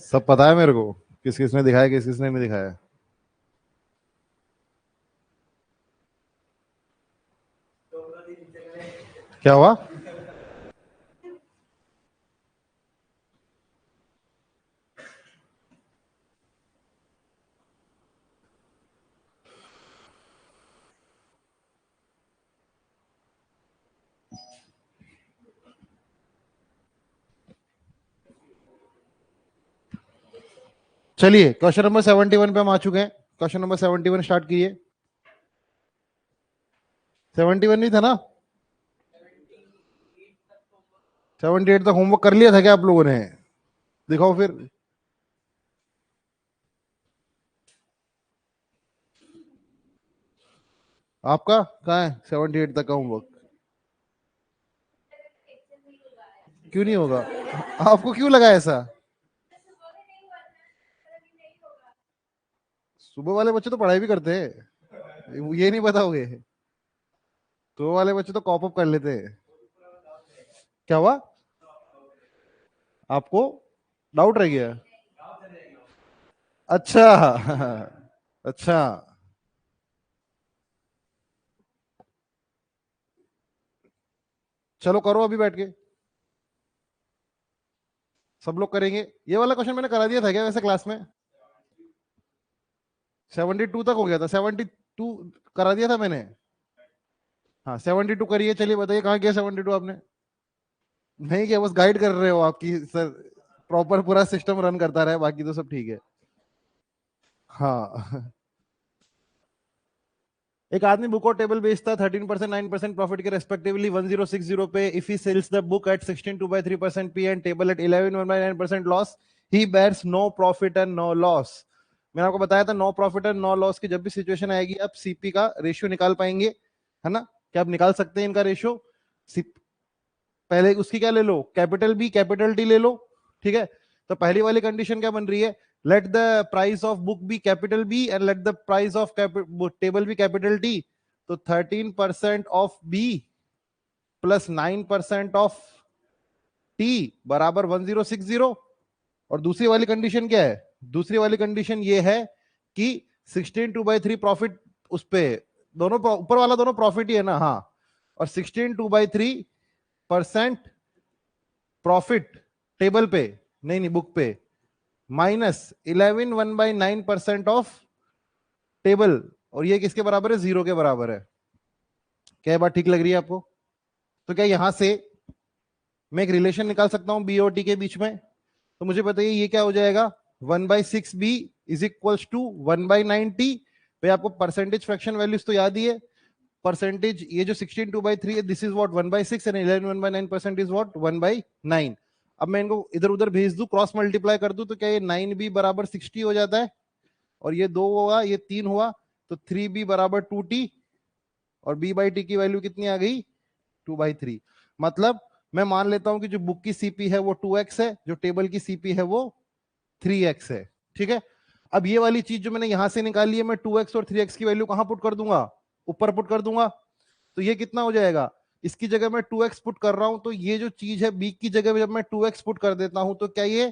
सब पता है मेरे को, किस किसने दिखाया किस किसने नहीं दिखाया। क्या हुआ? चलिए क्वेश्चन नंबर 71 पे हम आ चुके हैं। क्वेश्चन नंबर 71 स्टार्ट कीजिए। 71 नहीं था ना? 78 तक होमवर्क कर लिया था क्या आप लोगों ने? दिखाओ फिर। आपका कहाँ है 78 तक का होमवर्क? क्यों नहीं होगा? आपको क्यों लगा ऐसा? सुबह वाले बच्चे तो पढ़ाई भी करते हैं, ये नहीं बताओगे? सुबह वाले बच्चे तो कॉप अप कर लेते हैं। क्या हुआ? आपको डाउट रह गया? अच्छा। अच्छा। चलो करो अभी बैठ के। सब लोग करेंगे। ये वाला क्वेश्चन मैंने करा दिया था क्या वैसे क्लास में? 72 तक हो गया था। 72 करा दिया था मैंने। हाँ 72 करिए। चलिए बताइए कहाँ गया 72 आपने? नहीं क्या, बस गाइड कर रहे हो आपकी सर। प्रॉपर पूरा सिस्टम रन करता रहे, बाकी तो सब ठीक है। हाँ। एक आदमी बुक और टेबल बेचता है 13% 9% प्रॉफिट के रेस्पेक्टिवली 1060 पे। If he sells the book at 16 2/3% P and table at 11 1/9% loss, he bears no profit and no loss. मैंने आपको बताया था no profit and no loss की जब भी सिचुएशन आएगी आप सीपी का रेशियो निकाल पाएंगे, है ना? क्या आप निकाल सकते हैं इनका रेशियो? पहले उसकी क्या ले लो, कैपिटल बी कैपिटल टी ले लो। ठीक है, तो पहली वाली कंडीशन क्या बन रही है? Let the price of book be capital B and let the price of table be capital T. तो 13% of B plus 9% of T बराबर 1060। और दूसरी वाली कंडीशन क्या है? दूसरी वाली कंडीशन ये है कि 16 2/3 प्रॉफिट उस पे, दोनों ऊपर वाला दोनों प्रॉफिट ही है ना? हाँ। और 16 2/3% प्रॉफिट टेबल पे, नहीं नहीं बुक पे, माइनस 11 1/9% ऑफ टेबल। और ये किसके बराबर है? 0 के बराबर है। क्या ये बात ठीक लग रही है आपको? तो क्या यहां से मैं एक रिलेशन निकाल सकता हूं बी और टी के बीच में? तो मुझे बताइए ये क्या हो जाएगा? 1/6b is equals to 1/9t। भाई आपको परसेंटेज फ्रैक्शन वैल्यूज तो याद ही है। परसेंटेज ये जो 16 2/3 है, this is what 1/6 and 11 1/9% is what 1/9। अब मैं इनको इधर उधर भेज दूं, क्रॉस मल्टीप्लाई कर दूं, तो क्या ये 9b बराबर 60 हो जाता है? और ये 2 होगा, ये 3 हुआ, तो 3b बराबर 2t। और b बाई टी की वैल्यू कितनी आ गई? 2/3। मतलब मैं मान लेता हूं कि जो बुक की सीपी है वो 2x है, जो टेबल की सीपी है वो 3x है। ठीक है, अब ये वाली चीज जो मैंने यहां से निकाली है, मैं 2x और 3x की वैल्यू कहां पुट कर दूंगा? ऊपर पुट कर दूंगा। तो ये कितना हो जाएगा? इसकी जगह मैं 2x पुट कर रहा हूं, तो ये जो चीज है बी की जगह जब मैं 2x पुट कर देता हूं, तो क्या ये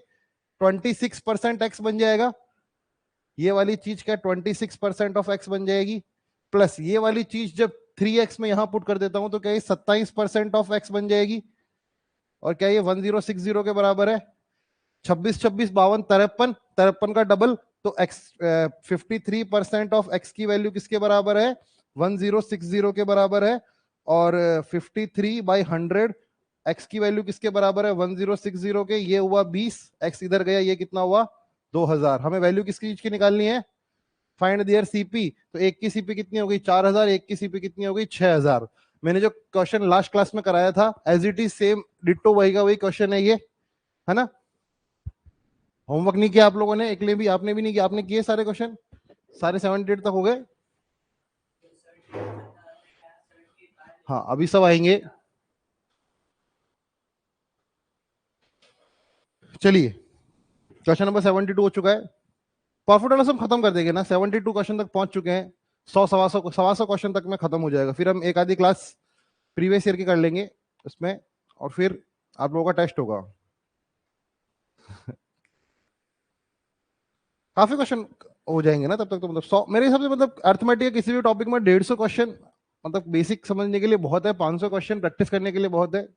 26% x बन जाएगा? ये वाली चीज क्या 26% ऑफ x बन जाएगी? प्लस ये वाली चीज जब 3x में यहां पुट कर देता हूं, तो क्या ये 27% ऑफ x बन जाएगी? और क्या ये 1060 के बराबर है? 26 26 52 53, 53 का डबल। तो x 53% ऑफ x की वैल्यू किसके बराबर है? 1060 के बराबर है। और 53/100 x की वैल्यू किसके बराबर है? 1060 के। ये हुआ 20, x इधर गया, ये कितना हुआ? 2000। हमें वैल्यू किसकी चीज की निकालनी है? Find their CP. तो एक की सीपी कितनी हो गई? 4000। एक की सीपी कितनी हो गई? 6000। मैंने जो क्वेश्चन लास्ट क्लास में कराया था as it is same ditto वही का वही क्वेश्चन है ये, है ना? होमवर्क नहीं किया आप लोगों ने? एक लिए भी आपने भी नहीं किया? आपने किए सारे क्वेश्चन? सारे 78 तक हो गए? हाँ अभी सब आएंगे। चलिए क्वेश्चन नंबर 72 हो चुका है। प्रॉफिट वाला सब खत्म कर देंगे ना, 72 क्वेश्चन तक पहुंच चुके हैं। 100 सवा सौ क्वेश्चन तक में खत्म हो जाएगा। फिर हम एक आधी क्लास प्रीवियस ईयर की कर लेंगे उसमें, और फिर आप लोगों का टेस्ट होगा। काफी क्वेश्चन हो जाएंगे ना तब तक, तो मतलब 100 मेरे हिसाब से, मतलब अर्थमेटिक किसी भी टॉपिक में 150 क्वेश्चन मतलब बेसिक समझने के लिए बहुत है, 500 क्वेश्चन प्रैक्टिस करने के लिए बहुत है,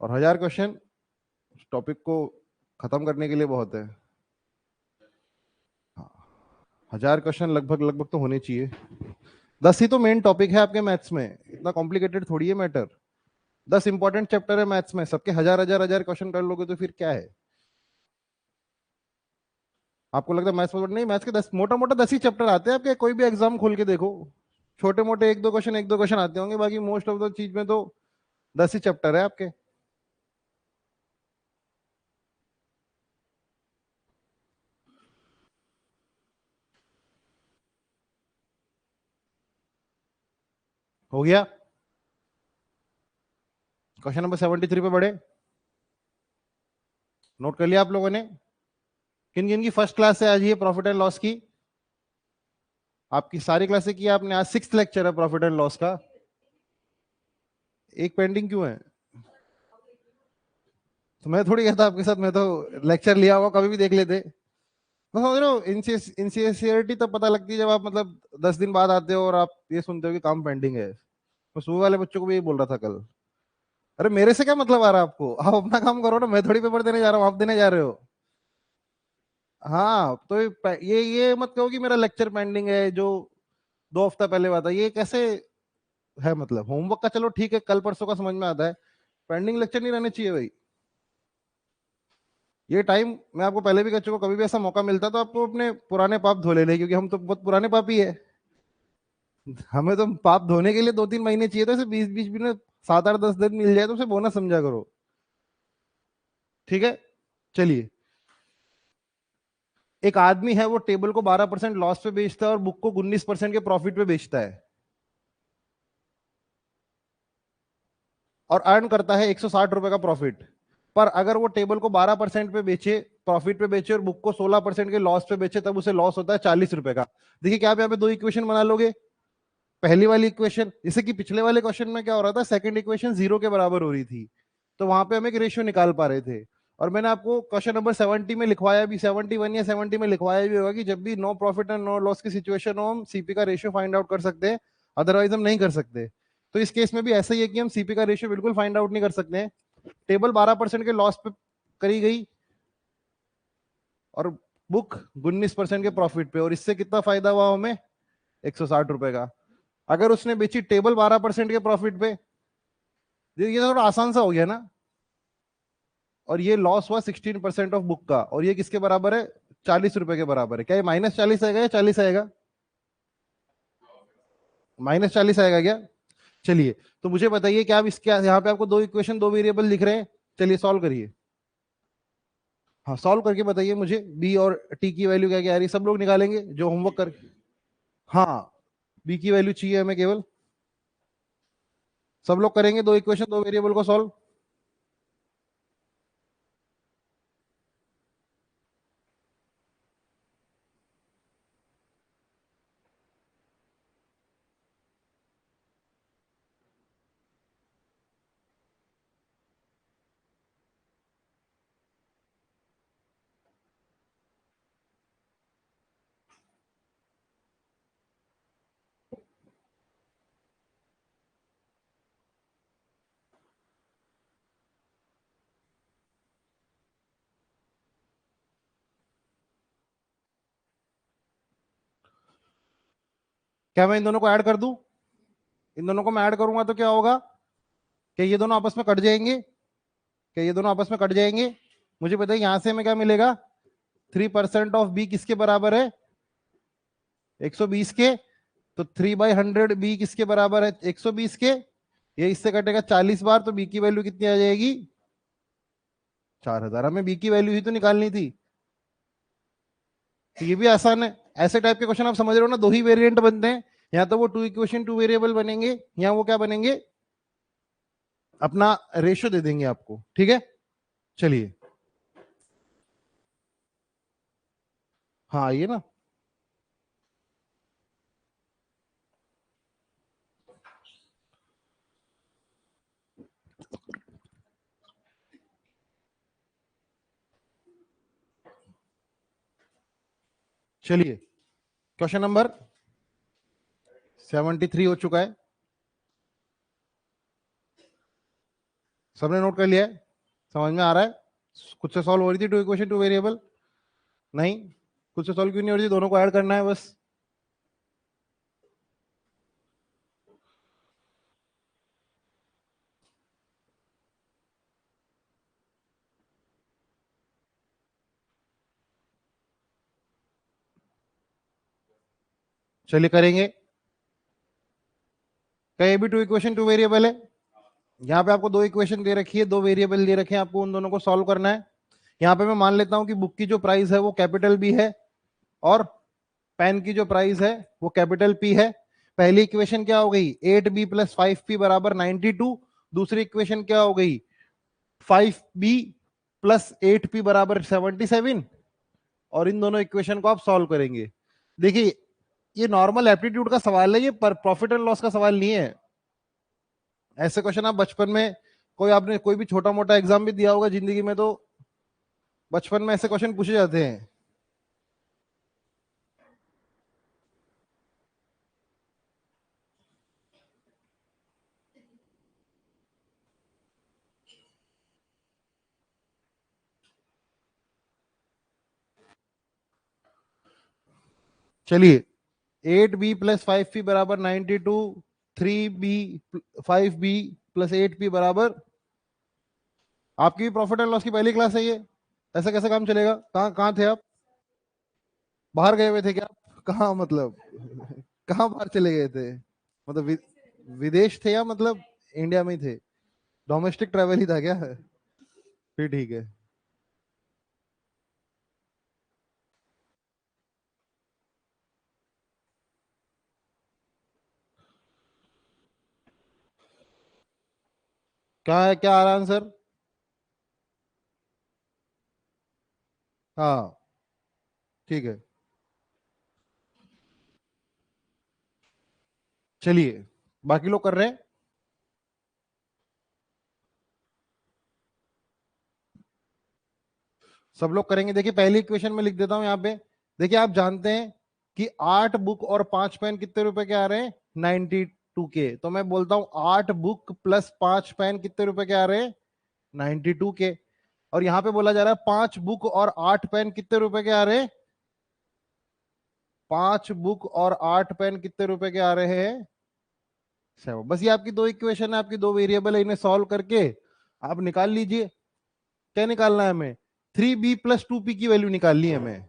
और 1000 क्वेश्चन टॉपिक को खत्म करने के लिए बहुत है। हाँ, 1000 क्वेश्चन लगभग लगभग तो होने चाहिए। 10 ही तो मेन टॉपिक है आपके मैथ्स में, इतना कॉम्प्लिकेटेड थोड़ी है मैटर। 10 इंपॉर्टेंट चैप्टर है मैथ्स में, सबके हजार हजार हजार क्वेश्चन कर लोगे तो फिर क्या है। आपको लगता है मैथ्स में नहीं, मैथ्स के 10 मोटा मोटा 10 ही चैप्टर आते हैं आपके, कोई भी एग्जाम खोल के देखो, छोटे मोटे एक दो क्वेश्चन आते होंगे, बाकी मोस्ट ऑफ द चीज में तो 10 ही चैप्टर है आपके। हो गया। क्वेश्चन नंबर 73 पे बढ़े। नोट कर लिया आप लोगों ने? किन किन की फर्स्ट क्लास है आज ये प्रॉफिट एंड लॉस की? आपकी सारी क्लासें की आपने, आज 6th लेक्चर है प्रॉफिट एंड लॉस का। एक पेंडिंग क्यों है? तो मैं थोड़ी कहता आपके साथ, मैं तो लेक्चर लिया हुआ कभी भी देख लेते। मैं समझ रहा हूँ, इनसियरिटी तब पता लगती है जब आप मतलब 10 दिन बाद आते हो और आप ये सुनते हो कि काम पेंडिंग है। मैं सुबह वाले बच्चों को भी यही बोल रहा था कल। अरे मेरे से क्या मतलब आ रहा है आपको, आप अपना काम करो ना, मैं थोड़ी पेपर देने जा रहा हूँ, आप देने जा रहे हो। हाँ तो ये मत कहो कि मेरा लेक्चर पेंडिंग है जो 2 हफ्ता पहले हुआ था, ये कैसे है? मतलब होमवर्क का चलो ठीक है, कल परसों का समझ में आता है, पेंडिंग लेक्चर नहीं रहने चाहिए भाई। ये टाइम मैं आपको पहले भी कह चुका, कभी भी ऐसा मौका मिलता तो आपको अपने पुराने पाप धो लेने, क्योंकि हम तो बहुत पुराने पापी है। हमें तो पाप धोने के लिए 2-3 महीने चाहिए, तो ऐसे 20-20 में 7-8-10 दिन मिल जाए तो उसे बोनस समझा करो। ठीक है, चलिए। एक आदमी है, वो टेबल को 12% लॉस पे बेचता है और बुक को 19% के प्रॉफिट पे बेचता है, और अर्न करता है 160 रुपए का प्रॉफिट। पर अगर वो टेबल को 12% पे बेचे, प्रॉफिट पे बेचे, और बुक को 16% के लॉस पे बेचे, तब उसे लॉस होता है 40 रुपए का। देखिए क्या आप यहाँ पे दो इक्वेशन बना लोगे? पहली वाली इक्वेशन, जैसे कि पिछले वाले क्वेश्चन में क्या हो रहा था, सेकंड इक्वेशन 0 के बराबर हो रही थी, तो वहां पे हम एक रेशियो निकाल पा रहे थे। और मैंने आपको क्वेश्चन नंबर 70 में लिखवाया भी, 71 या 70 में लिखवाया भी होगा कि जब भी no profit and no loss की सिचुएशन हो, हम सीपी का रेशियो फाइंड आउट कर सकते हैं, अदरवाइज हम नहीं कर सकते। तो इस केस में भी ऐसा ही है कि हम सीपी का रेशियो बिल्कुल फाइंड आउट नहीं कर सकते हैं। टेबल 12% के लॉस पे करी गई, और बुक 19% के प्रॉफिट पे, और इससे कितना फायदा हुआ हमें? 160 रुपए का। अगर उसने बेची टेबल 12% के प्रॉफिट पे, ये थोड़ा आसान सा हो गया ना। और ये लॉस हुआ 16% ऑफ बुक का, और ये किसके बराबर है? 40 रुपए के बराबर है। क्या ये -40 आएगा या 40 आएगा? -40 आएगा क्या? चलिए, तो मुझे बताइए क्या आप इसके यहाँ पे आपको दो इक्वेशन, दो वेरिएबल लिख रहे हैं, चलिए सॉल्व करिए। हाँ सॉल्व करके बताइए मुझे, बी और टी की वैल्यू क्या क्या आ रही है, सब लोग निकालेंगे जो होमवर्क कर। हाँ, बी की वैल्यू चाहिए हमें केवल, सब लोग करेंगे दो इक्वेशन दो वेरिएबल को सॉल्व। क्या मैं इन दोनों को ऐड कर दूं? इन दोनों को मैं ऐड करूंगा तो क्या होगा? क्या ये दोनों आपस में कट जाएंगे? क्या ये दोनों आपस में कट जाएंगे? मुझे बताइए यहां से हमें क्या मिलेगा? 3% ऑफ बी किसके बराबर है? 120 के। तो 3/100 बी किसके बराबर है? 120 के। ये इससे कटेगा 40 बार, तो बी की वैल्यू कितनी आ जाएगी? 4000। हमें बी की वैल्यू ही तो निकालनी थी। तो ये भी आसान है। ऐसे टाइप के क्वेश्चन आप समझ रहे हो ना, दो ही वेरिएंट बनते हैं, या तो वो टू इक्वेशन टू वेरिएबल बनेंगे, या वो क्या बनेंगे, अपना रेशियो दे देंगे आपको। ठीक है, चलिए। हाँ आइए ना। चलिए क्वेश्चन नंबर 73 हो चुका है, सबने नोट कर लिया है, समझ में आ रहा है? कुछ से सॉल्व हो रही थी टू इक्वेशन टू वेरिएबल? नहीं, कुछ से सॉल्व क्यों नहीं हो रही थी? दोनों को ऐड करना है बस। चलिए करेंगे। क्या ये भी टू इक्वेशन टू वेरिएबल है? यहाँ पे आपको दो इक्वेशन दे रखी है, दो वेरिएबल दे रखे हैं, आपको उन दोनों को सॉल्व करना है। यहाँ पे मैं मान लेता हूं कि बुक की जो प्राइस है वो कैपिटल बी है और पेन की जो प्राइस है वो कैपिटल पी है। पहली इक्वेशन क्या हो गई? 8b प्लस 5p बराबर 92। दूसरी इक्वेशन क्या हो गई? 5b प्लस 8p बराबर 77। और इन दोनों इक्वेशन को आप सॉल्व करेंगे। देखिए ये नॉर्मल एप्टीट्यूड का सवाल है, ये पर प्रॉफिट एंड लॉस का सवाल नहीं है। ऐसे क्वेश्चन आप बचपन में कोई आपने कोई भी छोटा मोटा एग्जाम भी दिया होगा जिंदगी में, तो बचपन में ऐसे क्वेश्चन पूछे जाते हैं। चलिए 8b प्लस 5p बराबर 92, 3b 5b प्लस 8p बराबर, आपकी भी प्रॉफिट एंड लॉस की पहली क्लास है ये, ऐसा कैसे काम चलेगा? कहाँ कहाँ थे आप? बाहर गए हुए थे क्या? कहाँ मतलब कहाँ बाहर चले गए थे? मतलब विदेश थे या मतलब इंडिया में ही थे? डोमेस्टिक ट्रेवल ही था क्या? फिर ठीक है। क्या है, क्या आ रहा है आंसर? हाँ ठीक है। चलिए बाकी लोग कर रहे हैं। सब लोग करेंगे। देखिए पहली इक्वेशन में लिख देता हूं यहाँ पे। देखिए आप जानते हैं कि 8 बुक और 5 पेन कितने रुपए के आ रहे हैं? 92 के। तो मैं बोलता हूं 8 बुक प्लस 5 पेन कितने रुपए के आ रहे हैं? 92 के। और यहां पे बोला जा रहा है 5 बुक और 8 पेन कितने रुपए के आ रहे हैं? 5 बुक और 8 पेन कितने रुपए के आ रहे हैं? 7। बस ये आपकी दो इक्वेशन है, आपकी दो वेरिएबल है, इन्हें सॉल्व करके आप निकाल लीजिए। क्या निकालना है हमें? 3b प्लस 2p की वैल्यू निकालनी है हमें।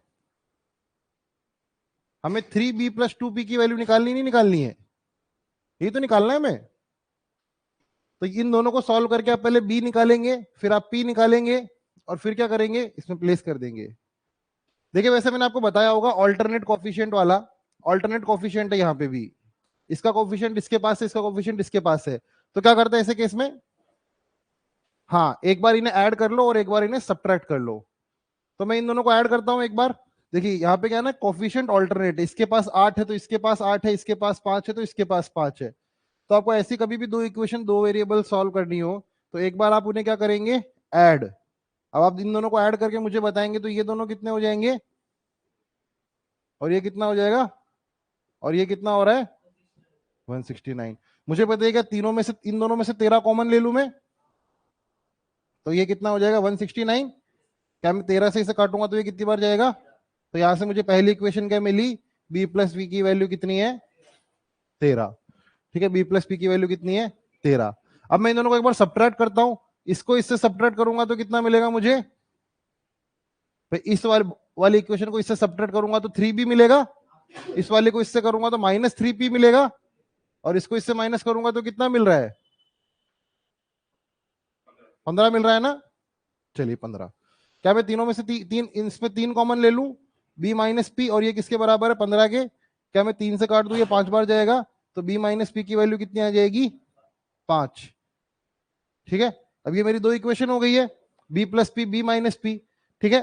हमें 3b प्लस 2p की वैल्यू निकालनी नहीं निकालनी है? ये तो निकालना है हमें। तो इन दोनों को सॉल्व करके आप पहले b निकालेंगे, फिर आप p निकालेंगे, और फिर क्या करेंगे? इसमें प्लेस कर देंगे। देखिए वैसे मैंने आपको बताया होगा ऑल्टरनेट कॉफिशिएंट वाला, ऑल्टरनेट कॉफिशिएंट है यहाँ पे भी। इसका कॉफिशिएंट इसके पास है, इसका कॉफिशिएंट इसके पास है। तो क्या करते हैं ऐसे केस में? हाँ, एक बार इन्हें ऐड कर लो और एक बार इन्हें सब्ट्रैक्ट कर लो। तो मैं इन दोनों को ऐड करता हूं एक बार। देखिए यहाँ पे क्या है ना, कोफिशिएंट ऑल्टरनेट, इसके पास 8 है तो इसके पास 8 है, इसके पास 5 है तो इसके पास 5 है। तो आपको ऐसी कभी भी दो इक्वेशन दो वेरिएबल सॉल्व करनी हो तो एक बार आप उन्हें क्या करेंगे? ऐड। अब आप इन दोनों को ऐड करके मुझे बताएंगे तो ये दोनों कितने हो जाएंगे और ये कितना हो जाएगा और ये कितना हो रहा है? 169। मुझे बताइएगा तीनों में से, इन दोनों में से 13 कॉमन ले लूं मैं तो ये कितना हो जाएगा? 169। क्या मैं 13 से इसे काटूंगा तो ये कितनी बार जाएगा? तो यहां से मुझे पहली इक्वेशन क्या मिली? b प्लस वी की वैल्यू कितनी है? 13। ठीक है, b प्लस पी की वैल्यू कितनी है? 13। अब मैं इन दोनों को एक बार सब्ट्रैक्ट करता हूं। इसको इससे सब्ट्रैक्ट करूंगा तो कितना मिलेगा मुझे? फिर इस वाली इक्वेशन को इससे सब्ट्रैक्ट करूंगा तो 3b मिलेगा। इस वाले को इससे करूंगा तो -3p मिलेगा। और इसको इससे माइनस करूंगा तो कितना मिल रहा है? 15 मिल रहा है ना? चलिए 15। क्या मैं तीनों में से तीन इसमें 3 कॉमन ले लूं? b माइनस पी, और ये किसके बराबर है? 15 के। क्या मैं 3 से काट दूं? ये 5 बार जाएगा। तो b माइनस पी की वैल्यू कितनी आ जाएगी? 5। ठीक है, अब ये मेरी दो इक्वेशन हो गई है, b plus P, b minus P. ठीक है,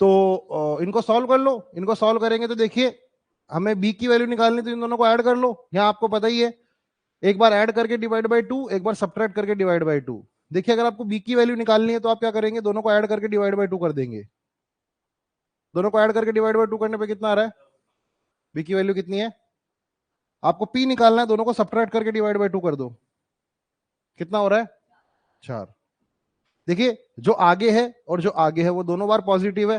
तो इनको सॉल्व कर लो। इनको सॉल्व करेंगे तो देखिए हमें b की वैल्यू निकालनी, तो इन दोनों को ऐड कर लो। यहाँ आपको पता ही है, एक बार ऐड करके डिवाइड बाई 2, एक बार सब्ट्रैक्ट करके डिवाइड बाई 2। देखिए अगर आपको b की वैल्यू निकालनी है तो आप क्या करेंगे? दोनों को ऐड करके डिवाइड बाई 2 कर देंगे। दोनों को ऐड करके डिवाइड बाय 2 करने पे कितना आ रहा है? बी की वैल्यू कितनी है? आपको पी निकालना है, दोनों को सब्ट्रैक्ट करके डिवाइड बाय 2 कर दो, कितना हो रहा है? 4। देखिए जो आगे है और जो आगे है वो दोनों बार पॉजिटिव है,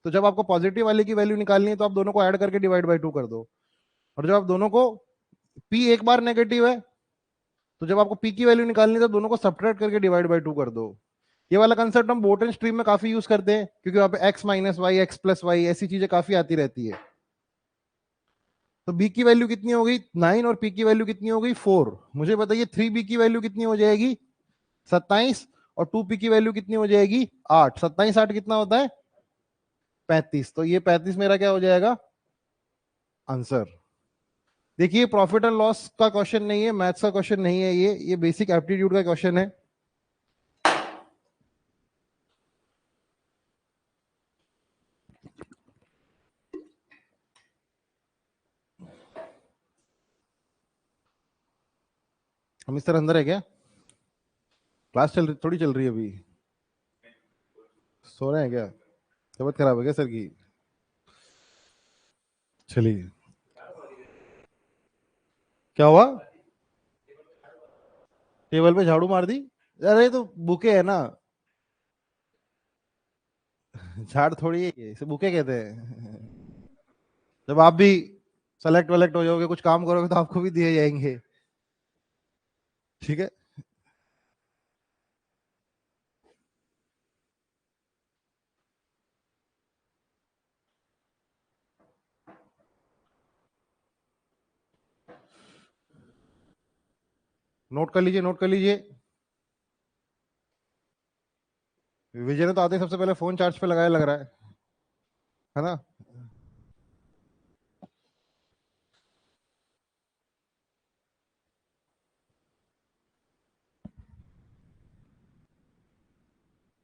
तो जब आपको पॉजिटिव वाले की वैल्यू निकालनी है तो आप दोनों को ऐड करके डिवाइड बाय 2 कर दो। और जब आप दोनों को, पी एक बार नेगेटिव है, तो जब आपको पी की वैल्यू निकालनी है तो दोनों को सब्ट्रैक्ट करके डिवाइड बाय 2 कर दो। ये वाला कंसेप्ट हम बोट एंड स्ट्रीम में काफी यूज करते हैं, क्योंकि वहां पे x minus Y, X plus Y, ऐसी चीजें काफी आती रहती है। तो b की वैल्यू कितनी हो गई 9 और p की वैल्यू कितनी हो गई 4। मुझे बताइए 3b की वैल्यू कितनी हो जाएगी? 27। और 2p की वैल्यू कितनी हो जाएगी? 8। 27 8 कितना होता है? 35। तो ये 35 मेरा क्या हो जाएगा? आंसर। देखिए प्रॉफिट एंड लॉस का क्वेश्चन नहीं है, मैथ्स का क्वेश्चन नहीं है, ये बेसिक एप्टीट्यूड का क्वेश्चन है। हम इस तरह अंदर है क्या? क्लास थोड़ी चल रही है अभी। सो रहे हैं क्या? तबीयत खराब है क्या सर की? चलिए। क्या हुआ? टेबल पे झाड़ू मार दी? अरे तो बुके है ना, झाड़ थोड़ी है, इसे बुके कहते हैं। जब आप भी सेलेक्ट वेलेक्ट हो जाओगे, कुछ काम करोगे तो आपको भी दिए जाएंगे। ठीक है। नोट कर लीजिए, नोट कर लीजिए। विजय ने तो आते ही सबसे पहले फोन चार्ज पे लगाया लग रहा है ना?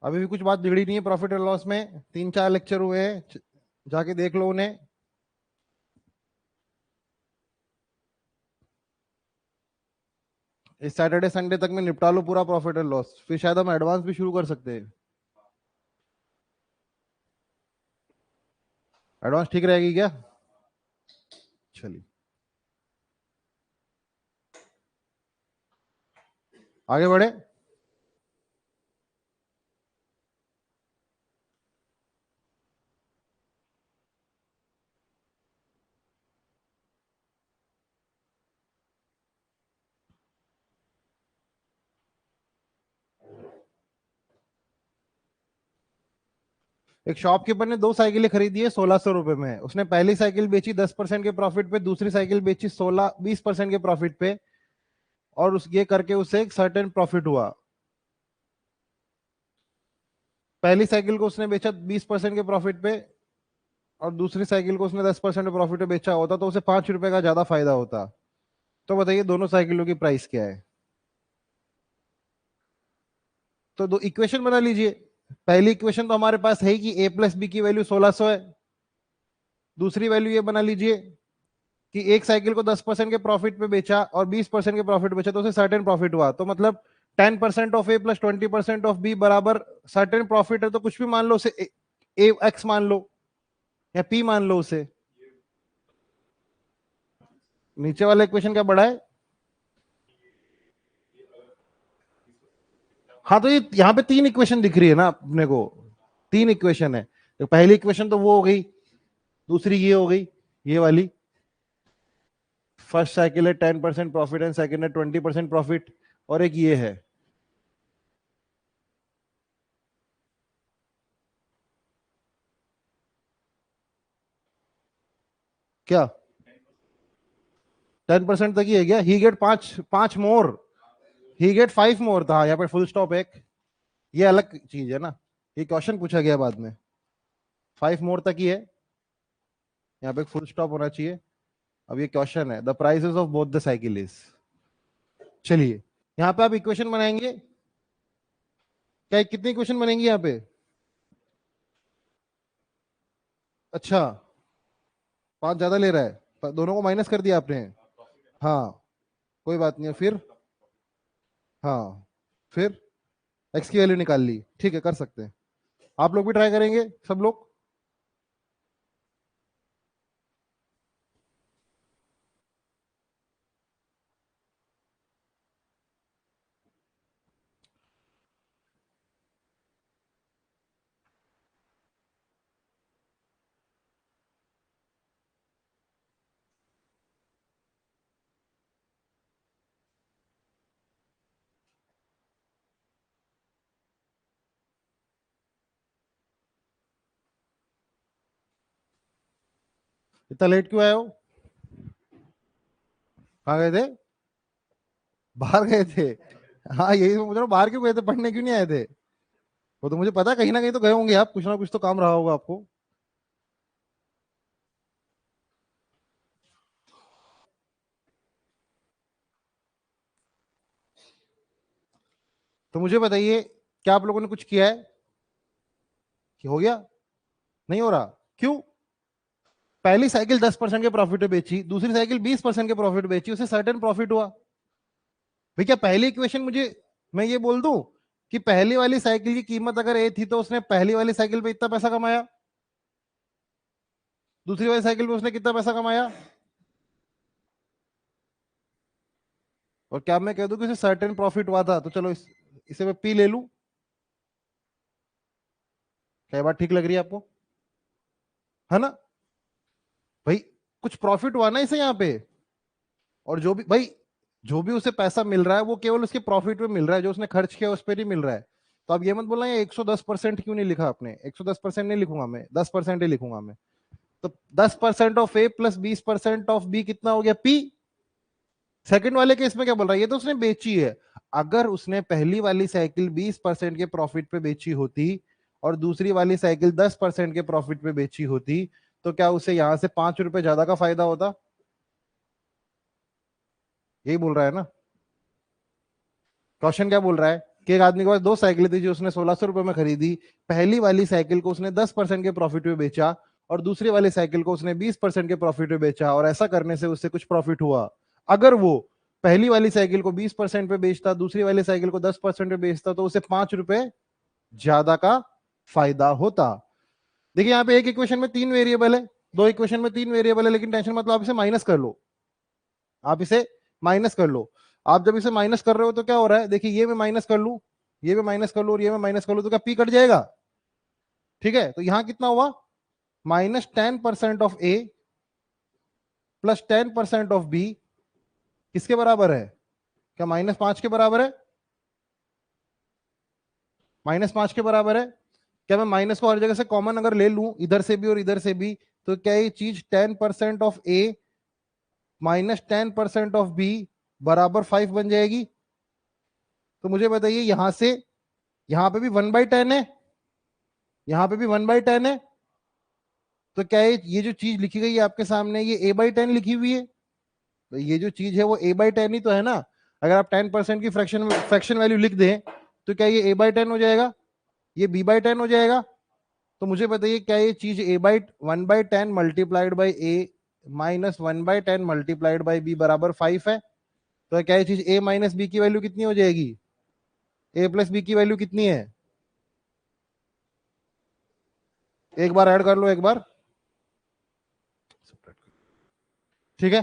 अभी भी कुछ बात बिगड़ी नहीं है प्रॉफिट एंड लॉस में, 3 4 लेक्चर हुए हैं, जाके देख लो उन्हें। इस सैटरडे संडे तक में निपटा लो पूरा प्रॉफिट एंड लॉस, फिर शायद हम एडवांस भी शुरू कर सकते हैं। एडवांस ठीक रहेगी क्या? चलिए आगे बढ़े। एक शॉपकीपर ने 2 साइकिलें खरीदी है 1600 रुपए में। उसने पहली साइकिल बेची 10% के प्रॉफिट पे, दूसरी साइकिल बेची 16 20% के प्रॉफिट पे, और उस ये करके उसे एक सर्टेन प्रॉफिट हुआ। पहली साइकिल को उसने बेचा 20% के प्रॉफिट पे, और दूसरी साइकिल को उसने 10% प्रॉफिट पे बेचा होता, तो उसे 5 रुपए का ज्यादा फायदा होता। तो बताइए दोनों साइकिलों की प्राइस क्या है? तो दो इक्वेशन बना लीजिए। पहली इक्वेशन तो हमारे पास है कि a प्लस बी की वैल्यू 1600 है। दूसरी वैल्यू ये बना लीजिए कि एक साइकिल को 10% के प्रॉफिट पे बेचा और 20% के प्रॉफिट बेचा, तो उसे सर्टेन प्रॉफिट हुआ। तो मतलब 10% of A plus 20% of B बराबर सर्टेन प्रॉफिट है, तो कुछ भी मान लो उसे ए एक्स मान लो या पी मान लो उसे। नीचे वाला इक्वेशन क्या बड़ा है? हाँ तो ये यहाँ पे 3 इक्वेशन दिख रही है ना अपने को, 3 इक्वेशन है। तो पहली इक्वेशन तो वो हो गई, दूसरी ये हो गई, ये वाली। फर्स्ट साइकिल है 10% प्रॉफिट एंड सेकंड है 20% प्रॉफिट, और एक ये है। क्या 10% तक ही है क्या? ही गेट 5 5 मोर, ही गेट 5 मोर था यहाँ पे, फुल स्टॉप एक, ये अलग चीज है ना, ये क्वेश्चन पूछा गया बाद में। 5 मोर तक ही है, यहाँ पे फुल स्टॉप होना चाहिए। अब ये क्वेश्चन है the prices of both the cycle is. चलिए यहाँ पे आप इक्वेशन बनाएंगे। क्या कितनी इक्वेशन बनेंगी यहाँ पे? अच्छा, 5 ज्यादा ले रहा है, दोनों को माइनस कर दिया आपने। हाँ कोई बात नहीं है फिर। हाँ फिर एक्स की वैल्यू निकाल ली, ठीक है कर सकते हैं। आप लोग भी ट्राई करेंगे सब लोग? इतना लेट क्यों आए हो? कहाँ गए थे? बाहर गए थे? हाँ यही तो मुझे बाहर क्यों गए थे, पढ़ने क्यों नहीं आए थे? वो तो मुझे पता है, कहीं ना कहीं तो गए होंगे आप, कुछ ना कुछ तो काम रहा होगा आपको। तो मुझे बताइए, क्या आप लोगों ने कुछ किया है कि हो गया? नहीं हो रहा? क्यों? पहली साइकिल 10% के प्रॉफिट पे बेची, दूसरी साइकिल 20% के प्रॉफिट पे बेची, उसे सर्टेन प्रॉफिट हुआ। भाई क्या पहली इक्वेशन मुझे, मैं ये बोल दूं कि पहली वाली साइकिल की कीमत अगर ए थी तो उसने पहली वाली साइकिल पे इतना पैसा कमाया, दूसरी वाली साइकिल पे उसने कितना पैसा कमाया? और क्या मैं कह दूं कि उसे सर्टेन प्रॉफिट हुआ था, तो चलो इसे मैं पी ले लूं? क्या ये बात ठीक लग रही है आपको? है ना? भाई कुछ प्रॉफिट हुआ ना इसे यहाँ पे। और जो भी भाई, जो भी उसे पैसा मिल रहा है वो केवल उसके प्रॉफिट पे मिल रहा है, जो उसने खर्च किया उस पर नहीं मिल रहा है। तो आप ये मत बोलना ये 110% क्यों नहीं लिखा आपने, 110% नहीं लिखूंगा मैं, 10% ही लिखूंगा मैं। तो 10% of A plus 20% of B कितना हो गया? पी। सेकंड वाले केस में क्या बोल रहा है, ये तो उसने बेची है। अगर उसने पहली वाली साइकिल 20% के प्रॉफिट पे बेची होती और दूसरी वाली साइकिल 10% के प्रॉफिट पे बेची होती, तो क्या उसे यहां से 5 रुपए ज्यादा का फायदा होता? यही बोल रहा है ना क्वेश्चन, क्या बोल रहा है कि एक आदमी के पास दो साइकिल थी जो उसने 1600 रुपए में खरीदी। पहली वाली साइकिल को उसने 10% के प्रॉफिट पे बेचा और दूसरी वाली साइकिल को उसने 20% के प्रॉफिट पे बेचा, और ऐसा करने से उससे कुछ प्रॉफिट हुआ। अगर वो पहली वाली साइकिल को 20% पे बेचता, दूसरी वाली साइकिल को 10% पे बेचता, तो उसे 5 रुपए ज्यादा का फायदा होता। देखिए यहाँ पे एक इक्वेशन में 3 वेरिएबल है, दो इक्वेशन में 3 वेरिएबल है, लेकिन टेंशन मतलब आप इसे माइनस कर लो। आप इसे माइनस कर लो। आप जब इसे माइनस कर रहे हो तो क्या हो रहा है, देखिए ये मैं माइनस कर लू, ये मैं माइनस कर लू और ये मैं माइनस कर लू, तो क्या पी कट जाएगा? ठीक है, तो यहां कितना हुआ? -10% of A plus 10% of B किसके बराबर है? क्या -5 के बराबर है? -5 के बराबर है। क्या मैं माइनस को हर जगह से कॉमन अगर ले लूं, इधर से भी और इधर से भी, तो क्या ये चीज 10% ऑफ ए -10% ऑफ बी बराबर 5 बन जाएगी? तो मुझे बताइए, यहां से यहां पे भी 1/10 है, यहां पे भी 1/10 है, तो क्या ये जो चीज लिखी गई है आपके सामने, ये a/10 लिखी हुई है? तो ये जो चीज है वो a/10 ही तो है ना। अगर आप 10% की फ्रैक्शन वैल्यू लिख दें, तो क्या ये a/10 हो जाएगा, ये b/10 हो जाएगा? तो मुझे बताइए, क्या ये चीज 1/10 multiplied by A -1/10 multiplied by B बराबर 5 है? तो क्या ये चीज a माइनस बी की वैल्यू कितनी हो जाएगी? a प्लस बी की वैल्यू कितनी है? एक बार ऐड कर लो, एक बार। ठीक है,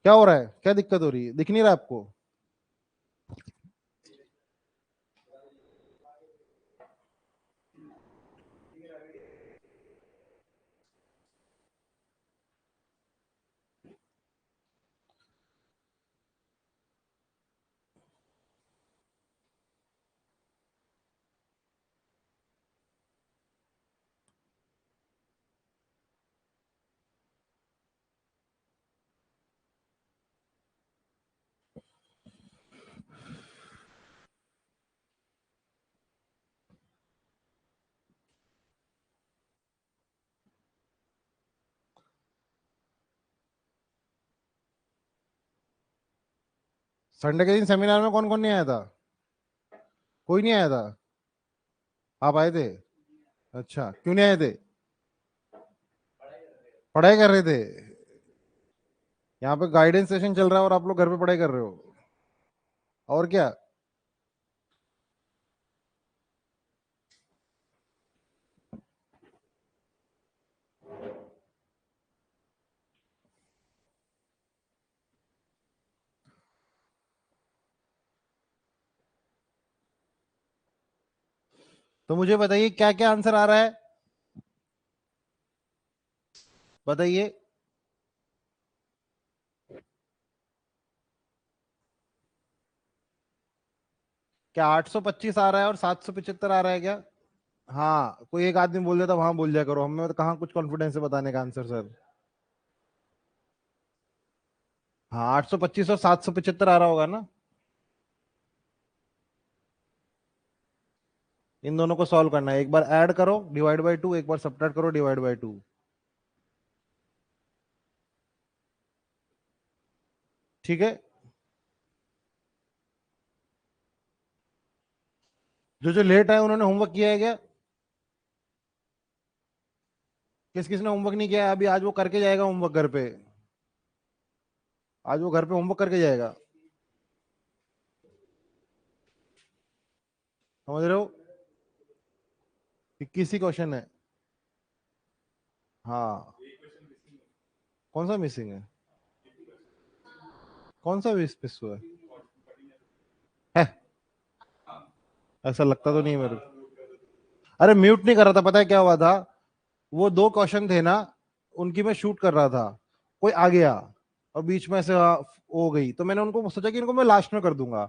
क्या हो रहा है, क्या दिक्कत हो रही है, दिख नहीं रहा आपको? संडे के दिन सेमिनार में कौन कौन नहीं आया था? कोई नहीं आया था? आप आए थे? अच्छा, क्यों नहीं आए थे? पढ़ाई कर रहे थे? यहाँ पे गाइडेंस सेशन चल रहा है और आप लोग घर पे पढ़ाई कर रहे हो, और क्या? तो मुझे बताइए क्या क्या आंसर आ रहा है, बताइए। क्या 825 आ रहा है और 775 आ रहा है क्या? हाँ, कोई एक आदमी बोल देता वहां बोल दिया करो, हमें तो कहाँ कुछ कॉन्फिडेंस है बताने का आंसर सर। हाँ, 825 और 775 आ रहा होगा ना। इन दोनों को सॉल्व करना है, एक बार ऐड करो डिवाइड बाय 2, एक बार सब्ट्रैक्ट करो डिवाइड बाय 2। ठीक है। जो जो लेट आए उन्होंने होमवर्क किया है क्या? किस किस ने होमवर्क नहीं किया है अभी? आज वो करके जाएगा होमवर्क घर पे। आज वो घर पे होमवर्क करके जाएगा। समझ रहे हो? 21 ही क्वेश्चन है। हाँ। कौन सा मिसिंग है? कौन सा मिस हुआ है? ऐसा लगता तो नहीं है मेरे को। अरे म्यूट नहीं कर रहा था, पता है क्या हुआ था? वो दो क्वेश्चन थे ना, उनकी मैं शूट कर रहा था, कोई आ गया और बीच में से हो गई, तो मैंने उनको सोचा कि इनको मैं लास्ट में कर दूंगा।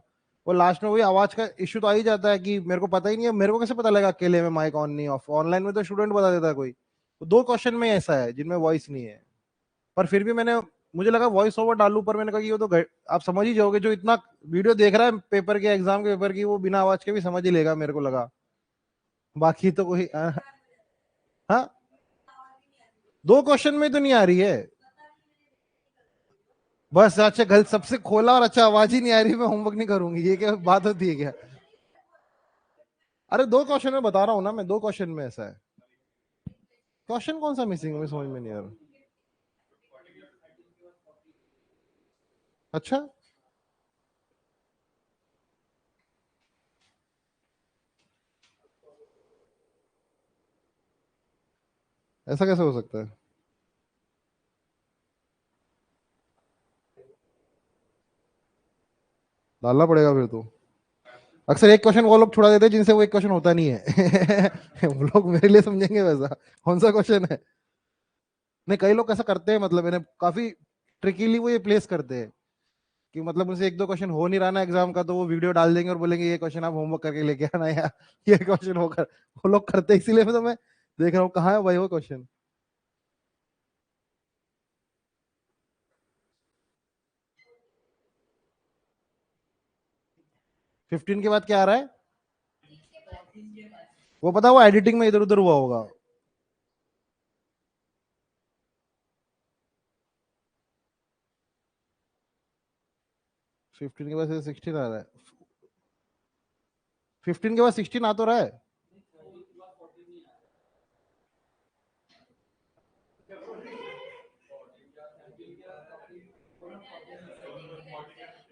वो लास्ट में वही आवाज का इश्यू तो आ ही जाता है कि मेरे को पता ही नहीं है, मेरे को कैसे पता लगा अकेले में माइक ऑन नहीं ऑफ? ऑनलाइन में तो स्टूडेंट बता देता है कोई। तो दो क्वेश्चन में ऐसा है जिनमें वॉइस नहीं है। पर फिर भी मैंने, मुझे लगा वॉइस ओवर डालू, पर मैंने कहा कि वो तो आप समझ ही जाओगे, जो इतना वीडियो देख रहा है पेपर के, एग्जाम के पेपर की, वो बिना आवाज के भी समझ ही लेगा, मेरे को लगा। बाकी तो कोई हाँ, दो क्वेश्चन में तो नहीं आ रही है। बस अच्छा, गलत सबसे खोला और अच्छा आवाज ही नहीं आ रही, मैं होमवर्क नहीं करूंगी, ये क्या बात होती है क्या? अरे दो क्वेश्चन में बता रहा हूँ ना मैं, दो क्वेश्चन में ऐसा है। क्वेश्चन कौन सा मिसिंग है, मुझे समझ में नहीं आ रहा। अच्छा, ऐसा कैसे हो सकता है? डालना पड़ेगा फिर तो। अक्सर एक क्वेश्चन वो लोग छुड़ा देते हैं जिनसे वो एक क्वेश्चन होता नहीं है। वो लोग मेरे लिए समझेंगे वैसा, कौन सा क्वेश्चन है? नहीं, कई लोग ऐसा करते हैं, मतलब मैंने काफी ट्रिकीली वो ये प्लेस करते हैं कि मतलब उनसे एक दो क्वेश्चन हो नहीं रहा ना एग्जाम का, तो वो वीडियो डाल देंगे और बोलेंगे ये क्वेश्चन आप होमवर्क करके लेके आना या ये क्वेश्चन होकर। वो लोग करते हैं, इसीलिए तो मैं देख रहा हूँ कहाँ है भाई वो क्वेश्चन। 15 के बाद क्या आ रहा है? वो पता, वो एडिटिंग में इधर उधर हुआ होगा। 15 के बाद 16 आ रहा है। 15 के बाद 16 आ तो रहा है।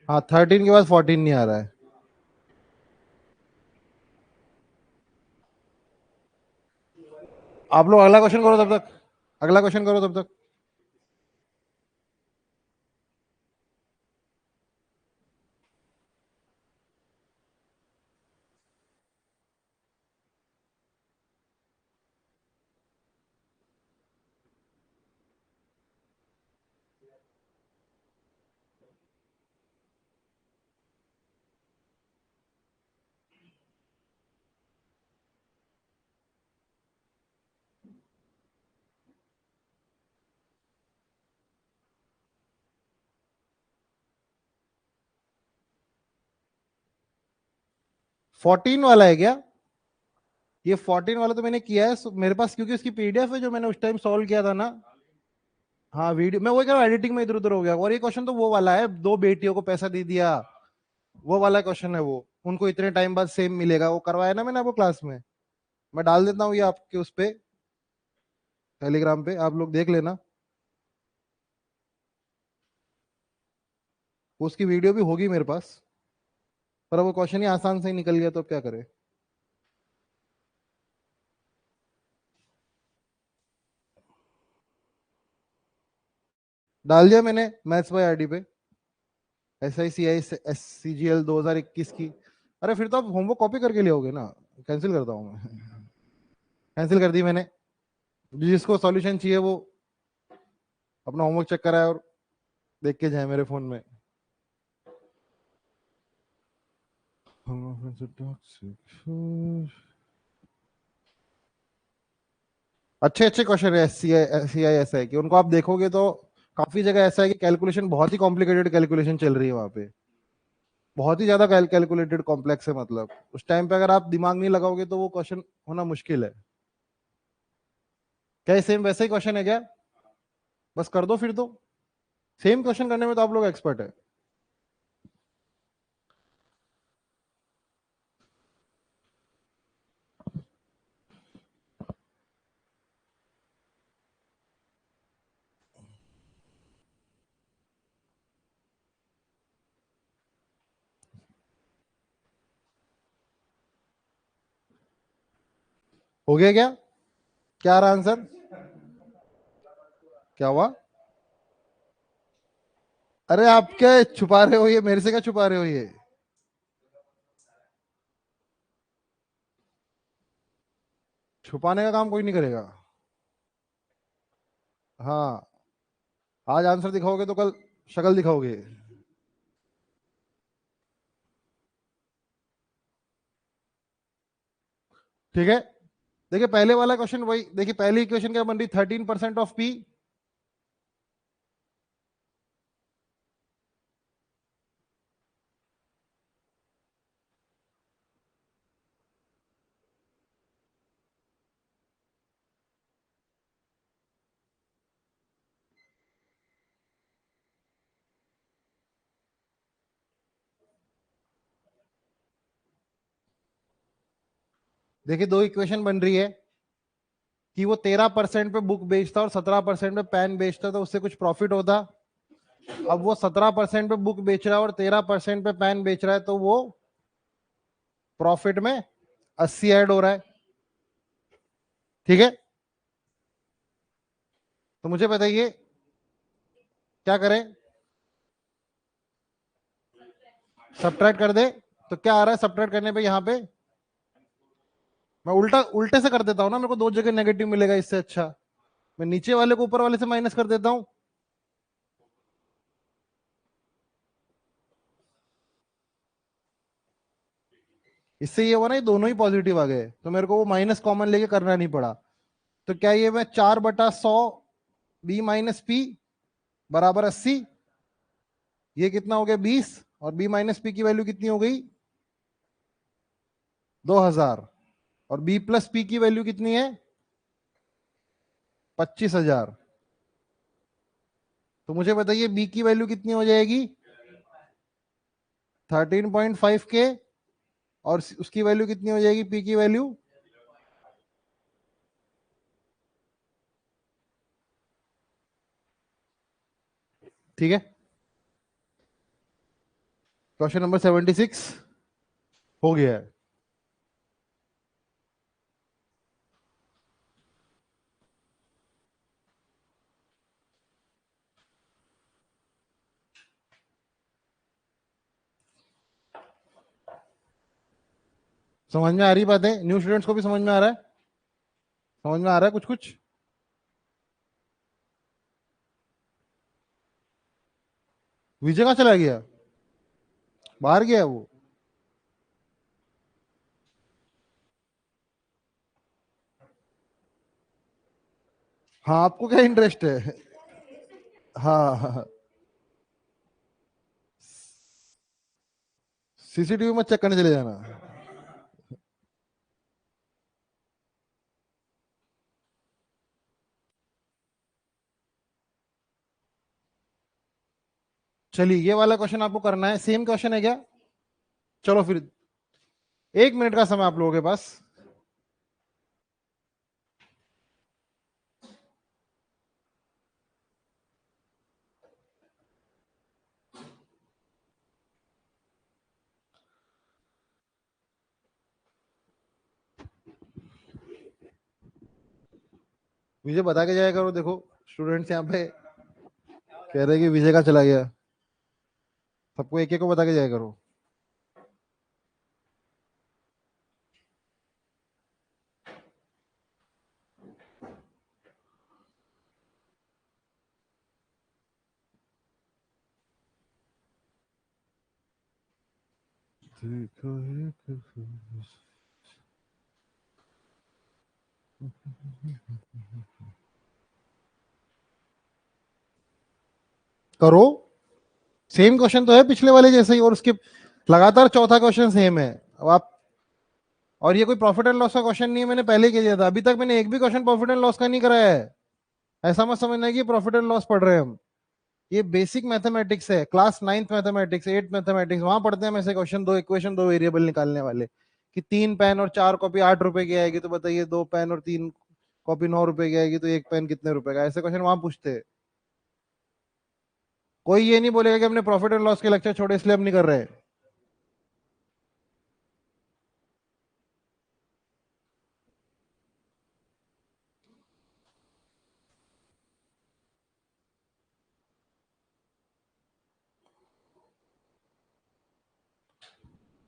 हाँ, 13 के बाद 14 नहीं आ रहा है। आप लोग अगला क्वेश्चन करो तब तक, अगला क्वेश्चन करो तब तक। फोर्टीन वाला है क्या? ये 14 वाला तो मैंने किया है मेरे पास, क्योंकि उसकी पीडीएफ है जो मैंने उस टाइम सॉल्व किया था ना। हाँ, वीडियो मैं वही कह रहा हूँ, एडिटिंग में इधर उधर हो गया। और ये क्वेश्चन तो वो वाला है, दो बेटियों को पैसा दे दिया, वो वाला क्वेश्चन है वो। उनको इतने टाइम बाद सेम मिलेगा, वो करवाया ना मैंने आपको क्लास में। मैं डाल देता हूँ ये आपके उस पे, टेलीग्राम पे, आप लोग देख लेना। उसकी वीडियो भी होगी मेरे पास, पर अब वो क्वेश्चन ही आसान से ही निकल गया, तो अब क्या करें। डाल दिया मैंने मैथ्स बाय आईडी पे, SICI SCGL 2021 की। अरे फिर तो आप होमवर्क कॉपी करके ले आओगे ना। कैंसिल करता हूँ मैं, कैंसिल कर दी मैंने। जिसको सॉल्यूशन चाहिए वो अपना होमवर्क चेक कराए और देख के जाए मेरे फोन में। अच्छे अच्छे क्वेश्चन है सी आई एस है कि उनको आप देखोगे तो काफी जगह ऐसा है कि कैलकुलेशन बहुत ही कॉम्प्लिकेटेड कैलकुलेशन चल रही है वहां पे, बहुत ही ज्यादा कैलकुलेटेड कॉम्प्लेक्स है, मतलब उस टाइम पे अगर आप दिमाग नहीं लगाओगे तो वो क्वेश्चन होना मुश्किल है। क्या सेम वैसे ही क्वेश्चन है क्या? बस कर दो फिर तो, सेम क्वेश्चन करने में तो आप लोग एक्सपर्ट है। हो गया क्या? क्या रहा आंसर? क्या हुआ? अरे आप क्या छुपा रहे हो, ये मेरे से क्या छुपा रहे हो ये? छुपाने का काम कोई नहीं करेगा। हाँ, आज आंसर दिखाओगे तो कल शक्ल दिखाओगे। ठीक है, देखिए पहले वाला क्वेश्चन वही, देखिए पहली इक्वेशन क्या बन रही, 13% ऑफ पी। देखिए दो इक्वेशन बन रही है कि वो 13% पे बुक बेचता और 17% पे पेन बेचता तो उससे कुछ प्रॉफिट होता। अब वो 17% पे बुक बेच रहा है और 13% पे पेन बेच रहा है, तो वो प्रॉफिट में 80 ऐड हो रहा है। ठीक है, तो मुझे बताइए क्या करें? सब्ट्रैक्ट कर दे तो क्या आ रहा है सब्ट्रैक्ट करने पे यहाँ पे? मैं उल्टा उल्टे से कर देता हूँ ना, मेरे को दो जगह नेगेटिव मिलेगा, इससे अच्छा मैं नीचे वाले को ऊपर वाले से माइनस कर देता हूँ। इससे ये हुआ ना, ये दोनों ही पॉजिटिव आ गए तो मेरे को वो माइनस कॉमन लेके करना नहीं पड़ा। तो क्या ये मैं 4/100 बी माइनस पी बराबर 80, ये कितना हो गया 20, और बी माइनस पी की वैल्यू कितनी हो गई 2000, और बी प्लस पी की वैल्यू कितनी है 25,000। तो मुझे बताइए बी की वैल्यू कितनी हो जाएगी 13.5 के, और उसकी वैल्यू कितनी हो जाएगी पी की वैल्यू? ठीक है, क्वेश्चन नंबर 76 हो गया है। समझ में आ रही बात है? न्यू स्टूडेंट्स को भी समझ में आ रहा है? समझ में आ रहा है कुछ कुछ? विजय कहाँ चला गया? बाहर गया है वो? हाँ, आपको क्या इंटरेस्ट है? हाँ हाँ, सीसीटीवी मत चेक करने चले जाना। चलिए ये वाला क्वेश्चन आपको करना है, सेम क्वेश्चन है क्या? चलो फिर 1 मिनट का समय आप लोगों के पास। विजय बता के जाया करो, देखो स्टूडेंट्स यहाँ पे कह रहे हैं कि विजय का चला गया, सबको एक एक को बता के जाया करो। देखो एक करो, सेम क्वेश्चन तो है पिछले वाले जैसे ही, और उसके लगातार चौथा क्वेश्चन सेम है। अब आप, और ये कोई प्रॉफिट एंड लॉस का क्वेश्चन नहीं है, मैंने पहले ही कह दिया था, अभी तक मैंने एक भी क्वेश्चन प्रॉफिट एंड लॉस का नहीं कराया है। ऐसा मत समझना है कि प्रॉफिट एंड लॉस पढ़ रहे हैं हम। ये बेसिक मैथमेटिक्स है, class 9th mathematics, 8th mathematics, वहां पढ़ते हैं हम ऐसे क्वेश्चन, दो इक्वेशन, दो वेरिएबल निकालने वाले, कि 3 पेन और 4 कॉपी 8 रुपए की आएगी, तो बताइए 2 पेन और 3 कॉपी 9 रुपए की आएगी, तो 1 पेन कितने रुपए का, ऐसे क्वेश्चन वहां पूछते हैं। कोई ये नहीं बोलेगा कि हमने प्रॉफिट एंड लॉस के लेक्चर छोड़े इसलिए हम नहीं कर रहे।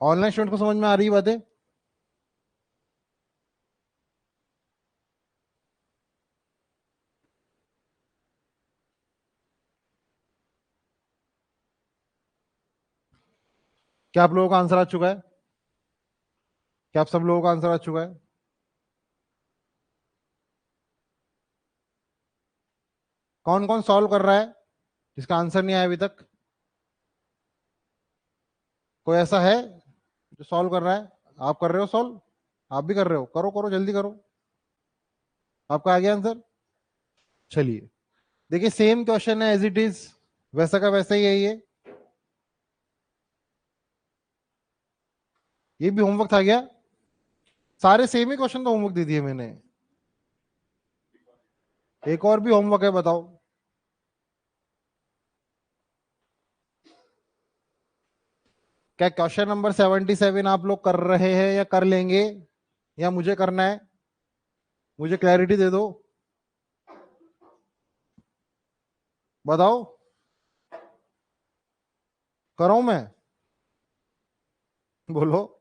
ऑनलाइन स्टूडेंट को समझ में आ रही बातें? क्या आप लोगों का आंसर आ चुका है? क्या आप सब लोगों का आंसर आ चुका है? कौन कौन सॉल्व कर रहा है जिसका आंसर नहीं आया अभी तक? कोई ऐसा है जो सॉल्व कर रहा है? आप कर रहे हो सॉल्व? आप भी कर रहे हो? करो करो, जल्दी करो। आपका आ गया आंसर? चलिए, देखिए सेम क्वेश्चन है एज इट इज, वैसा का वैसा ही है ये भी होमवर्क था क्या? सारे सेम ही क्वेश्चन तो होमवर्क दे दिए मैंने। एक और भी होमवर्क है, बताओ। क्या क्वेश्चन नंबर 77 आप लोग कर रहे हैं या कर लेंगे, या मुझे करना है? मुझे क्लैरिटी दे दो, बताओ। कराऊं मैं? बोलो।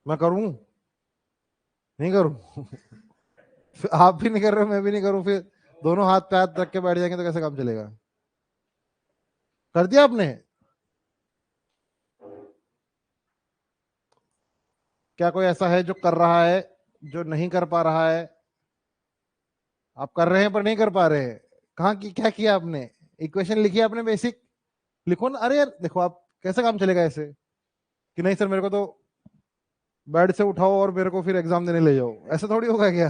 मैं करूं? नहीं करूं? फिर आप भी नहीं कर रहे हो, मैं भी नहीं करूं, फिर दोनों हाथ पे हाथ रख के बैठ जाएंगे तो कैसे काम चलेगा? कर दिया आपने? क्या कोई ऐसा है जो कर रहा है, जो नहीं कर पा रहा है? आप कर रहे हैं पर नहीं कर पा रहे हैं। कहाँ की क्या किया आपने? इक्वेशन लिखी है आपने बेसिक? लिखो ना। अरे यार देखो, आप कैसे काम चलेगा ऐसे, कि नहीं सर मेरे को तो बेड से उठाओ और मेरे को फिर एग्जाम देने ले जाओ, ऐसा थोड़ी होगा क्या?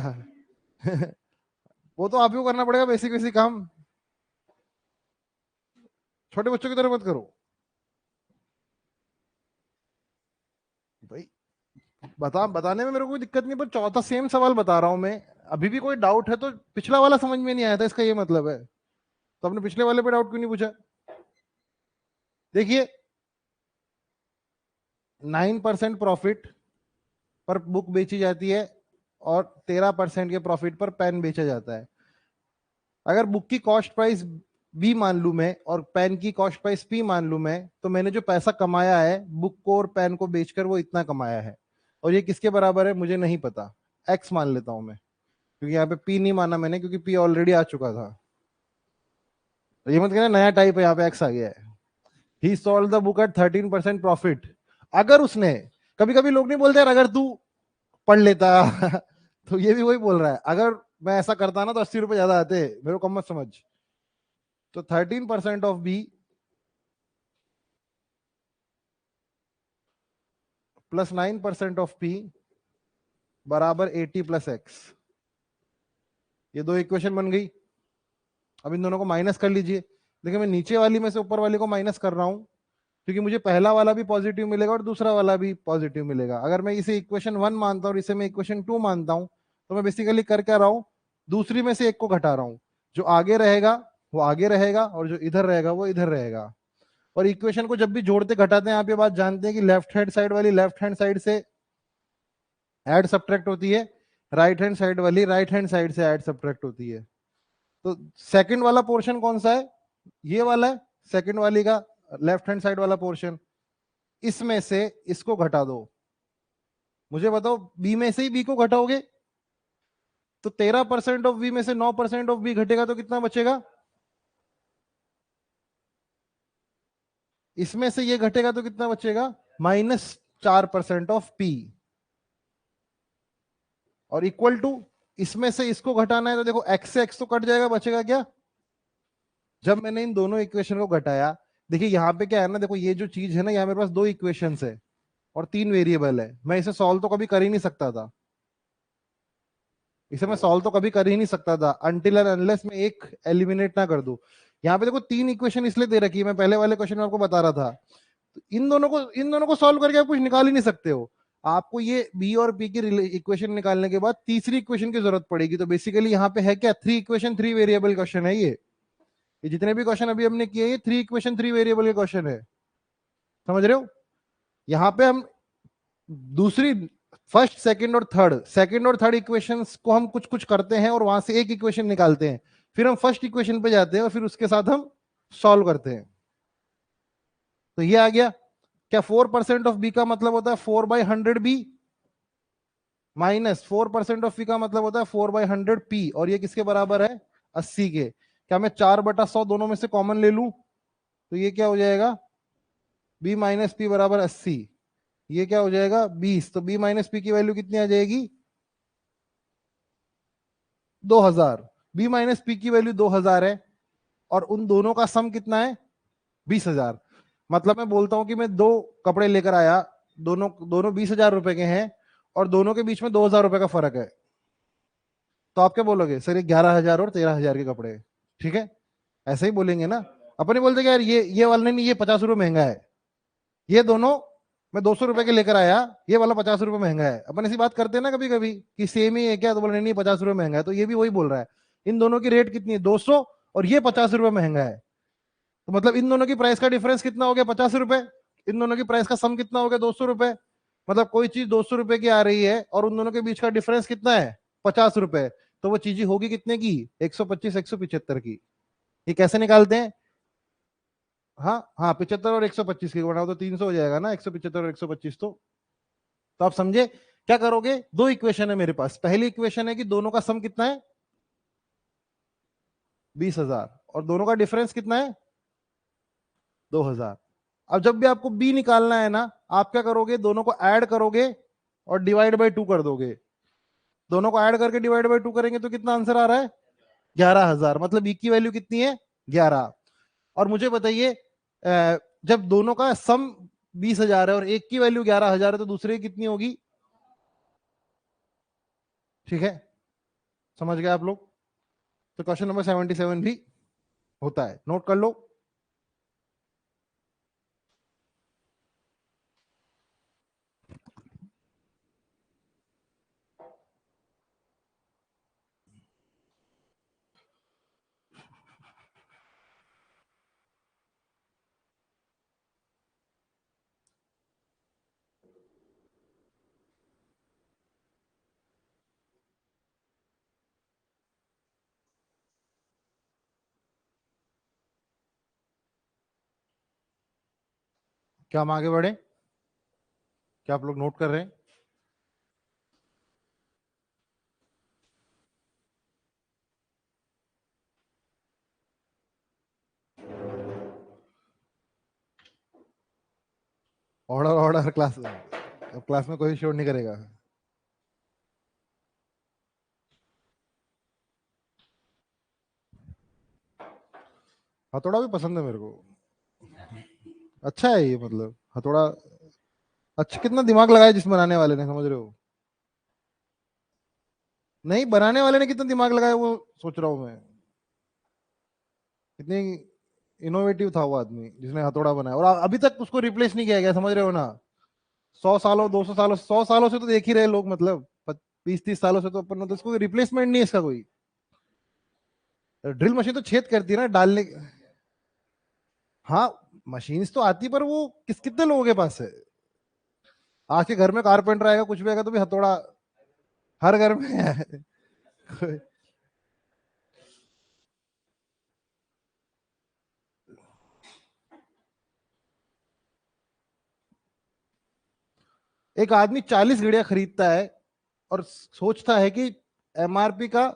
वो तो आप ही को करना पड़ेगा, बेसिक बेसिक काम। छोटे बच्चों की तरह मत करो भाई। बताने में मेरे को कोई दिक्कत नहीं, पर चौथा सेम सवाल बता रहा हूं मैं। अभी भी कोई डाउट है तो, पिछला वाला समझ में नहीं आया था, इसका ये मतलब है। तो आपने पिछले वाले पे डाउट क्यों नहीं पूछा? देखिए, 9% प्रॉफिट पर बुक बेची जाती है, और 13% के प्रॉफिट पर पेन बेचा जाता है। अगर बुक की कॉस्ट प्राइस बी मान लू मैं, और पेन की कॉस्ट प्राइस पी मान लू मैं, तो मैंने जो पैसा कमाया है बुक को और पेन को बेचकर, वो इतना कमाया है। और ये किसके बराबर है मुझे नहीं पता, एक्स मान लेता हूं मैं, क्योंकि यहाँ पे पी नहीं माना मैंने, क्योंकि पी ऑलरेडी आ चुका था। तो ये मत कहना नया टाइप है, यहाँ पे एक्स आ गया है। He sold the book at 13% profit. अगर उसने, कभी कभी लोग नहीं बोलते यार अगर तू पढ़ लेता, तो ये भी वही बोल रहा है, अगर मैं ऐसा करता ना तो 80 रुपए ज्यादा आते, मेरे को कम मत समझ। तो 13% of B plus 9% of P बराबर 80 प्लस एक्स। ये दो इक्वेशन बन गई। अब इन दोनों को माइनस कर लीजिए। देखिए मैं नीचे वाली में से ऊपर वाली को माइनस कर रहा हूं, क्योंकि मुझे पहला वाला भी पॉजिटिव मिलेगा और दूसरा वाला भी पॉजिटिव मिलेगा। अगर मैं इसे इक्वेशन 1 मानता हूँ और इसे मैं इक्वेशन 2 मानता हूँ, तो मैं बेसिकली कर क्या रहा हूँ, दूसरी में से एक को घटा रहा हूँ। जो आगे रहेगा वो आगे रहेगा, और जो इधर रहेगा वो इधर रहेगा। और इक्वेशन को जब भी जोड़ते घटाते हैं, आप ये बात जानते हैं कि लेफ्ट हैंड साइड वाली लेफ्ट हैंड साइड से ऐड सब्ट्रैक्ट होती है, राइट हैंड साइड वाली राइट हैंड साइड से ऐड सब्ट्रैक्ट होती है। तो सेकंड वाला पोर्शन कौन सा है? ये वाला है, सेकंड वाली का लेफ्ट हैंड साइड वाला पोर्शन। इसमें से इसको घटा दो। मुझे बताओ, बी में से ही बी को घटाओगे तो 13% ऑफ बी में से 9% ऑफ बी घटेगा तो कितना बचेगा? इसमें से ये घटेगा तो कितना बचेगा, -4% ऑफ पी, और इक्वल टू इसमें से इसको घटाना है तो देखो x से x तो कट जाएगा, बचेगा क्या। जब मैंने इन दोनों इक्वेशन को घटाया, देखिए यहाँ पे क्या है ना, देखो ये जो चीज है ना, यहाँ मेरे पास दो इक्वेशंस है और तीन वेरिएबल है, मैं इसे सॉल्व तो कभी कर ही नहीं सकता था, इसे मैं सॉल्व तो कभी कर ही नहीं सकता था अनटिल एंड अनलेस मैं एक एलिमिनेट ना कर दूं। यहाँ पे देखो तीन इक्वेशन इसलिए दे रखी है, मैं पहले वाले क्वेश्चन में आपको बता रहा था, तो इन दोनों को सॉल्व करके आप कुछ निकाल ही नहीं सकते हो। आपको ये बी और पी की इक्वेशन निकालने के बाद तीसरी इक्वेशन की जरूरत पड़ेगी। तो बेसिकली यहाँ पे है क्या, three equation three variable question है ये जितने भी क्वेश्चन अभी हमने किए ये थ्री इक्वेशन थ्री वेरिएबल के क्वेश्चन है, समझ रहे हो। यहाँ पे हम दूसरी फर्स्ट सेकंड और थर्ड इक्वेशंस को हम कुछ कुछ करते हैं और वहां से एक इक्वेशन निकालते हैं, फिर हम फर्स्ट इक्वेशन पे जाते हैं और फिर उसके साथ हम सॉल्व करते हैं। तो ये आ गया क्या, 4% ऑफ बी का मतलब होता है 4/100 बी, -4% ऑफ पी का मतलब होता है 4/100 पी, और ये किसके बराबर है, 80 के। क्या मैं 4/100 दोनों में से कॉमन ले लूं, तो ये क्या हो जाएगा, बी माइनस पी बराबर 80, ये क्या हो जाएगा 20, तो बी माइनस पी की वैल्यू कितनी आ जाएगी, 2000। बी माइनस पी की वैल्यू 2000 है और उन दोनों का सम कितना है, 20,000। मतलब मैं बोलता हूं कि मैं दो कपड़े लेकर आया, दोनों दोनों 20,000 रुपए के हैं और दोनों के बीच में 2,000 रुपए का फर्क है, तो आप क्या बोलोगे, सर ये 11,000 और 13,000 के कपड़े, ठीक है, ऐसे ही बोलेंगे ना। अपन नहीं बोलते कि यार ये वाला नहीं, ये 50 रुपए महंगा है, ये दोनों मैं 200 रुपए के लेकर आया, ये वाला 50 रुपए महंगा है। अपन ऐसी बात करते हैं ना कभी कभी कि सेम ही है क्या, तो बोले नहीं 50 रुपए महंगा है, तो ये भी वही बोल रहा है, इन दोनों की रेट कितनी है 200 और ये 50 रुपए महंगा है, तो मतलब इन दोनों की प्राइस का डिफरेंस कितना हो गया, 50 रुपए। इन दोनों की प्राइस का सम कितना हो गया, 200 रुपए। मतलब कोई चीज 200 रुपए की आ रही है और उन दोनों के बीच का डिफरेंस कितना है, 50 रुपए, तो वो चीज होगी कितने की, 125 175 की। ये कैसे निकालते हैं, हाँ हाँ 75 और 125 की बनाओ तो 300 हो जाएगा ना, 175 और 125 तो आप समझे क्या करोगे, दो इक्वेशन है मेरे पास, पहली इक्वेशन है कि दोनों का सम कितना है 20,000 और दोनों का डिफरेंस कितना है 2,000। अब जब भी आपको बी निकालना है ना, आप क्या करोगे, दोनों को ऐड करोगे और डिवाइड बाय 2 कर दोगे। दोनों को ऐड करके डिवाइड बाय 2 करेंगे तो कितना आंसर आ रहा है, 11,000। मतलब बी की वैल्यू कितनी है, 11। और मुझे बताइए जब दोनों का सम 20,000 है और एक की वैल्यू 11,000 है तो दूसरे की कितनी होगी, ठीक है, समझ गए आप लोग। तो क्वेश्चन नंबर 77 भी होता है, नोट कर लो। क्या हम आगे बढ़े, क्या आप लोग नोट कर रहे हैं। ऑर्डर ऑर्डर क्लास, अब क्लास में कोई शोर नहीं करेगा। हथौड़ा भी पसंद है मेरे को, अच्छा है ये, मतलब हथौड़ा अच्छा, कितना दिमाग लगाया जिस बनाने वाले ने, समझ रहे हो, नहीं बनाने वाले ने कितना दिमाग लगाया वो सोच रहा हूँ मैं, कितनी इनोवेटिव था वो आदमी जिसने हथौड़ा बनाया, और अभी तक उसको रिप्लेस नहीं किया गया, समझ रहे हो ना। 100 सालों 200 सालों 100 सालों से तो देख ही रहे लोग, मतलब 20 30 सालों से तो अपन, मतलब इसको रिप्लेसमेंट नहीं है इसका कोई। ड्रिल मशीन तो छेद करती है ना डालने, हाँ मशीन्स तो आती, पर वो कितने लोगों के पास है। आज के घर में कारपेंटर आएगा कुछ भी आएगा तो भी हथौड़ा हर घर में है। एक आदमी 40 घड़ियां खरीदता है और सोचता है कि एमआरपी का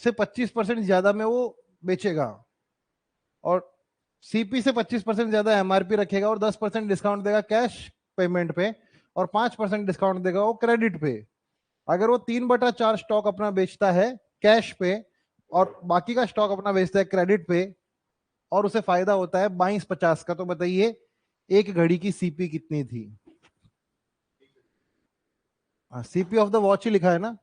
से 25% ज्यादा में वो बेचेगा, और सीपी से 25% ज्यादा एमआरपी रखेगा और 10% डिस्काउंट देगा कैश पेमेंट पे और 5% डिस्काउंट देगा वो क्रेडिट पे। अगर वो 3/4 स्टॉक अपना बेचता है कैश पे और बाकी का स्टॉक अपना बेचता है क्रेडिट पे और उसे फायदा होता है 2250 का, तो बताइए एक घड़ी की सीपी कितनी थी? सीपी ऑफ द वॉच ही लिखा है ना।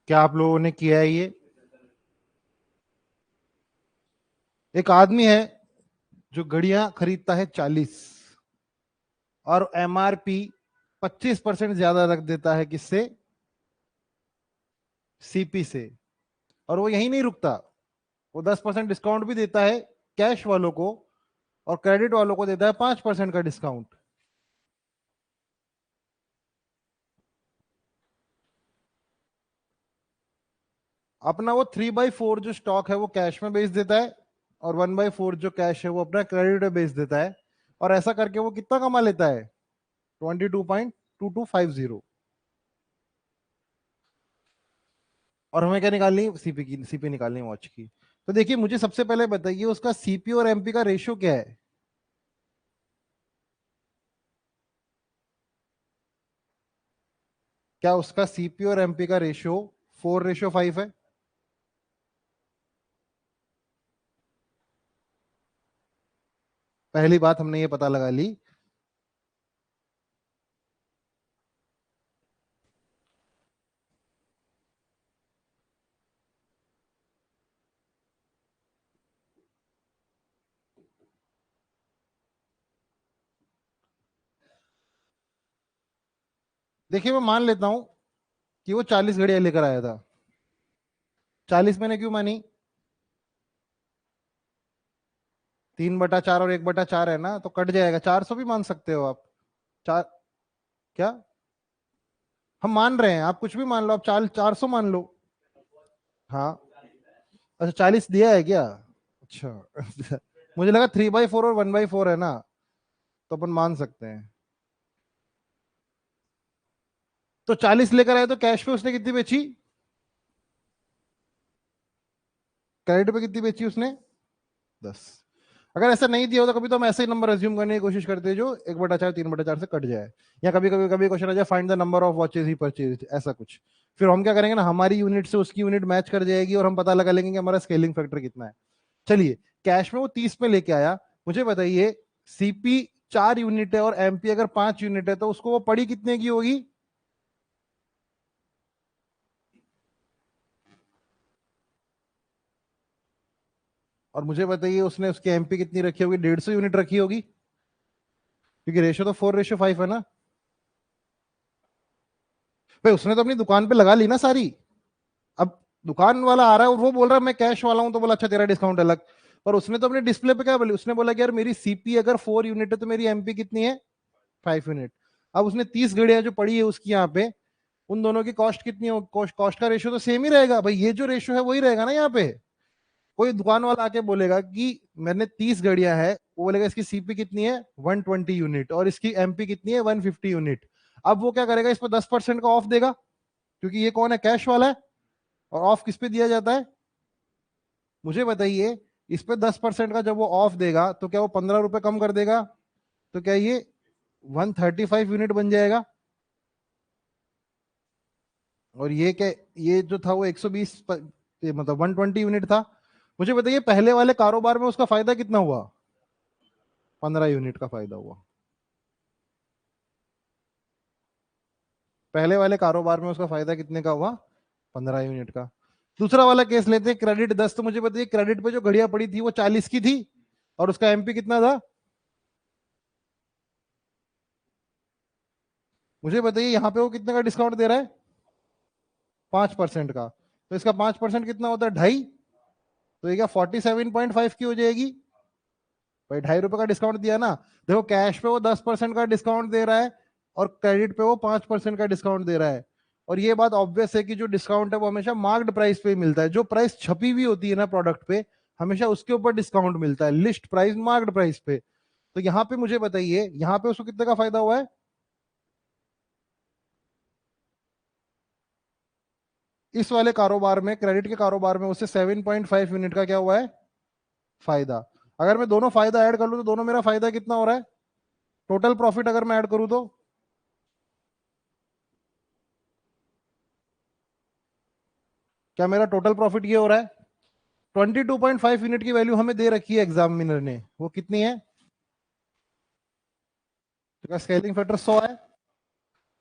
क्या आप लोगों ने किया है ये? एक आदमी है जो घड़ियां खरीदता है 40 और एमआरपी 25% ज्यादा रख देता है, किससे? सीपी से। और वो यही नहीं रुकता, वो 10% डिस्काउंट भी देता है कैश वालों को और क्रेडिट वालों को देता है 5% का डिस्काउंट। अपना वो 3/4 जो स्टॉक है वो कैश में बेच देता है और 1/4 जो कैश है वो अपना क्रेडिट में बेच देता है। और ऐसा करके वो कितना कमा लेता है? 22.2250। और हमें क्या निकालनी? सीपी की, सीपी निकालनी वॉच की। तो देखिए मुझे सबसे पहले बताइए उसका सीपी और एमपी का रेशियो क्या है? क्या उसका सीपी और एमपी का रेशियो 4:5 है? पहली बात हमने ये पता लगा ली। देखिए मैं मान लेता हूं कि वो 40 घड़ियां लेकर आया था। 40 मैंने क्यों मानी? 3/4 और 1/4 है ना, तो कट जाएगा। 400 भी मान सकते हो आप। चार? क्या? हम मान रहे हैं, आप कुछ भी मान लो, आप 400 मान लो। हाँ। अच्छा 40 दिया है क्या? अच्छा मुझे लगा 3/4 और 1/4 है ना, तो अपन मान सकते हैं। तो 40 लेकर आए तो कैश पे उसने कितनी बेची? क्रेडिट पे कितनी बेची उसने? 10। अगर ऐसा नहीं दिया होता कभी तो हम ऐसे ही नंबर अज्यूम करने की कोशिश करते हैं जो 1/4 3/4 से कट जाए। या कभी क्वेश्चन आ जाए find the number of watches he purchase, ऐसा कुछ। फिर हम क्या करेंगे ना, हमारी यूनिट से उसकी यूनिट मैच कर जाएगी और हम पता लगा लेंगे कि हमारा स्केलिंग फैक्टर कितना है। चलिए, कैश में वो 30 में लेके आया। मुझे बताइए सीपी 4 यूनिट है और एमपी अगर 5 यूनिट है तो उसको वो पड़ी कितने की होगी? और मुझे बताइए उसने उसकी एमपी कितनी रखी होगी? 150 यूनिट रखी होगी, क्योंकि रेशियो तो 4:5 है ना। भाई उसने तो अपनी दुकान पे लगा ली ना सारी। अब दुकान वाला आ रहा है और वो बोल रहा है मैं कैश वाला हूं, तो बोला अच्छा तेरा डिस्काउंट अलग। पर उसने तो अपने डिस्प्ले पे क्या बोली? उसने बोला कि यार मेरी सीपी अगर 4 यूनिट है तो मेरी एमपी कितनी है? 5 यूनिट। अब उसने 30 घड़ियां जो पड़ी है उसकी यहाँ पे, उन दोनों की कॉस्ट कितनी हो? कॉस्ट कॉस्ट का रेशियो तो सेम ही रहेगा भाई, ये जो रेशियो है वही रहेगा ना यहाँ पे। कोई दुकान वाला आके बोलेगा कि मैंने 30 घड़ियां है, वो बोलेगा इसकी सीपी कितनी है 120 यूनिट और इसकी एमपी कितनी है 150 यूनिट। अब वो क्या करेगा, इस पर 10% का ऑफ देगा, क्योंकि ये कौन है, कैश वाला है। और ऑफ किस पे दिया जाता है, मुझे बताइए। इस पे 10% का जब वो ऑफ देगा तो क्या वो 15 रुपए कम कर देगा, तो क्या ये 135 यूनिट बन जाएगा। और ये क्या, ये जो था वो 120 मतलब 120 यूनिट था। मुझे बताइए पहले वाले कारोबार में उसका फायदा कितना हुआ, 15 यूनिट का फायदा हुआ। पहले वाले कारोबार में उसका फायदा कितने का हुआ, 15 यूनिट का। दूसरा वाला केस लेते हैं, क्रेडिट 10। तो मुझे बताइए क्रेडिट पे जो घड़ियां पड़ी थी वो 40 की थी और उसका एमपी कितना था, मुझे बताइए। यहाँ पे वो कितने का डिस्काउंट दे रहा है, 5% का। तो इसका 5% कितना होता है, 2.5। तो ये क्या 47.5 की हो जाएगी। भाई 2.5 रुपए का डिस्काउंट दिया ना। देखो कैश पे वो 10% का डिस्काउंट दे रहा है और क्रेडिट पे वो 5% का डिस्काउंट दे रहा है। और ये बात ऑब्वियस है कि जो डिस्काउंट है वो हमेशा मार्क्ड प्राइस पे ही मिलता है। जो प्राइस छपी हुई होती है ना प्रोडक्ट पे, हमेशा उसके ऊपर डिस्काउंट मिलता है, लिस्ट प्राइस मार्क्ड प्राइस पे। तो यहाँ पे मुझे बताइए, यहाँ पे उसको कितने का फायदा हुआ है, इस वाले कारोबार में, क्रेडिट के कारोबार में उससे 7.5 यूनिट का क्या हुआ है, फायदा। अगर मैं दोनों फायदा ऐड कर लूं तो दोनों मेरा फायदा कितना हो रहा है, टोटल प्रॉफिट अगर मैं ऐड करूं तो क्या मेरा टोटल प्रॉफिट ये हो रहा है। 22.5 यूनिट की वैल्यू हमें दे रखी है एग्जामिनर ने, वो कितनी है, तो स्केलिंग फैक्टर 100 है।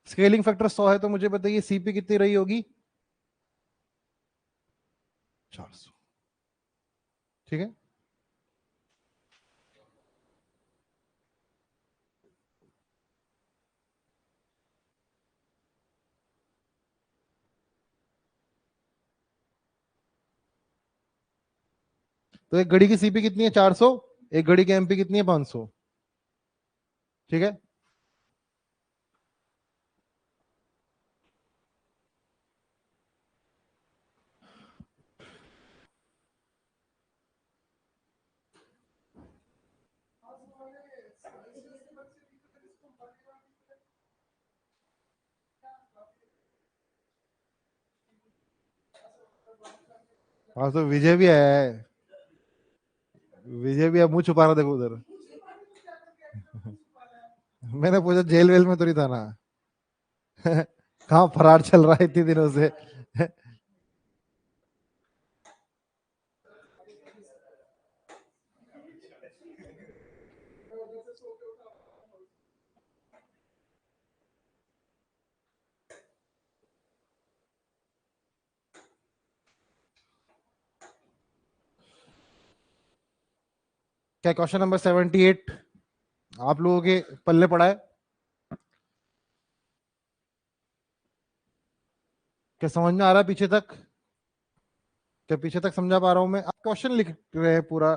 स्केलिंग फैक्टर 100 है तो मुझे बताइए सीपी कितनी रही होगी, 400। ठीक है। तो एक घड़ी की सीपी कितनी है, 400। एक घड़ी की एमपी कितनी है, 500। ठीक है। हाँ तो विजय भी आया है, विजय भी है, मुंह छुपा रहा, देखो उधर। मैंने पूछा जेल वेल में तो नहीं था ना। कहाँ फरार चल रहा है इतने दिनों से। क्या क्वेश्चन नंबर 78 आप लोगों के पल्ले पड़ा है, क्या समझ में आ रहा है पीछे तक, क्या पीछे तक समझा पा रहा हूं मैं। आप क्वेश्चन लिख रहे हैं पूरा,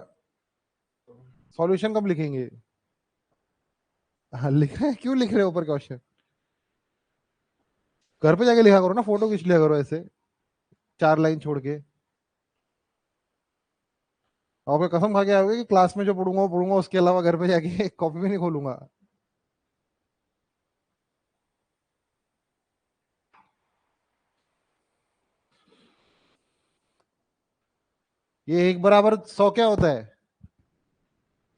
सॉल्यूशन कब लिखेंगे। हाँ लिख रहे हैं, क्यों लिख रहे हो ऊपर क्वेश्चन, घर पे जाके लिखा करो ना, फोटो खींच लिया करो ऐसे 4 लाइन छोड़ के। और मैं कसम खा के आओगे कि क्लास में जो पढ़ूंगा वो पढ़ूंगा, उसके अलावा घर पे जाके कॉपी भी नहीं खोलूंगा। ये 1 बराबर 100 क्या होता है,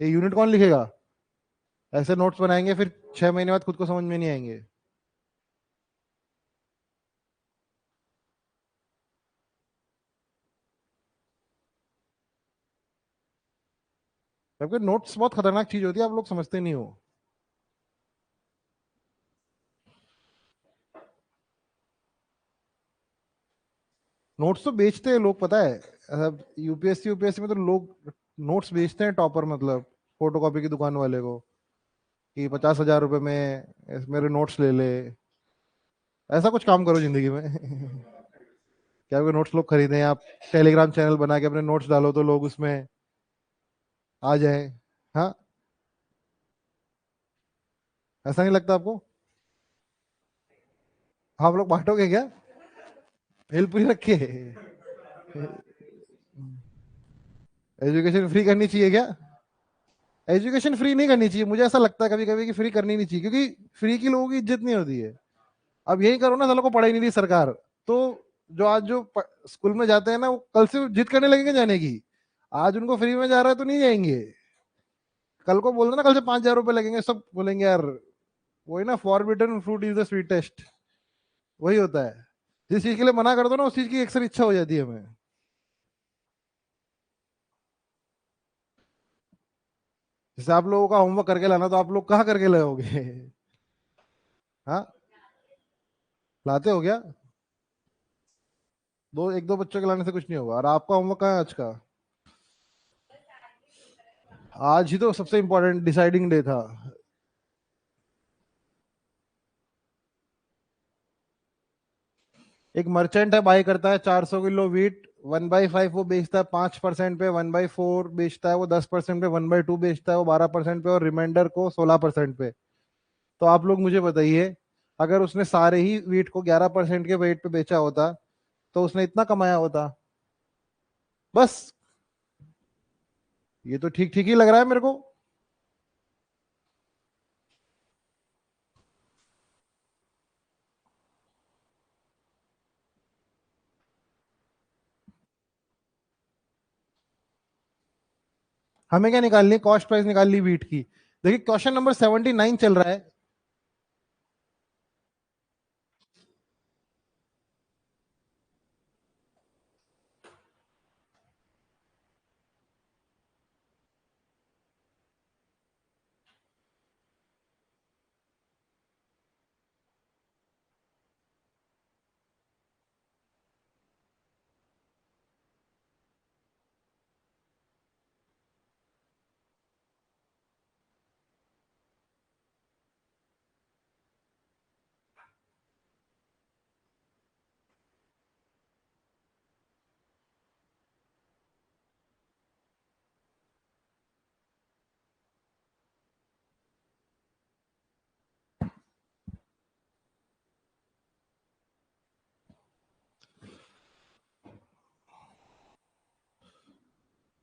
ये यूनिट कौन लिखेगा। ऐसे नोट्स बनाएंगे फिर 6 महीने बाद खुद को समझ में नहीं आएंगे। क्योंकि नोट्स बहुत खतरनाक चीज होती है, आप लोग समझते नहीं हो। नोट्स तो बेचते हैं लोग, पता है। यूपीएससी यूपीएससी में तो लोग नोट्स बेचते हैं, टॉपर मतलब फोटो कॉपी की दुकान वाले को, कि 50,000 रुपए में मेरे नोट्स ले ले। ऐसा कुछ काम करो जिंदगी में। क्या कोई नोट्स लोग खरीदें, आप टेलीग्राम चैनल बना के अपने नोट्स डालो तो लोग उसमें आ जाए। हाँ, ऐसा नहीं लगता आपको। हाँ, आप लोग बांटोगे क्या, भेल पूरी रखे। एजुकेशन फ्री करनी चाहिए क्या। एजुकेशन फ्री नहीं करनी चाहिए, मुझे ऐसा लगता है कभी कभी कि फ्री करनी नहीं चाहिए, क्योंकि फ्री की लोगों की इज्जत नहीं होती है। अब यही करो ना, सालों को पढ़ाई नहीं दी सरकार, तो जो आज जो स्कूल में जाते हैं ना, वो कल से जिद करने लगेंगे जाने की। आज उनको फ्री में जा रहा है तो नहीं जाएंगे, कल को बोल दो ना कल से 5,000 रुपए लगेंगे, सब बोलेंगे यार। वही ना, forbidden fruit is the sweetest, वही होता है। जिस चीज के लिए मना कर दो ना, उस चीज की अक्सर इच्छा हो जाती है हमें। जैसे आप लोगों का होमवर्क करके लाना, तो आप लोग कहाँ करके लाओगे? हाँ, लाते हो क्या? दो एक दो बच्चों के लाने से कुछ नहीं होगा। और आपका होमवर्क कहाँ है आज का? आज ही तो सबसे इंपॉर्टेंट डिसाइडिंग डे था। एक मर्चेंट है, बाई करता है 400 किलो वीट, 1/5 वो बेचता है 5% पे, 1/4 बेचता है वो 10% पे, 1/2 बेचता है वो 12% पे, और रिमाइंडर को 16% पे। तो आप लोग मुझे बताइए, अगर उसने सारे ही वीट को 11% के वेट पे बेचा होता, तो उसने इतना कमाया होता। बस, ये तो ठीक ठीक ही लग रहा है मेरे को। हमें क्या निकालनी है? कॉस्ट प्राइस निकाल ली वीट की। देखिए क्वेश्चन नंबर 79 चल रहा है।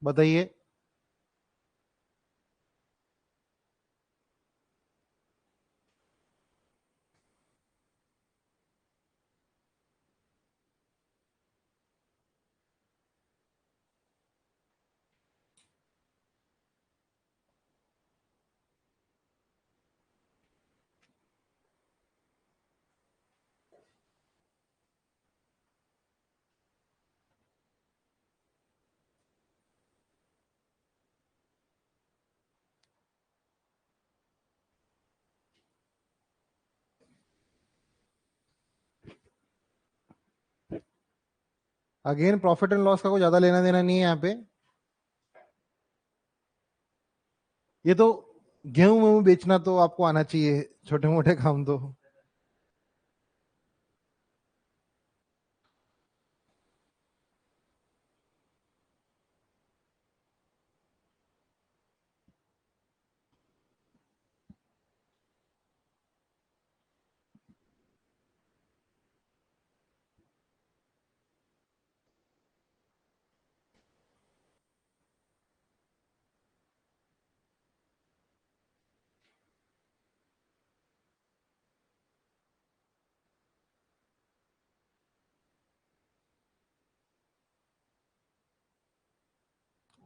बताइए। अगेन प्रॉफिट एंड लॉस का कोई ज्यादा लेना देना नहीं है यहाँ पे। ये तो गेहूं वेहूं बेचना तो आपको आना चाहिए, छोटे मोटे काम तो।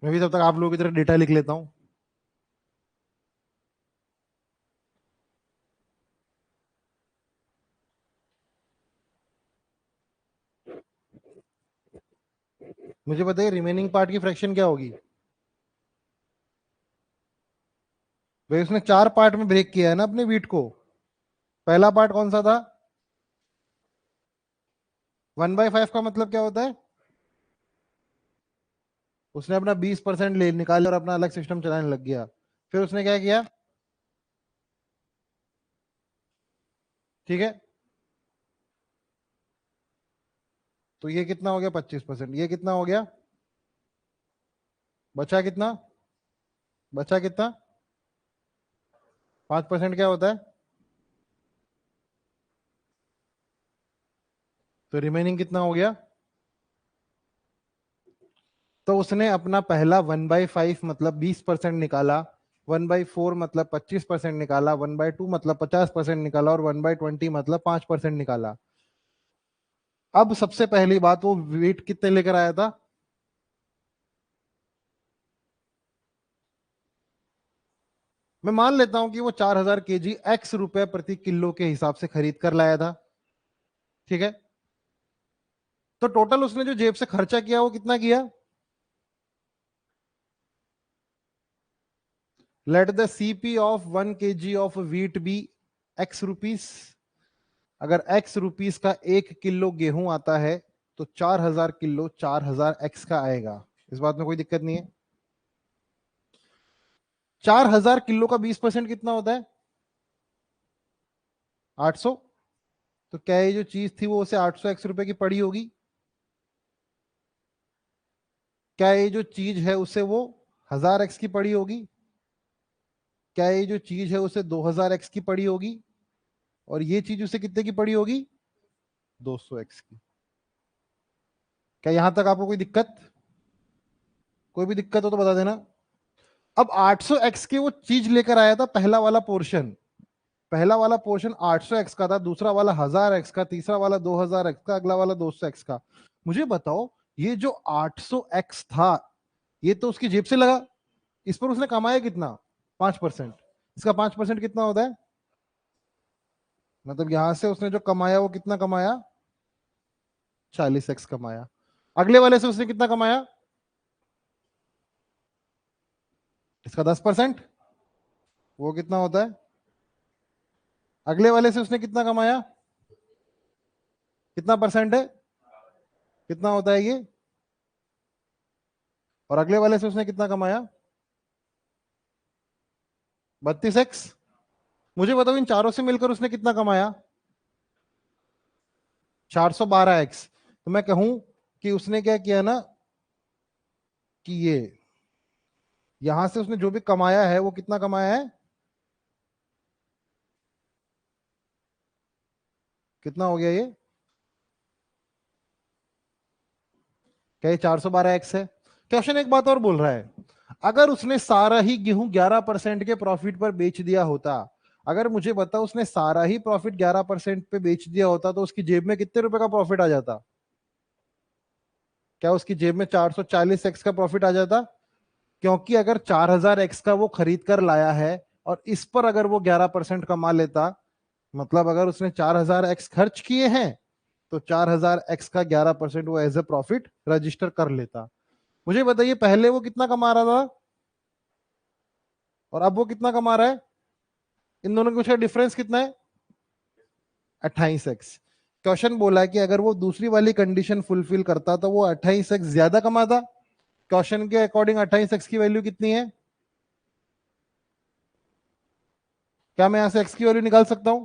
मैं भी तब तक आप लोगों की तरह डेटा लिख लेता हूँ। मुझे बताइए रिमेनिंग पार्ट की फ्रैक्शन क्या होगी? भाई उसने 4 पार्ट में ब्रेक किया है ना अपने वीट को। पहला पार्ट कौन सा था? 1/5 का मतलब क्या होता है? उसने अपना 20% ले निकाले और अपना अलग सिस्टम चलाने लग गया। फिर उसने क्या किया? ठीक है, तो ये कितना हो गया? 25%। ये कितना हो गया? बचा कितना? बचा कितना? 5% क्या होता है? तो रिमेनिंग कितना हो गया? तो उसने अपना पहला 1/5 मतलब 20% निकाला, 1/4 मतलब 25% निकाला, 1/2 मतलब 50% निकाला, और 1/20 मतलब 5% निकाला। अब सबसे पहली बात, वो वेट कितने लेकर आया था? मैं मान लेता हूं कि वो 4000 केजी एक्स रुपए प्रति किलो के हिसाब से खरीद कर लाया था। ठीक है, तो टोटल उसने जो जेब से खर्चा किया वो कितना किया? Let the CP of 1 kg of wheat be X rupees. अगर एक्स रुपीस का 1 किलो गेहूं आता है तो 4000 किलो 4000 एक्स का आएगा। इस बात में कोई दिक्कत नहीं है। 4000 किलो का 20% कितना होता है? 800। तो क्या ये जो चीज थी वो उसे 800 एक्स रुपए की पड़ी होगी? क्या ये जो चीज है उसे वो 1000 एक्स की पड़ी होगी? क्या ये जो चीज है उसे 2000 एक्स की पड़ी होगी? और ये चीज उसे कितने की पड़ी होगी? 200 एक्स की। क्या यहां तक आपको कोई दिक्कत? कोई भी दिक्कत हो तो बता देना। अब 800 एक्स की वो चीज लेकर आया था, पहला वाला पोर्शन। पहला वाला पोर्शन 800 एक्स का था, दूसरा वाला 1000 एक्स का, तीसरा वाला 2000 एक्स का, अगला वाला 200 एक्स का। मुझे बताओ, ये जो 800 एक्स था ये तो उसकी जेब से लगा। इस पर उसने कमाया कितना? 5%। इसका 5% कितना होता है? मतलब यहां से उसने जो कमाया वो कितना कमाया? 40 एक्स कमाया। अगले वाले से उसने कितना कमाया? इसका 10%। वो कितना होता है? अगले वाले से उसने कितना कमाया? कितना परसेंट है? कितना होता है ये? और अगले वाले से उसने कितना कमाया? 32 एक्स। मुझे बताओ, इन चारों से मिलकर उसने कितना कमाया? 412 एक्स। तो मैं कहूं कि उसने क्या किया ना, कि ये यहां से उसने जो भी कमाया है वो कितना कमाया है? कितना हो गया ये? क्या ये 412 एक्स है? क्वेश्चन एक बात और बोल रहा है, अगर उसने सारा ही गेहूं 11% के प्रॉफिट पर बेच दिया होता, अगर मुझे बताओ उसने सारा ही प्रॉफिट 11% पे बेच दिया होता तो उसकी जेब में कितने रुपए का प्रॉफिट आ जाता? क्या उसकी जेब में 440 एक्स का प्रॉफिट आ जाता? क्योंकि अगर 4000 एक्स का वो खरीद कर लाया है और इस पर अगर वो 11% कमा लेता, मतलब अगर उसने 4000 एक्स खर्च किए हैं तो 4000 एक्स का 11% वो एज ए प्रॉफिट रजिस्टर कर लेता। मुझे बताइए, पहले वो कितना कमा रहा था और अब वो कितना कमा रहा है? इन दोनों के बीच का डिफरेंस कितना है? 28 एक्स। क्वेश्चन बोला कि अगर वो दूसरी वाली कंडीशन फुलफिल करता तो वो 28 एक्स ज्यादा कमाता। क्वेश्चन के अकॉर्डिंग 28 एक्स की वैल्यू कितनी है? क्या मैं यहां से एक्स की वैल्यू निकाल सकता हूं?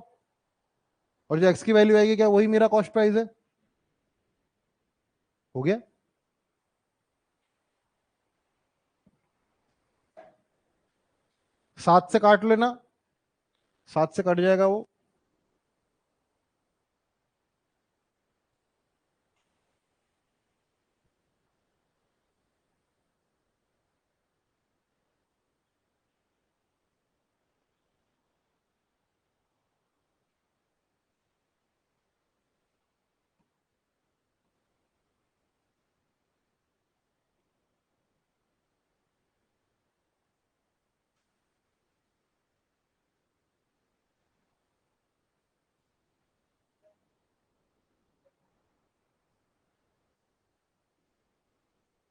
और जो एक्स की वैल्यू आएगी क्या वही मेरा कॉस्ट प्राइस है? हो गया। 7 से काट लेना, 7 से कट जाएगा वो।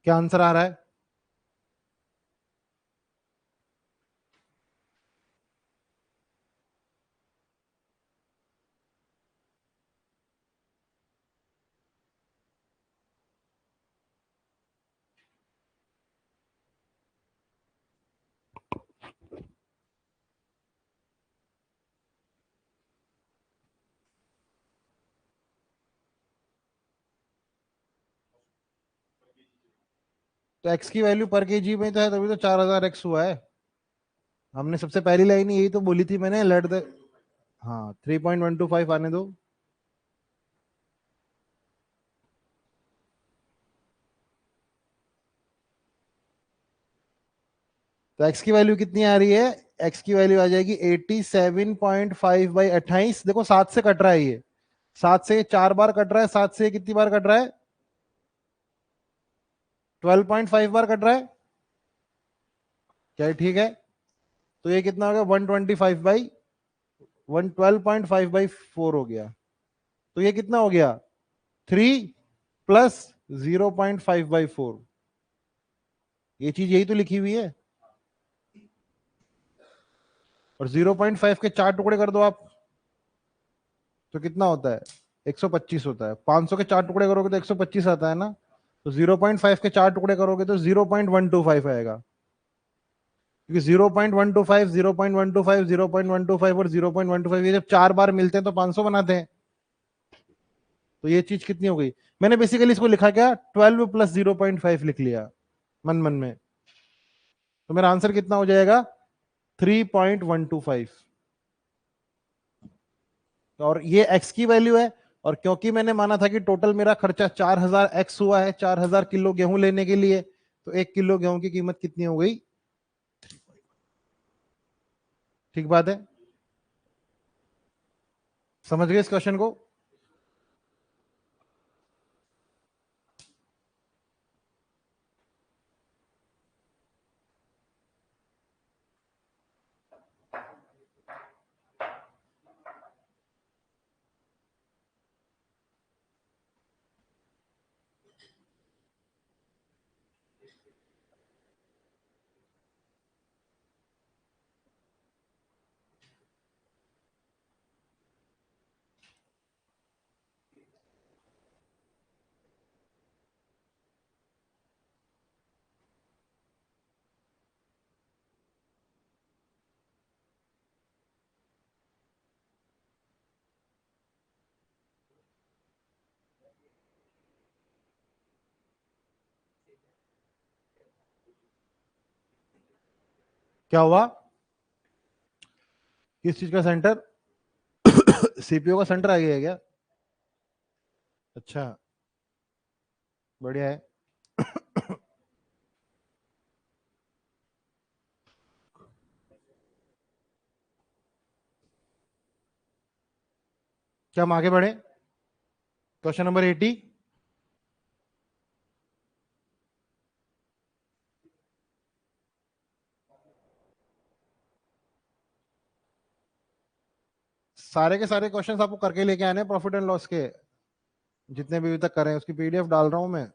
क्या आंसर आ रहा है? तो एक्स की वैल्यू पर केजी में तो है, तभी तो 4000 एक्स हुआ है। हमने सबसे पहली लाइन यही तो बोली थी मैंने, लेट द, हाँ 3.125 आने दो। तो x की वैल्यू कितनी आ रही है? x की वैल्यू आ जाएगी 87.5/28। देखो 7 से कट रहा है ये, 7 से 4 बार कट रहा है, 7 से कितनी बार कट रहा है? 12.5 बार कट रहा है। क्या ये ठीक है? तो ये कितना हो गया? 12.5 हो गया। तो ये कितना हो गया? 3 + 0.5/4। ये चीज यही तो लिखी हुई है। और 0.5 के 4 टुकड़े कर दो आप, तो कितना होता है? 125 होता है। 500 के 4 टुकड़े करोगे तो 125 आता है ना। तो 0.5 के 4 टुकड़े करोगे तो 0.125 आएगा, क्योंकि 0.125, 0.125, 0.125 और 0.125 ये जब 4 बार मिलते हैं तो 500 बनाते हैं। तो ये चीज कितनी हो गई? मैंने बेसिकली इसको लिखा क्या? 12 + 0.5 लिख लिया मन मन में। तो मेरा आंसर कितना हो जाएगा? 3.125। और ये x की वैल्यू है। और क्योंकि मैंने माना था कि टोटल मेरा खर्चा 4000 x हुआ है 4000 किलो गेहूं लेने के लिए, तो 1 किलो गेहूं की कीमत कितनी हो गई? ठीक बात है। समझ गए इस क्वेश्चन को? क्या हुआ? किस चीज का सेंटर? सीपीयू का सेंटर आ गया है क्या? अच्छा, बढ़िया है। क्या हम आगे बढ़े? Question number 80। सारे के सारे क्वेश्चंस आपको करके लेके आने प्रॉफिट एंड लॉस के, जितने भी अभी तक करें उसकी पीडीएफ डाल रहा हूं मैं।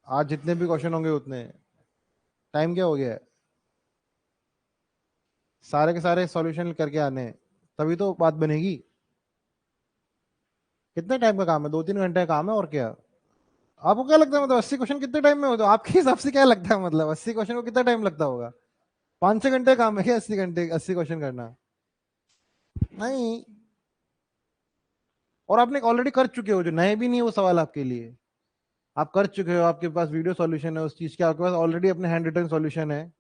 आज जितने भी क्वेश्चन होंगे उतने। टाइम क्या हो गया है? सारे के सारे सॉल्यूशन करके आने हैं, तभी तो बात बनेगी। कितने टाइम का काम है? 2-3 घंटे का काम है, और क्या। आपको क्या लगता है मतलब 80 क्वेश्चन कितने टाइम में होते? आपके हिसाब से क्या लगता है मतलब 80 क्वेश्चन को कितना टाइम लगता होगा? 5-6 घंटे काम है क्या 80 घंटे 80 क्वेश्चन करना? नहीं। और आपने ऑलरेडी कर चुके हो, जो नए भी नहीं है वो सवाल आपके लिए। आप कर चुके हो, आपके पास वीडियो सॉल्यूशन है उस चीज के, आपके पास ऑलरेडी अपने हैंड रिटन सॉल्यूशन है।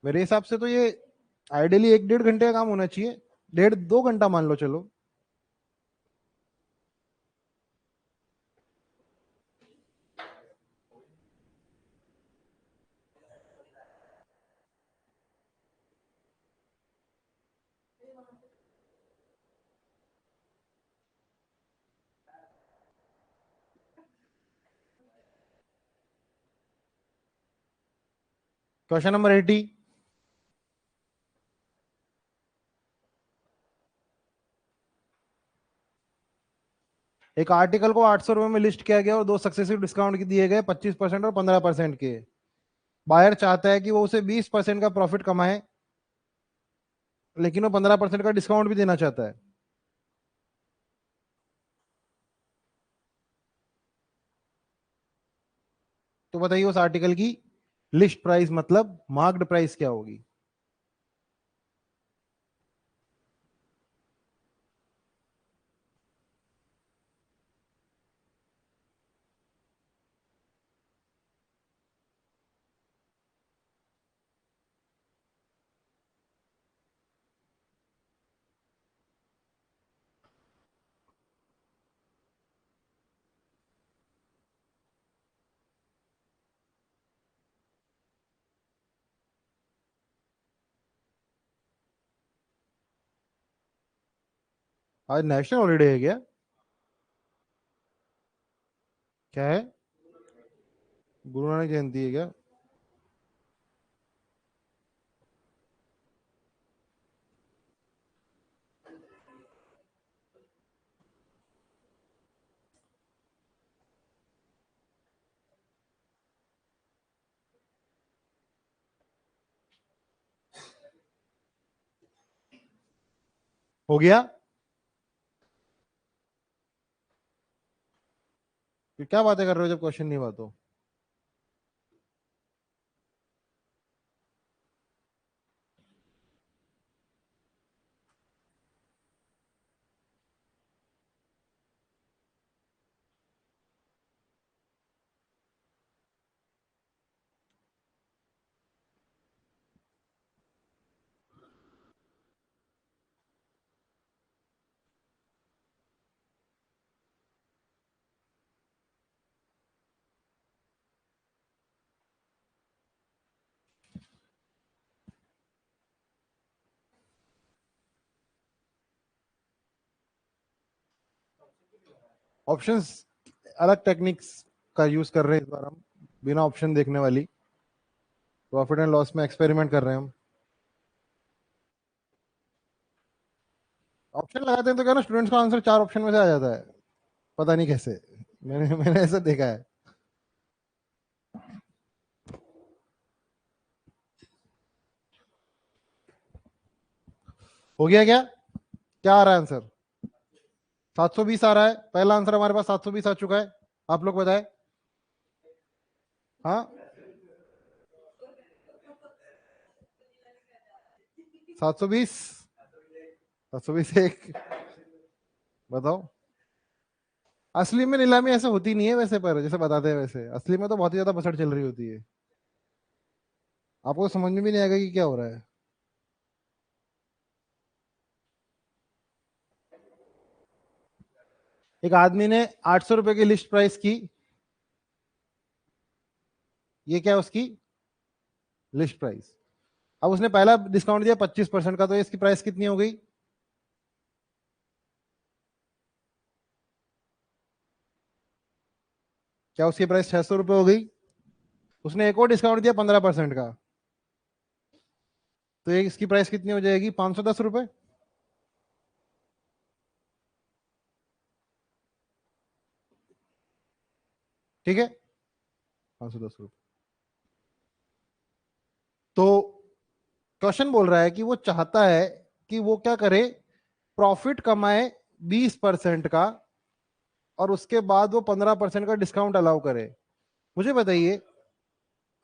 मेरे हिसाब से तो ये आइडियली 1-1.5 घंटे का काम होना चाहिए। 1.5-2 घंटा मान लो चलो। Question number 80। एक आर्टिकल को 800 रुपए में लिस्ट किया गया और दो सक्सेसिव डिस्काउंट की दिए गए 25% और 15% के। बायर चाहता है कि वो उसे 20% का प्रॉफिट कमाए, लेकिन वो 15% का डिस्काउंट भी देना चाहता है। तो बताइए उस आर्टिकल की लिस्ट प्राइस मतलब मार्क्ड प्राइस क्या होगी? आज नेशनल हॉलीडे है क्या? क्या है? गुरु नानक जयंती है क्या? हो गया? फिर क्या बातें कर रहे हो जब क्वेश्चन नहीं हुआ तो? ऑप्शंस, अलग टेक्निक्स का यूज कर रहे हैं इस बार हम, बिना ऑप्शन देखने वाली। प्रॉफिट एंड लॉस में एक्सपेरिमेंट कर रहे हैं हम। ऑप्शन लगाते हैं तो क्या ना, स्टूडेंट्स का आंसर 4 ऑप्शन में से आ जाता है। पता नहीं कैसे, मैंने मैंने ऐसा देखा है। हो गया क्या? क्या आ रहा है आंसर? 720 आ रहा है। पहला आंसर हमारे पास 720 आ चुका है। आप लोग बताए। हाँ, 720, 720 एक। बताओ। असली में नीलामी ऐसे होती नहीं है वैसे, पर जैसे बताते हैं वैसे असली में तो बहुत ही ज्यादा बसड़ चल रही होती है। आपको समझ में भी नहीं आएगा कि क्या हो रहा है। एक आदमी ने 800 रुपए की लिस्ट प्राइस की। ये क्या है उसकी लिस्ट प्राइस। अब उसने पहला डिस्काउंट दिया 25% का, तो इसकी प्राइस कितनी हो गई? क्या उसकी प्राइस 600 रुपये हो गई? उसने एक और डिस्काउंट दिया 15% का, तो ये इसकी प्राइस कितनी हो जाएगी? 510 रुपये। ठीक है, 510 रुपये। तो क्वेश्चन बोल रहा है कि वो चाहता है कि वो क्या करे, प्रॉफिट कमाए 20% का, और उसके बाद वो 15% का डिस्काउंट अलाउ करे। मुझे बताइए,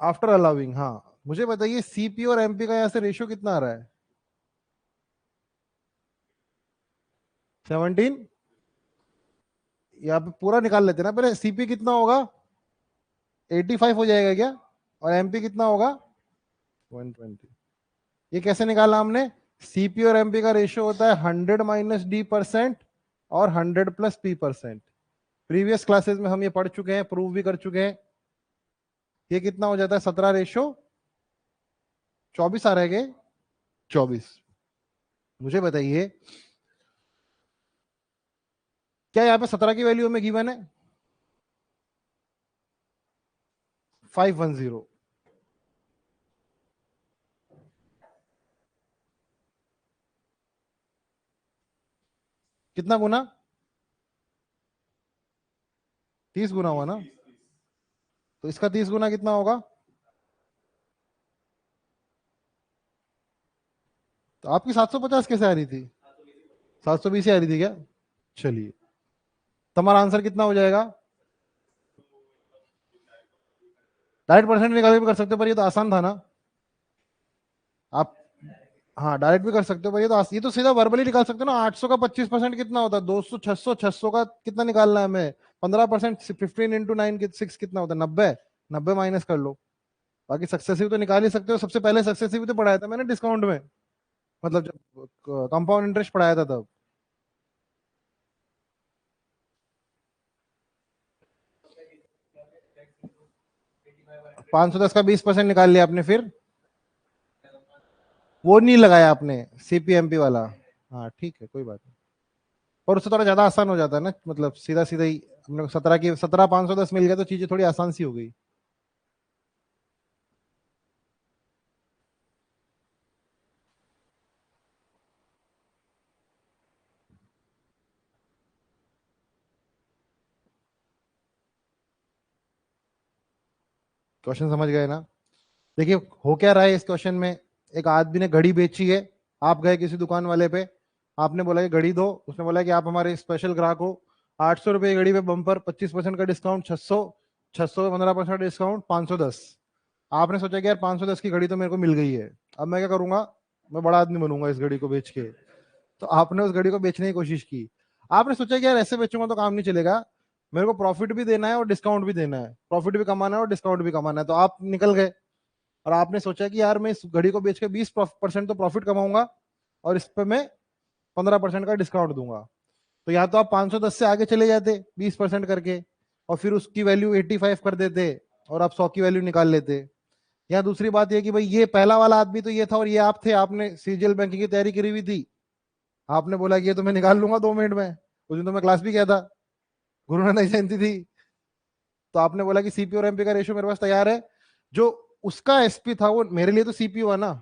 आफ्टर अलाउिंग, हाँ, मुझे बताइए सीपी और एमपी का यहाँ से रेशियो कितना आ रहा है? 17। यहाँ पे पूरा निकाल लेते ना पहले। सीपी कितना होगा? 85 हो जाएगा क्या? और एमपी कितना होगा? 120। ये कैसे निकाला हमने? सीपी और एमपी का रेशियो होता है 100 - D% और 100 + P%। प्रीवियस क्लासेस में हम ये पढ़ चुके हैं, प्रूव भी कर चुके हैं। ये कितना हो जाता है? 17/24 आ रहेगा। 24। मुझे बताइए, क्या यहाँ पे 17 की वैल्यू में गिवन है? 510। कितना गुना? 30 गुना हुआ ना? तो इसका 30 गुना कितना होगा? तो आपकी 750 कैसे आ रही थी? 720 ही आ रही थी क्या? चलिए, तुम्हारा आंसर कितना हो जाएगा? डायरेक्ट परसेंट निकाल के भी कर सकते हो, पर ये तो आसान था ना। आप, हाँ, डायरेक्ट भी कर सकते हो, पर ये तो सीधा वर्बली निकाल सकते हो ना। 800 का 25% कितना होता है? 200। 600, 600 का कितना निकालना है हमें? 15%। 15 × 9 6 कितना होता है? 90। 90 माइनस कर लो। बाकी सक्सेसिव तो निकाल ही सकते हो। सबसे पहले सक्सेसिव तो पढ़ाया था मैंने डिस्काउंट में, मतलब जब कंपाउंड इंटरेस्ट पढ़ाया था तब। 510 का 20% निकाल लिया आपने, फिर वो नहीं लगाया आपने, सीपीएमपी वाला। हाँ ठीक है, कोई बात नहीं। और उससे थोड़ा ज्यादा आसान हो जाता है ना, मतलब सीधा सीधा ही हमने 17 510 मिल गया तो चीजें थोड़ी आसान सी हो गई। क्वेश्चन समझ गए ना? देखिए हो क्या रहा है इस क्वेश्चन में, एक आदमी ने घड़ी बेची है, आप गए किसी दुकान वाले पे, आपने बोला कि घड़ी दो, उसने बोला कि आप हमारे स्पेशल ग्राहक हो, 800 रुपये की घड़ी पे बम्पर, 25% का डिस्काउंट, 600, 600 में 15% डिस्काउंट, 510। आपने सोचा कि यार 510 की घड़ी तो मेरे को मिल गई है, अब मैं क्या करूंगा, मैं बड़ा आदमी बनूंगा इस घड़ी को बेच के। तो आपने उस घड़ी को बेचने की कोशिश की। आपने सोचा कि यार ऐसे बेचूंगा तो काम नहीं चलेगा, मेरे को प्रॉफिट भी देना है और डिस्काउंट भी देना है, प्रॉफिट भी कमाना है और डिस्काउंट भी कमाना है। तो आप निकल गए और आपने सोचा कि यार मैं इस घड़ी को बेच के 20% तो प्रॉफिट कमाऊंगा और इस पे मैं 15% का डिस्काउंट दूंगा। तो या तो आप 510 से आगे चले जाते 20% करके, और फिर उसकी वैल्यू 85 कर देते और आप 100 की वैल्यू निकाल लेते। या दूसरी बात यह कि भाई ये पहला वाला आदमी तो ये था और ये आप थे, आपने सीजीएल बैंकिंग की तैयारी करी हुई थी, आपने बोला कि ये तो मैं निकाल लूंगा 2 मिनट में, उस दिन तो मैं क्लास भी किया था, गुरु नानक जयंती थी। तो आपने बोला कि सीपी और एमपी का रेशियो मेरे पास तैयार है, जो उसका एसपी था वो मेरे लिए तो सीपी हुआ ना,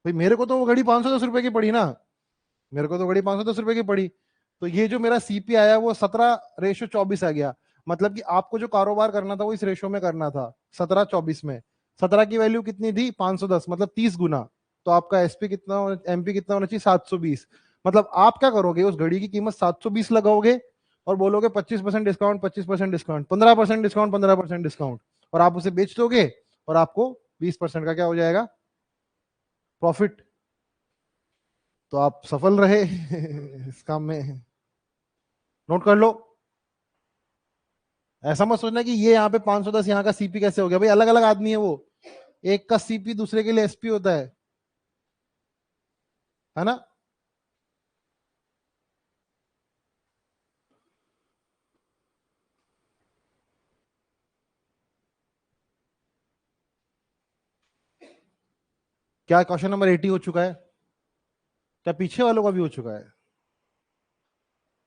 भाई मेरे को तो वो घड़ी 510 रुपए की पड़ी ना, मेरे को तो घड़ी 510 रुपए की पड़ी। तो ये जो मेरा सीपी आया वो 17:24 आ गया, मतलब कि आपको जो कारोबार करना था वो इस रेशो में करना था, 17:24 में। 17 की वैल्यू कितनी थी, 510, मतलब 30 गुना। तो आपका एसपी कितना, एमपी कितना होना चाहिए, 720। मतलब आप क्या करोगे, उस घड़ी की कीमत 720 लगाओगे और बोलोगे 25% डिस्काउंट, 25% डिस्काउंट, 15% डिस्काउंट, 15% डिस्काउंट, और आप उसे बेच दोगे और आपको 20% का क्या हो जाएगा, प्रॉफिट। तो आप सफल रहे इस काम में, नोट कर लो। ऐसा मत सोचना कि ये यहाँ पे 510 यहाँ का सीपी कैसे हो गया, भाई अलग अलग आदमी है वो, एक का सीपी दूसरे के लिए एसपी होता है ना? क्या क्वेश्चन नंबर 80 हो चुका है? क्या पीछे वालों का भी हो चुका है?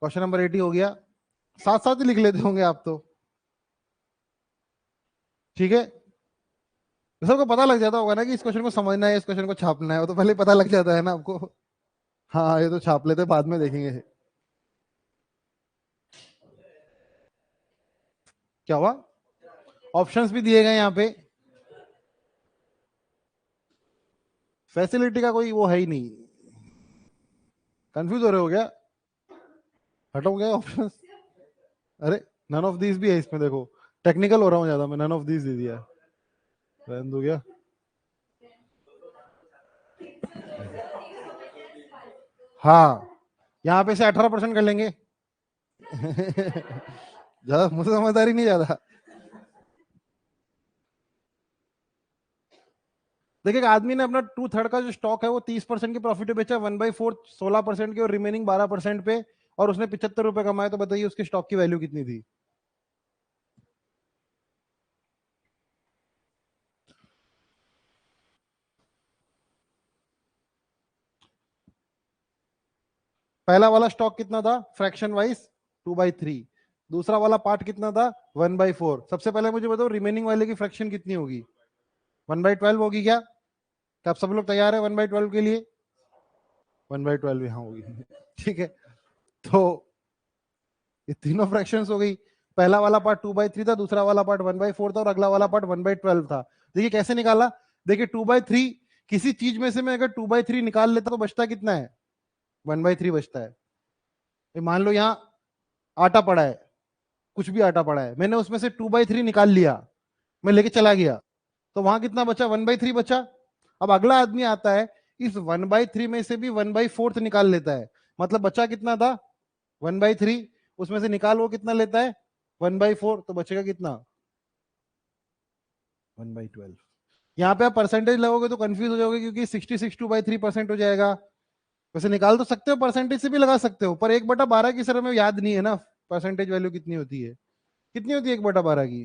क्वेश्चन नंबर 80 हो गया, साथ साथ ही लिख लेते होंगे आप तो, ठीक है। तो सबको पता लग जाता होगा ना कि इस क्वेश्चन को समझना है, इस क्वेश्चन को छापना है, वो तो पहले ही पता लग जाता है ना आपको। हाँ ये तो छाप लेते, बाद में देखेंगे। क्या हुआ, ऑप्शंस भी दिए गए यहाँ पे, फैसिलिटी का कोई वो है ही नहीं, कंफ्यूज हो रहे हो क्या, हटो गया ऑप्शन। अरे नन ऑफ दीज भी है इसमें, देखो टेक्निकल हो रहा हूँ ज्यादा मैं, नन ऑफ दीज दे दिया, रहने दो क्या। हाँ यहाँ पे से 18% कर लेंगे ज्यादा मुझे समझदारी नहीं ज्यादा। देखिए एक आदमी ने अपना 2/3 का जो स्टॉक है वो 30% की प्रॉफिट पे बेचा, 1/4 16% की और रिमेनिंग 12% पे, और उसने 75 रुपए कमाए, तो बताइए उसके स्टॉक की वैल्यू कितनी थी। पहला वाला स्टॉक कितना था फ्रैक्शन वाइज, 2/3। दूसरा वाला पार्ट कितना था, 1/4। सबसे पहले मुझे बताओ रिमेनिंग वाले की फ्रैक्शन कितनी होगी, 1/12 होगी क्या? क्या आप सब लोग तैयार है 1/12 के लिए? 1/12 यहाँ होगी ठीक है। तो ये तीनों फ्रैक्शंस हो गई, पहला वाला पार्ट 2/3 था, दूसरा वाला पार्ट 1/4 था, और अगला वाला पार्ट 1/12 था। देखिए कैसे निकाला, देखिए 2/3, किसी चीज में से मैं अगर 2/3 निकाल लेता तो बचता कितना है, 1/3 बचता है। मान लो यहाँ आटा पड़ा है, कुछ भी आटा पड़ा है, मैंने उसमें से 2/3 निकाल लिया, मैं लेके चला गया, तो वहां कितना बचा, 1/3 बचा। अब अगला आदमी आता है, इस 1/3 में से भी 1/4 निकाल लेता है, मतलब बचा कितना था, 1/3, उसमें से निकाल वो कितना लेता है, 1/4, तो बचेगा कितना, 1/12। यहाँ पे आप परसेंटेज लगोगे तो कंफ्यूज हो जाओगे, क्योंकि 66 2/3% हो जाएगा। वैसे निकाल तो सकते हो, परसेंटेज से भी लगा सकते हो, पर 1/12 की सर में याद नहीं है ना परसेंटेज वैल्यू कितनी होती है, कितनी होती है 1/12 की,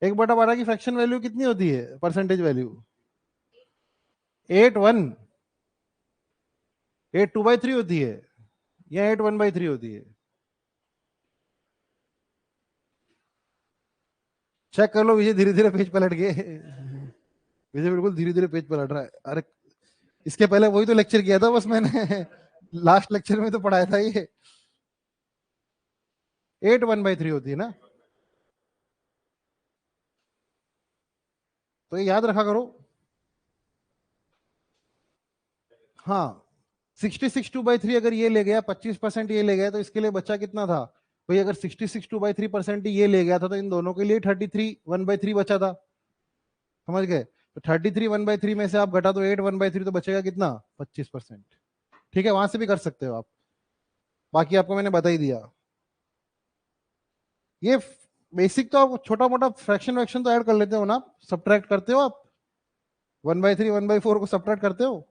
1/12 की फ्रैक्शन वैल्यू कितनी होती है, परसेंटेज वैल्यू 8 1, 8 2/3 होती है। या 8 1/3 होती है? चेक कर लो, विजय धीरे धीरे पेज पलट गए। विजय बिल्कुल धीरे धीरे पेज पलट रहा है। अरे इसके पहले वही तो लेक्चर किया था बस मैंने। लास्ट लेक्चर में तो पढ़ाया था ये। 8 1/3 होती है ना, तो ये याद रखा करो। हाँ, 66 2/3 अगर ये ले गया, 25% ये ले गया, तो इसके लिए बच्चा कितना था भाई? अगर 66 2/3% ये ले गया था तो इन दोनों के लिए 33 1/3 बचा था। समझ गए? तो 33 1/3 में से आप घटा दो 8 1/3, तो बचेगा कितना? 25%। ठीक है, वहां से भी कर सकते हो आप, बाकी आपको मैंने बता ही दिया। ये बेसिक तो आप छोटा मोटा फ्रैक्शन वैक्शन तो ऐड कर लेते हो ना, सब्ट्रैक्ट करते हो आप? 1/3 1/4 को सब्ट्रैक्ट करते हो?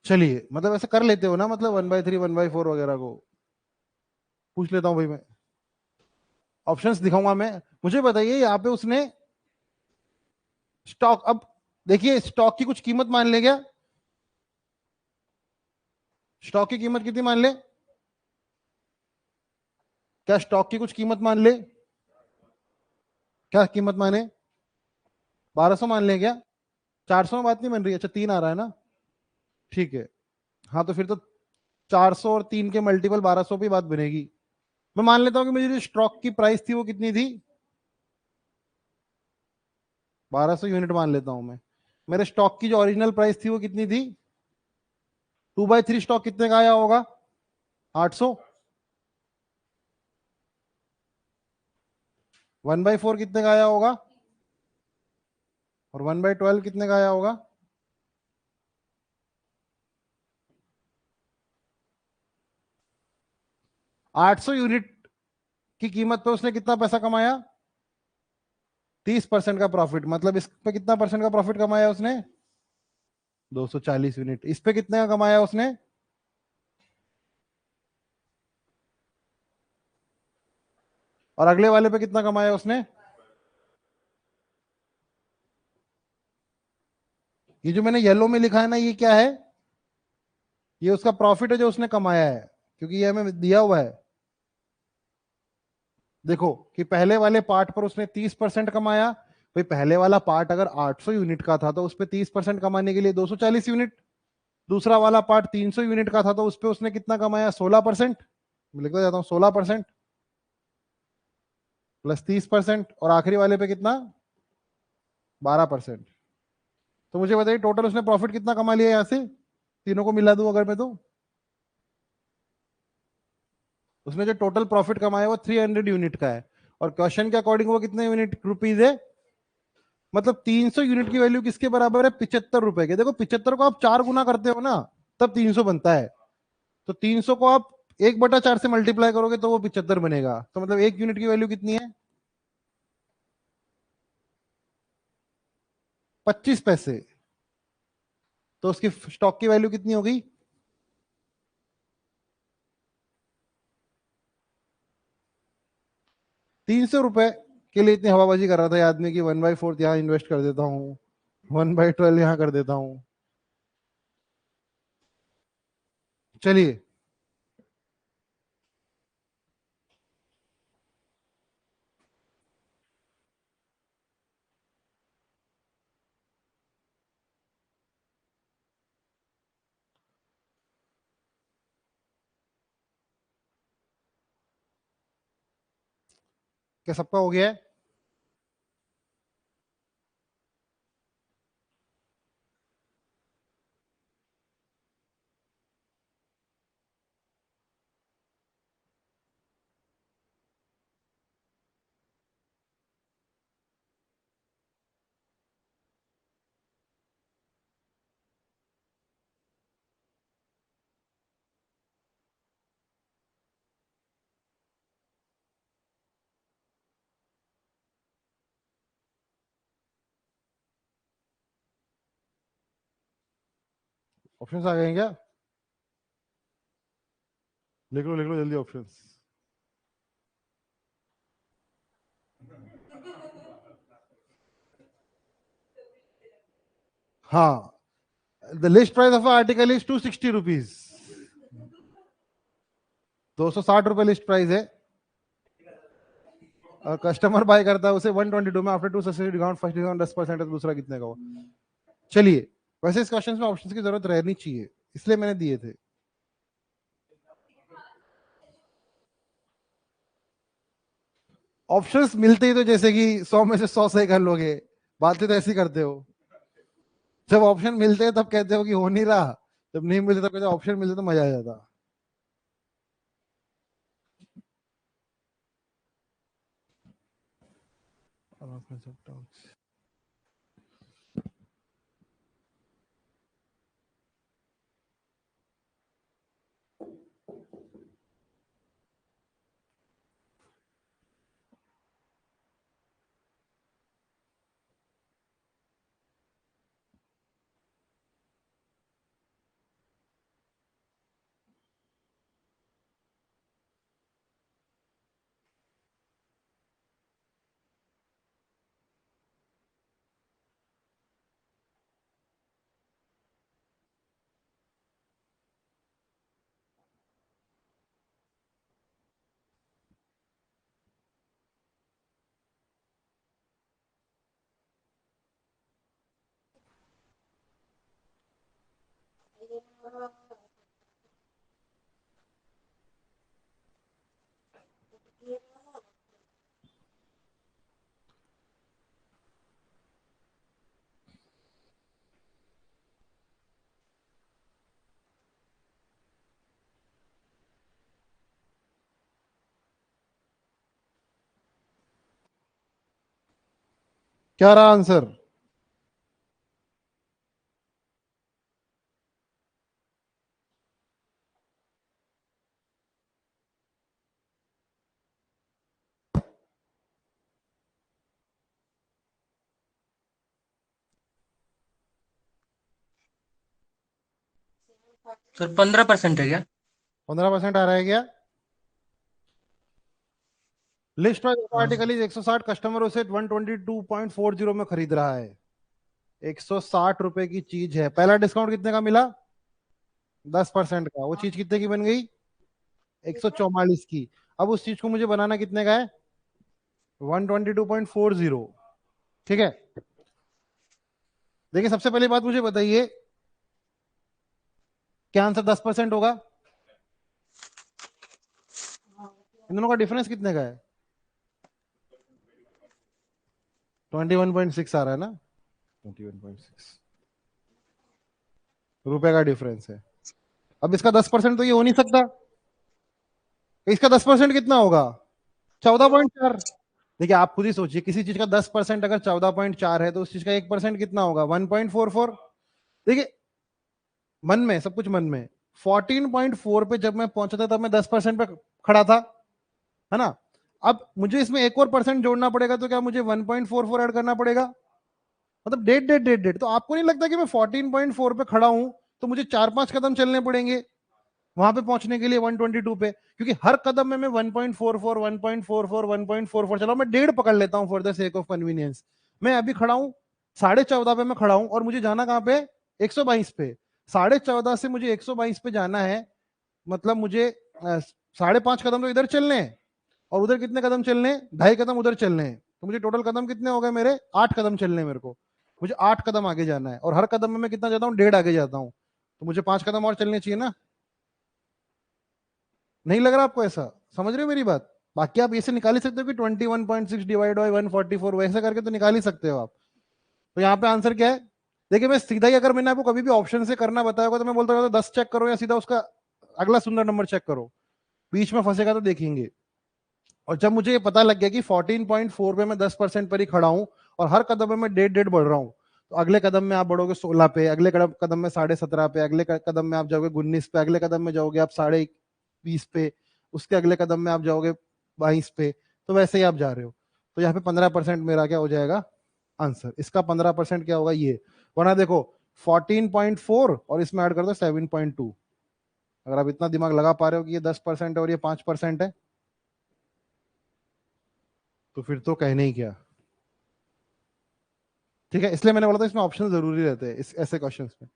चलिए, मतलब ऐसे कर लेते हो ना, मतलब 1/3 1/4 वगैरह को? पूछ लेता हूँ भाई मैं, ऑप्शंस दिखाऊंगा मैं। मुझे बताइए यहाँ पे उसने स्टॉक, अब देखिए स्टॉक की कुछ कीमत मान ले क्या? स्टॉक की कीमत कितनी मान ले? क्या स्टॉक की कुछ कीमत मान ले? क्या कीमत माने? 1200 मान ले क्या? 400 में बात नहीं बन रही? अच्छा, 3 आ रहा है ना? ठीक है। हाँ तो फिर तो 400 और 3 के मल्टीपल 1200 पे बात बनेगी। मैं मान लेता हूँ कि मेरी जो स्टॉक की प्राइस थी वो कितनी थी? 1200 यूनिट मान लेता हूं मैं। मेरे स्टॉक की जो ओरिजिनल प्राइस थी वो कितनी थी? 2/3 स्टॉक कितने का आया होगा? 800। 1/4 कितने का आया होगा? और 1/12 कितने का आया होगा? 800 यूनिट की कीमत पे उसने कितना पैसा कमाया? 30% का प्रॉफिट। मतलब इस पे कितना परसेंट का प्रॉफिट कमाया उसने? 240 यूनिट। इस पे कितने का कमाया उसने? और अगले वाले पे कितना कमाया उसने? ये जो मैंने येलो में लिखा है ना, ये क्या है? ये उसका प्रॉफिट है जो उसने कमाया है, क्योंकि ये हमें दिया हुआ है। देखो कि पहले वाले पार्ट पर उसने 30% कमाया। भाई पहले वाला पार्ट अगर 800 यूनिट का था तो उस पर 30% कमाने के लिए 240 यूनिट। दूसरा वाला पार्ट 300 यूनिट का था तो उस पर उसने कितना कमाया? 16%। मैं लिखता जाता हूँ, 16% प्लस 30%, और आखिरी वाले पे कितना? 12%। तो मुझे बताइए टोटल उसने प्रॉफिट कितना कमा लिया यहाँ से? तीनों को मिला दूं अगर मैं तो, उसने जो टोटल प्रॉफिट कमाया वो 300 यूनिट का है। और क्वेश्चन के अकॉर्डिंग वो कितने यूनिट रुपीज है? मतलब 300 यूनिट की वैल्यू किसके बराबर है? 75 रुपए के। देखो 75 को आप 4 गुना करते हो ना, तब 300 बनता है। तो 300 को आप 1/4 से मल्टीप्लाई करोगे तो वो 75 बनेगा। तो मतलब 1 यूनिट की वैल्यू कितनी है? 25 पैसे। तो उसकी स्टॉक की वैल्यू कितनी होगी? 300 रुपए के लिए इतनी हवाबाजी कर रहा था ये आदमी की 1/4 यहाँ इन्वेस्ट कर देता हूँ, 1/12 यहाँ कर देता हूँ। चलिए, क्या सबका हो गया है? ऑप्शन आ गए हैं क्या? लिख लो जल्दी ऑप्शन। हाँ, the list price of article is 260 rupees, 260 रुपए लिस्ट प्राइस है, और कस्टमर बाय करता है उसे 122 में, after 2 subsidy discount, first discount 10% है, दूसरा कितने का हुआ। चलिए, वैसे इस क्वेश्चन में ऑप्शंस की जरूरत रहनी चाहिए, इसलिए मैंने दिए थे। ऑप्शंस मिलते ही तो जैसे कि 100 में से 100 सही कर लोगे, बातें तो ऐसी करते हो। जब ऑप्शन मिलते हैं तब कहते हो कि हो नहीं रहा, जब नहीं मिलते तब कहते ऑप्शन मिलते तो मजा आ जाता। क्या रहा आंसर? सर 15% है क्या? 15% आ रहा है क्या? लिस्ट प्राइस ऑफ हाँ आर्टिकल इज 160, कस्टमर उसे 122.40 में खरीद रहा है, 160 रुपए की चीज है, पहला डिस्काउंट कितने का मिला? 10% का, वो चीज कितने की बन गई? 144 की। अब उस चीज को मुझे बनाना कितने का है? 122.40। ठीक है, देखिए सबसे पहली बात मुझे बताइए, क्या आंसर 10% होगा? इन दोनों का डिफरेंस कितने का है? 21.6 आ रहा है ना, 21.6 रुपए का डिफरेंस है। अब इसका 10% तो ये हो नहीं सकता, इसका 10% कितना होगा? 14.4। देखिए आप खुद ही सोचिए, किसी चीज का 10% अगर 14.4 है तो उस चीज का 1% कितना होगा? 1.44। देखिए, मन में सब कुछ मन में, 14.4 पे जब मैं पहुंचा था तब मैं 10% पे खड़ा था, है ना? अब मुझे इसमें एक और परसेंट जोड़ना पड़ेगा, तो क्या मुझे 1.44 ऐड करना पड़ेगा? मतलब डेट डेट डेट डेट, तो आपको नहीं लगता कि मैं 14.4 पे खड़ा हूं तो मुझे 4-5 कदम चलने पड़ेंगे वहां पे पहुंचने के लिए 122 पे? क्योंकि हर कदम में मैं 1.44 1.44 1.44 चला, मैं डेढ़ पकड़ लेता हूं for the sake of convenience. मैं अभी खड़ा हूं 14.5 पे, मैं खड़ा हूं और मुझे जाना कहां पे? 122 पे। 14.5 से मुझे 122 पे जाना है, मतलब मुझे 5.5 कदम तो इधर चलने हैं, और उधर कितने कदम चलने हैं? 2.5 कदम उधर चलने हैं, तो मुझे टोटल कदम कितने हो गए मेरे? 8 कदम चलने हैं मेरे को। मुझे 8 कदम आगे जाना है, और हर कदम में मैं कितना जाता हूँ? डेढ़ आगे जाता हूँ, तो मुझे 5 कदम और चलने चाहिए ना? नहीं लग रहा आपको ऐसा? समझ रहे हो मेरी बात? बाकी आप ऐसे निकाल ही सकते हो कि 21.6 डिवाइड बाई 144, वैसे करके तो निकाल ही सकते हो आप। तो यहाँ पे आंसर क्या है? देखिए मैं सीधा ही, अगर मैंने आपको कभी भी ऑप्शन से करना बताया होगा तो मैं बोलता रहता 10 चेक करो, या सीधा उसका अगला सुंदर नंबर चेक करो, बीच में फंसेगा तो देखेंगे। और जब मुझे ये पता लग गया कि 14.4 पे मैं 10% पर ही खड़ा हूं और हर कदम में मैं डेढ़ डेढ़ बढ़ रहा हूं, तो अगले कदम में आप बढ़ोगे 16 पे, अगले कदम में 17.5 पे, अगले कदम में आप जाओगे 19 पे, अगले कदम में जाओगे आप 20 पे, उसके अगले कदम में आप जाओगे 22 पे, तो वैसे ही आप जा रहे हो। तो यहाँ पे 15% मेरा क्या हो जाएगा आंसर? इसका 15% क्या होगा? ये। वरना देखो 14.4 और इसमें ऐड कर दो 7.2, अगर आप इतना दिमाग लगा पा रहे हो कि ये 10% है और ये 5% है, तो फिर तो कहने ही क्या। ठीक है, इसलिए मैंने बोला था इसमें ऑप्शन जरूरी रहते हैं इस ऐसे क्वेश्चंस में।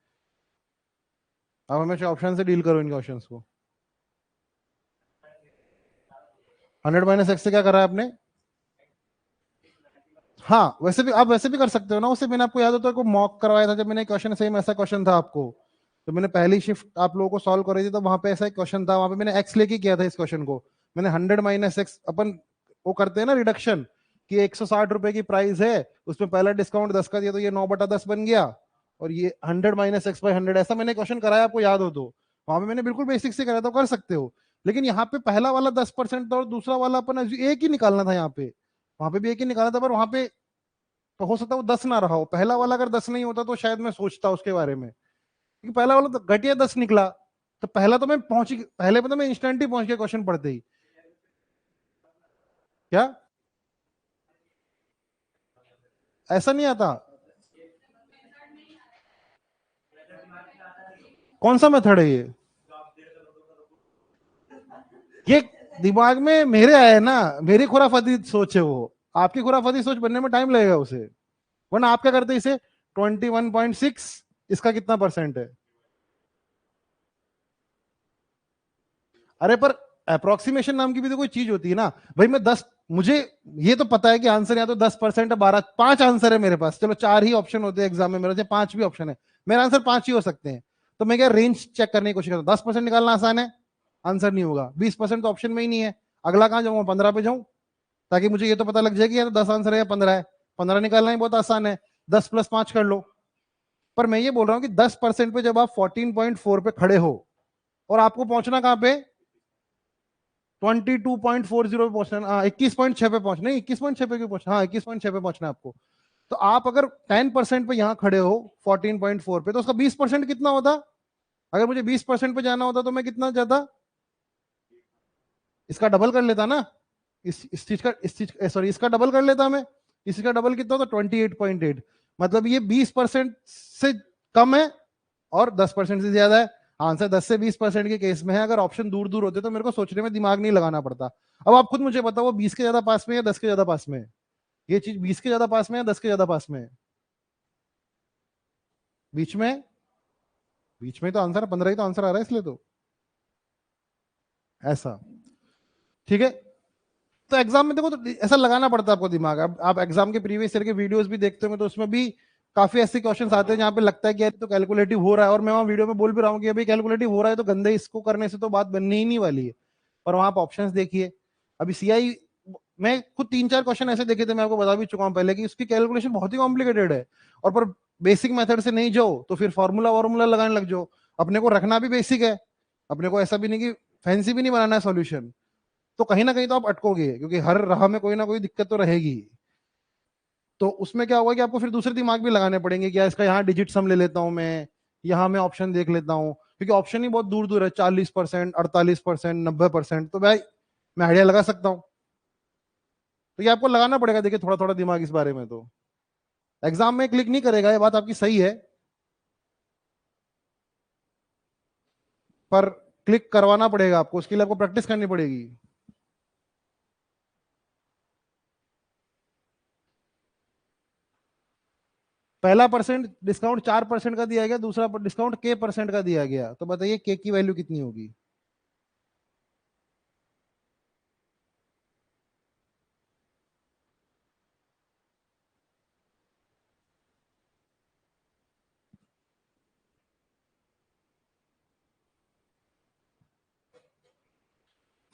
अब हमेशा ऑप्शन से डील करो इनके ऑप्शंस को। 100 माइनस एक्स से क्या करा है आपने? हाँ वैसे भी आप वैसे भी कर सकते हो ना, उससे मैंने आपको याद होता है को मॉक करवाया था जब मैंने क्वेश्चन, सेम ऐसा क्वेश्चन था आपको, तो मैंने पहली शिफ्ट आप लोगों को सॉल्व कराई थी, तो वहां पे ऐसा एक क्वेश्चन था, वहां पे मैंने एक्स लेके किया था इस क्वेश्चन को। मैंने 100 माइनस एक्स अपन वो करते हैं ना रिडक्शन, कि 160 रुपए की प्राइस है, उसमें पहला डिस्काउंट 10 का दिया, तो ये 9/10 बन गया, और ये 100 माइनस एक्स बाई 100, ऐसा मैंने क्वेश्चन कराया, आपको याद हो तो। वहां पे मैंने बिल्कुल बेसिक से कराया, तो कर सकते हो। लेकिन यहाँ पे पहला वाला 10% था और दूसरा वाला अपन एक ही निकालना था यहाँ पे, वहां पे भी एक ही निकालना था, पर वहां पे तो हो सकता है वो 10 ना रहा हो। पहला वाला अगर 10 नहीं होता तो शायद मैं सोचता उसके बारे में, क्योंकि पहला वाला तो घटिया 10 निकला, तो पहला तो मैं पहुंच, पहले पता मैं इंस्टेंट ही पहुंच गया क्वेश्चन पढ़ते ही। क्या ऐसा नहीं आता? कौन सा मेथड है ये दिमाग में मेरे आए ना, मेरी खुराफाती सोच है वो, आपकी खुराफाती सोच बनने में टाइम लगेगा उसे। वरना आप क्या करते इसे 21.6, इसका कितना परसेंट है? अरे पर अप्रोक्सीमेशन नाम की भी तो कोई चीज होती है ना भाई। मैं 10, मुझे ये तो पता है कि आंसर या तो 10% है, 12, 5 आंसर है मेरे पास, चलो 4 ही ऑप्शन होते हैं एग्जाम में, मेरे से 5 भी ऑप्शन है, मेरा आंसर 5 ही हो सकते हैं। तो मैं क्या रेंज चेक करने की कोशिश करता हूँ, 10% निकालना आसान है, आंसर नहीं होगा। 20% तो ऑप्शन में ही नहीं है, अगला कहां जाऊंगा? 15 पे जाऊं, ताकि मुझे ये तो पता लग जाए कि या तो 10 आंसर है या 15 है। 15 निकालना ही बहुत आसान है, 10 प्लस 5 कर लो। पर मैं ये बोल रहा हूँ कि 10% पे जब आप 14.4 पे खड़े हो, और आपको पहुंचना कहां पे? 22.40 पे पहुंचना, 21.6 पे पहुंचना, नहीं 21.6 पे क्यों पहुंचना, हाँ 21.6 पे पहुंचना है आपको। तो आप अगर 10% पे यहां खड़े हो 14.4 पे, तो उसका 20% कितना होता? अगर मुझे 20% पे जाना होता तो मैं कितना जाता? इसका डबल कर लेता ना, इस चीज सॉरी इसका डबल कर लेता मैं। इसका डबल कितना होता? 28.8। मतलब ये 20% से कम है और 10% से ज्यादा है। आंसर 10 से 20% के केस में है। अगर ऑप्शन दूर दूर होते तो मेरे को सोचने में दिमाग नहीं लगाना पड़ता। अब आप खुद मुझे बताओ, वो 20 के ज्यादा पास में है या 10 के ज्यादा पास में है? ये चीज 20 के ज्यादा पास में है, 10 के ज्यादा पास में है? बीच में है। बीच में तो आंसर 15 ही तो आंसर आ रहा है, इसलिए तो ऐसा। ठीक है, तो एग्जाम में देखो, तो ऐसा लगाना पड़ता है आपको दिमाग। अब आप एग्जाम के प्रीवियस ईयर के वीडियोस भी देखते होंगे, तो उसमें भी काफी ऐसे क्वेश्चंस आते हैं जहां पे लगता है कि यार तो कैलकुलेटिव हो रहा है, और मैं वहां वीडियो में बोल भी रहा हूँ कि अभी कैलकुलेटिव हो रहा है तो गंदे, इसको करने से तो बात बनने ही नहीं वाली है। और वहां आप ऑप्शंस देखिए, अभी सीआई, मैं खुद 3-4 क्वेश्चन ऐसे देखे थे, मैं आपको बता भी चुका हूँ पहले, कि उसकी कैलकुलेशन बहुत ही कॉम्प्लिकेटेड है। और पर बेसिक मेथड से नहीं जाओ तो फिर फॉर्मूला वॉर्मूला लगाने लग जाओ। अपने को रखना भी बेसिक है, अपने को ऐसा भी नहीं कि फैंसी भी नहीं बनाना है सॉल्यूशन। तो कहीं ना कहीं तो आप अटकोगे, क्योंकि हर राह में कोई ना कोई दिक्कत तो रहेगी। तो उसमें क्या होगा कि आपको फिर दूसरे दिमाग भी लगाने पड़ेंगे, कि इसका यहाँ डिजिट सम ले लेता हूँ मैं, यहाँ मैं ऑप्शन देख लेता हूँ, क्योंकि ऑप्शन ही बहुत दूर दूर है, 40%, 48%, 90%। तो भाई मैं आइडिया लगा सकता हूँ। तो ये आपको लगाना पड़ेगा, देखिए थोड़ा थोड़ा दिमाग इस बारे में। तो एग्जाम में क्लिक नहीं करेगा, ये बात आपकी सही है, पर क्लिक करवाना पड़ेगा आपको, उसके लिए आपको प्रैक्टिस करनी पड़ेगी। पहला परसेंट डिस्काउंट 4% का दिया गया, दूसरा डिस्काउंट के परसेंट का दिया गया, तो बताइए के की वैल्यू कितनी होगी?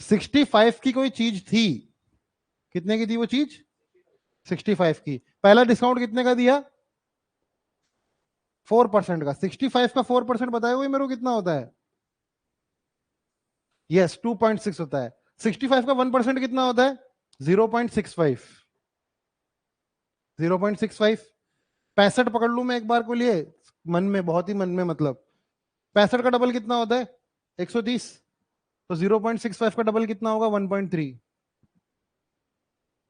65 की कोई चीज थी, कितने की थी वो चीज? 65 की। पहला डिस्काउंट कितने का दिया? 4% का। 65 का 4% बताया हुआ मेरे को कितना होता है? यस 2.6 होता है। 65 का 1% कितना होता है? 0.65। 0.65। 65 पकड़ लू मैं एक बार को लिए, मन में, बहुत ही मन में, मतलब 65 का डबल कितना होता है? 130। तो 0.65 का डबल कितना होगा? 1.3।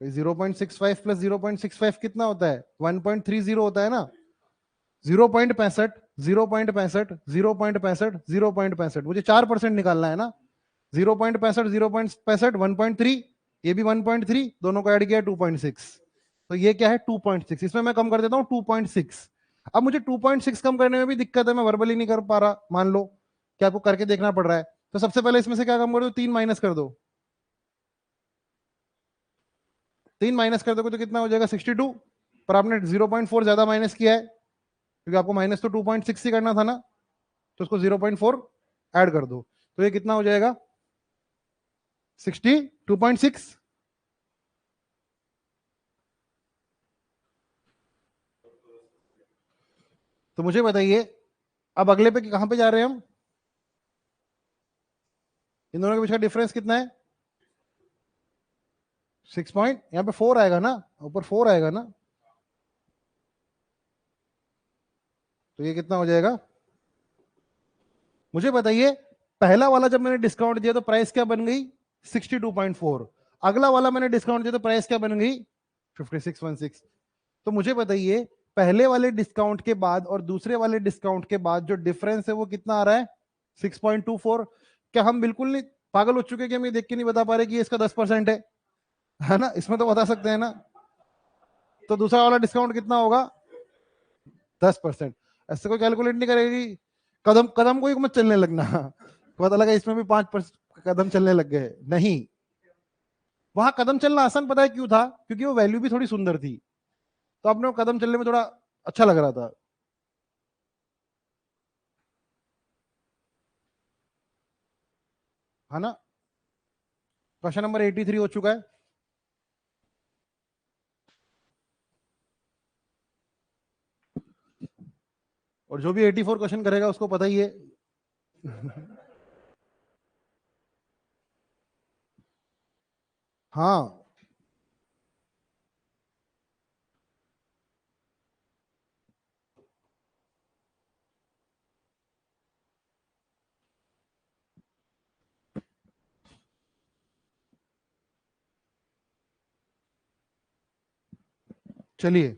0.65 प्लस 0.65 कितना होता है? 1.30 होता है ना। 0.65, 0.65, 0.65, 0.65, मुझे 4% निकालना है ना। 0.65, 0.65, 1.3, ये भी 1.3, दोनों को ऐड किया 2.6। तो ये क्या है? 2.6। इसमें मैं कम कर देता हूँ 2.6। अब मुझे 2.6 कम करने में भी दिक्कत है, मैं वर्बली नहीं कर पा रहा मान लो, कि आपको करके देखना पड़ रहा है। तो सबसे पहले इसमें से क्या काम कर दो, 3 माइनस कर दो। 3 माइनस कर दोगे तो कितना हो जाएगा, 62। पर आपने 0.4 ज्यादा माइनस किया है, क्योंकि आपको माइनस तो 2.6 ही करना था ना, तो उसको 0.4 ऐड कर दो, तो ये कितना हो जाएगा, 62.6। तो मुझे बताइए अब अगले पे कहां पे जा रहे हैं हम, इन दोनों के बीच का डिफरेंस कितना है, 6 पॉइंट, यहाँ पे 4 आएगा ना, ऊपर 4 आएगा ना, तो ये कितना हो जाएगा। मुझे बताइए पहला वाला जब मैंने डिस्काउंट दिया तो प्राइस क्या बन गई, 62.4। अगला वाला मैंने डिस्काउंट दिया तो प्राइस क्या बन गई, 5616। तो मुझे बताइए पहले वाले डिस्काउंट के बाद और दूसरे वाले डिस्काउंट के बाद जो डिफरेंस है वो कितना आ रहा है, 6.24। क्या हम बिल्कुल नहीं पागल हो चुके कि हम ये देख के नहीं बता पा रहे कि ये इसका 10% है ना, इसमें तो बता सकते हैं ना। तो दूसरा वाला डिस्काउंट कितना होगा, 10%। ऐसे कोई कैलकुलेट नहीं करेगी, कदम कदम कोई मत चलने लगना पता लगा इसमें भी 5% कदम चलने लग गए, नहीं। वहां कदम चलना आसान पता है क्यों था, क्योंकि वो वैल्यू भी थोड़ी सुंदर थी, तो आपने वो कदम चलने में थोड़ा अच्छा लग रहा था, है ना। क्वेश्चन नंबर 83 हो चुका है। और जो भी 84 क्वेश्चन करेगा उसको पता ही है हाँ, चलिए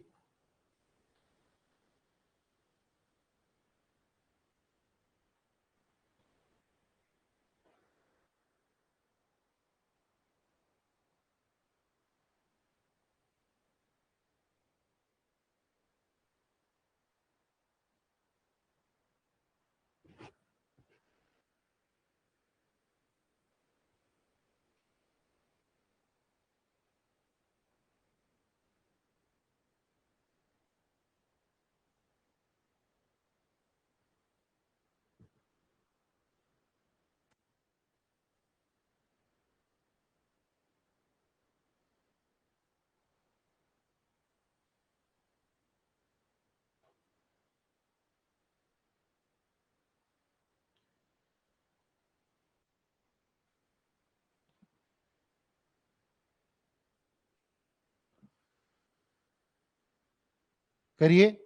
करिए।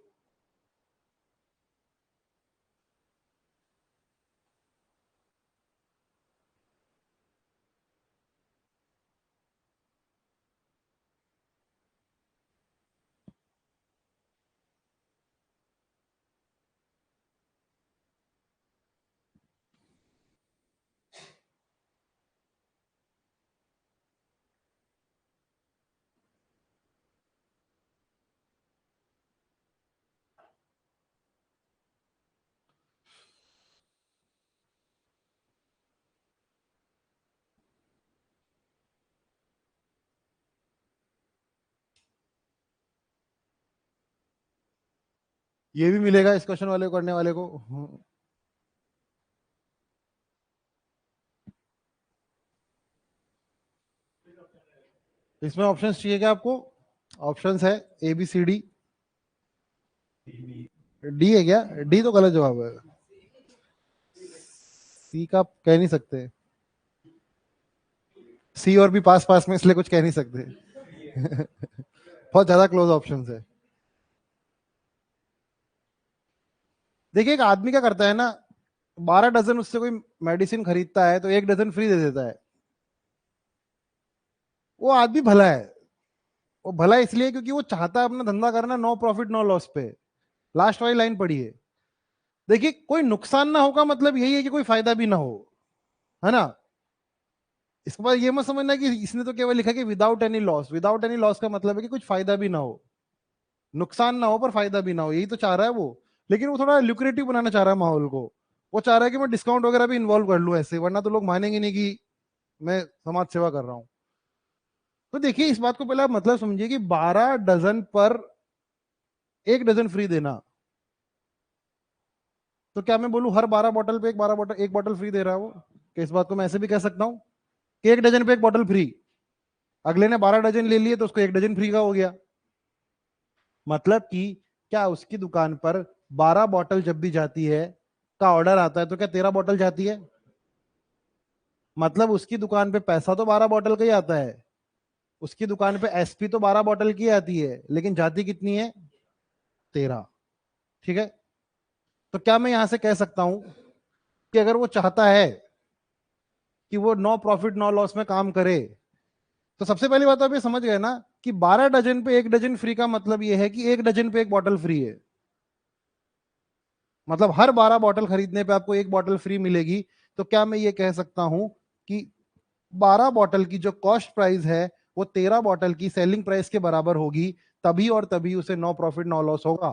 ये भी मिलेगा इस क्वेश्चन वाले को करने वाले को। इसमें ऑप्शंस चाहिए क्या आपको, ऑप्शंस है A B C D, D है क्या, डी तो गलत जवाब है, सी का आप कह नहीं सकते, सी और भी पास पास में इसलिए कुछ कह नहीं सकते बहुत ज्यादा क्लोज ऑप्शंस है। देखिए एक आदमी क्या करता है ना, 12 डजन उससे कोई मेडिसिन खरीदता है तो 1 डजन फ्री दे देता है, वो आदमी भला है। वो भला इसलिए क्योंकि वो चाहता है अपना धंधा करना नो प्रॉफिट नो लॉस पे। लास्ट वाली लाइन पढ़ी है, देखिए कोई नुकसान ना होगा मतलब यही है कि कोई फायदा भी ना हो, है ना। इसके बाद ये मत समझना कि इसने तो केवल लिखा कि without any loss, without any loss का मतलब है कि कुछ फायदा भी ना हो, नुकसान ना हो पर फायदा भी ना हो, यही तो चाह रहा है वो। लेकिन वो थोड़ा ल्यूक्रेटिव बनाना चाह रहा है माहौल को, वो चाह रहा है कि मैं डिस्काउंट वगैरह भी इन्वॉल्व कर लूं ऐसे, वरना तो लोग मानेंगे नहीं कि मैं समाज सेवा कर रहा हूं। तो देखिए इस बात को पहले आप मतलब समझिए कि 12 डजन पर 1 डजन फ्री देना, तो क्या मैं बोलूं हर 12 बॉटल पे 1 बॉटल फ्री दे रहा है वो? कि इस बात को मैं ऐसे भी कह सकता हूं कि 1 डजन पे 1 बॉटल फ्री, अगले ने 12 डजन ले लिए तो उसको 1 डजन फ्री का हो गया। मतलब कि क्या उसकी दुकान पर 12 बॉटल जब भी जाती है का ऑर्डर आता है तो क्या 13 बॉटल जाती है? मतलब उसकी दुकान पे पैसा तो 12 बॉटल का ही आता है, उसकी दुकान पे एसपी तो 12 बॉटल की आती है, लेकिन जाती कितनी है? 13। ठीक है, तो क्या मैं यहां से कह सकता हूं कि अगर वो चाहता है कि वो नो प्रॉफिट नो लॉस में काम करे, तो सबसे पहली बात आप ये समझ गए ना कि 12 डजन पे 1 डजन फ्री का मतलब ये है कि 1 डजन पे 1 बॉटल फ्री है। मतलब हर 12 बॉटल खरीदने पे आपको 1 बॉटल फ्री मिलेगी। तो क्या मैं ये कह सकता हूं कि 12 बॉटल की जो कॉस्ट प्राइस है वो 13 बॉटल की सेलिंग प्राइस के बराबर होगी, तभी और तभी उसे नो प्रॉफिट नो लॉस होगा।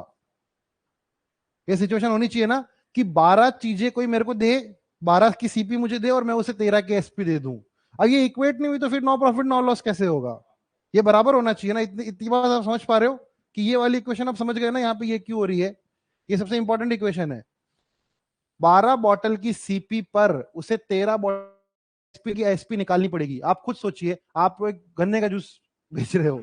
ये सिचुएशन होनी चाहिए ना कि 12 चीजें कोई मेरे को दे, 12 की सीपी मुझे दे और मैं उसे 13 के एसपी दे दूं। अगर ये इक्वेट नहीं हुई तो फिर नो प्रॉफिट नो लॉस कैसे होगा? ये बराबर होना चाहिए ना। इतनी इतनी बात आप समझ पा रहे हो कि ये वाली इक्वेशन आप समझ गए ना, यहाँ पे ये क्यों हो रही है? ये सबसे इंपॉर्टेंट इक्वेशन है। 12 बॉटल की सीपी पर उसे 13 बॉटल की एसपी निकालनी पड़ेगी। आप खुद सोचिए, आप एक गन्ने का जूस बेच रहे हो,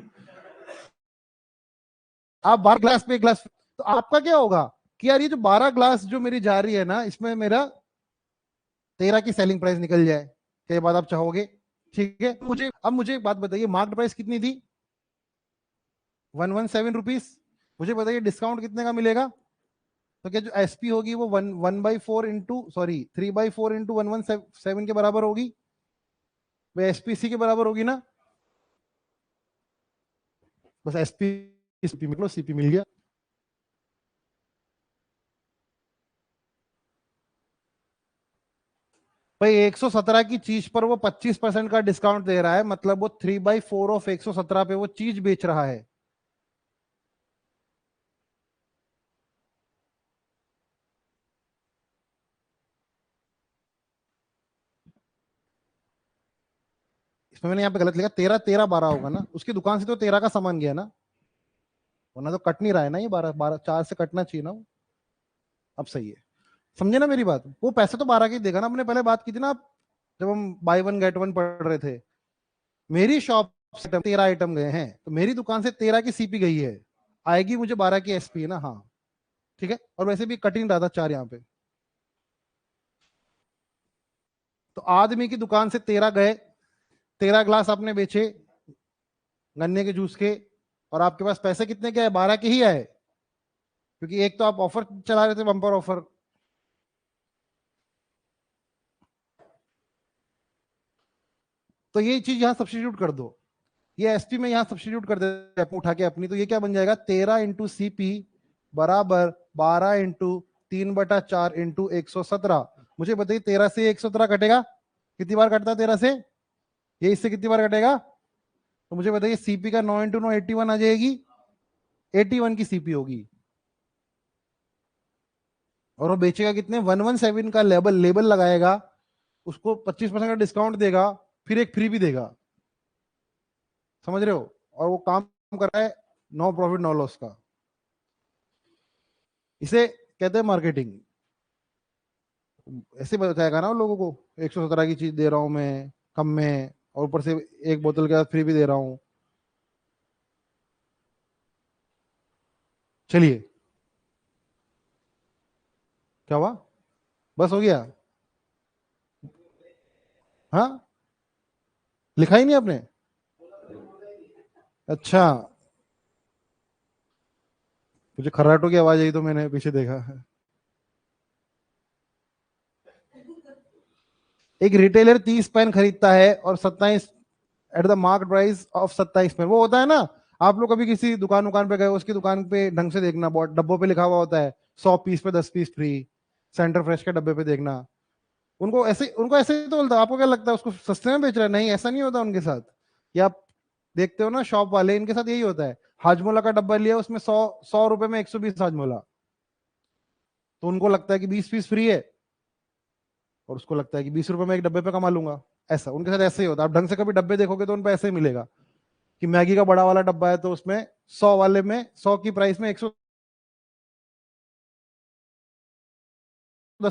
आप 12 ग्लास पे 1 ग्लास, तो आपका क्या होगा कि यार ये जो 12 ग्लास जो मेरी जा रही है ना, इसमें मेरा 13 की सेलिंग प्राइस निकल जाए, क्या ये बात आप चाहोगे? ठीक है, मुझे एक बात बताइए, मार्केट प्राइस कितनी थी? 117 रुपीज। मुझे बताइए डिस्काउंट कितने का मिलेगा? तो क्या जो एसपी होगी वो 1/4 इंटू, सॉरी 3/4 इंटू 117 के बराबर होगी? वो एसपीसी के बराबर होगी ना? बस एसपी सीपी मिल लो, सीपी मिल गया। भाई 117 की चीज पर वो 25% का डिस्काउंट दे रहा है, मतलब वो 3/4 ऑफ 117 पे वो चीज बेच रहा है। इसमें मैंने यहाँ पे गलत लिखा, 13 13 12 होगा ना, उसकी दुकान से तो 13 का सामान गया ना, वरना तो कट नहीं रहा है ना, ये 12 12 4 से कटना चाहिए ना वो। अब सही है, समझे ना मेरी बात? वो पैसे तो 12 के ही देगा ना, हमने पहले बात की थी ना, जब हम बाय वन गेट वन पढ़ रहे थे। मेरी शॉप से 13 आइटम गए हैं, तो मेरी दुकान से 13 की सीपी गई है, आएगी मुझे 12 की एसपी है ना, हाँ ठीक है। और वैसे भी कटिंग रहा था 4 यहाँ पे, तो आदमी की दुकान से 13 गए, 13 ग्लास आपने बेचे गन्ने के जूस के, और आपके पास पैसे कितने के आए? 12 के ही आए, क्योंकि एक तो आप ऑफर चला रहे थे, बम्पर ऑफर। तो ये चीज यहां सब्सटीट्यूट कर दो, ये एसपी में यहां सब्सटीट्यूट कर दे उठा के अपनी, तो ये क्या बन जाएगा? 13 इंटू सीपी बराबर 12 इंटू 3/4 इंटू 117। मुझे बताइए 13 से 117 कटेगा, कितनी बार कटता है 13 से? ये इससे कितनी बार कटेगा? तो मुझे बताइए सीपी का 9 इंटू 9 81 आ जाएगी, 81 की सीपी होगी। और वो बेचेगा कितने? 117 का लेबल लेबल लगाएगा, उसको 25% का डिस्काउंट देगा, फिर एक फ्री भी देगा। समझ रहे हो? और वो काम कर रहा है नो प्रॉफिट नो लॉस का। इसे कहते हैं मार्केटिंग। ऐसे बताएगा ना लोगों को 117 की चीज दे रहा हूं मैं कम में, और ऊपर से एक बोतल के साथ फ्री भी दे रहा हूं। चलिए, क्या हुआ? बस हो गया? हाँ, लिखा ही नहीं आपने? अच्छा, मुझे खर्राटों की आवाज आई तो मैंने पीछे देखा। एक रिटेलर 30 पेन खरीदता है और 27 at the mark price of 27 pen. वो होता है ना, आप लोग कभी किसी दुकान दुकान पे गए, उसकी दुकान पे ढंग से देखना, बहुत डब्बों पे लिखा हुआ होता है 100 पीस पे 10 पीस फ्री, सेंटर फ्रेश के डब्बे पे देखना। उनको ऐसे ही तो बोलता है। आपको क्या लगता है उसको सस्ते में बेच रहा है? नहीं, ऐसा नहीं होता उनके साथ। या आप देखते हो ना शॉप वाले, इनके साथ यही होता है। हाजमोला का डब्बा लिया, उसमें 100 100 रुपए में 120 हाजमोला, तो उनको लगता है कि 20 पीस फ्री है, और उसको लगता है कि 20 रुपए में एक डब्बे पे कमा लूंगा। ऐसा उनके साथ ऐसे ही होता है। आप ढंग से कभी डब्बे देखोगे तो उन पे ऐसे ही मिलेगा कि मैगी का बड़ा वाला डब्बा है तो उसमें 100 वाले में 100 की प्राइस में 110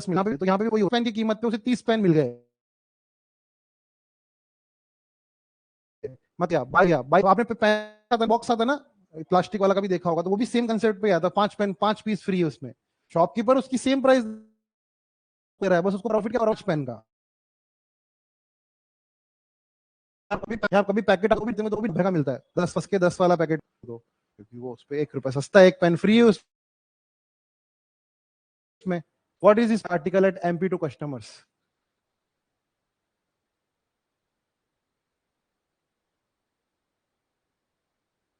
मिला। तो यहाँ पे भी वही पेन की कीमत पे उसे 30 पेन मिल गए। मत या बाई आपने पेन बॉक्स आता ना प्लास्टिक वाला, का भी देखा होगा, तो वो भी सेम कंसेप्ट पे आता, 5 पेन 5 पीस फ्री है उसमें। शॉपकीपर उसकी सेम प्राइस दे रहा है, बस उसको प्रॉफिट क्या, 5 पेन का। आप कभी पैकेट आपको भी देंगे तो भी महंगा मिलता है, 10 फस के 10 वाला पैकेट दो, क्योंकि वो उस पर 1 रुपए सस्ता है, एक पेन फ्री है उसमें। What is this article at MP to customers?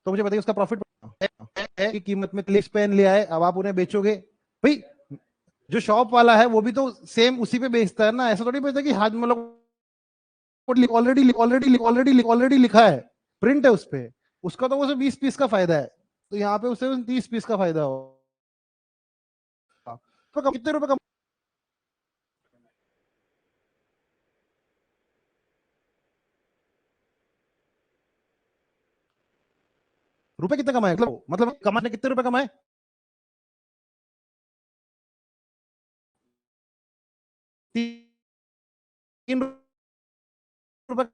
तो मुझे बताइए उसका प्रॉफिट की कीमत में 30 पेन ले आए, अब आप उन्हें बेचोगे भाई। जो शॉप वाला है वो भी तो सेम उसी पे बेचता है ना, ऐसा थोड़ी बेचता है कि हाथ में लोग ऑलरेडी ऑलरेडी लिखा है, प्रिंट है उस पे, उसका तो वो 20 पीस का फायदा है, तो यहाँ पे उसे 30 पीस का फायदा होगा। तो कितने रुपए का रुपए कितने कमाए, मतलब कमाने कितने रुपए कमाए? 3 रुपए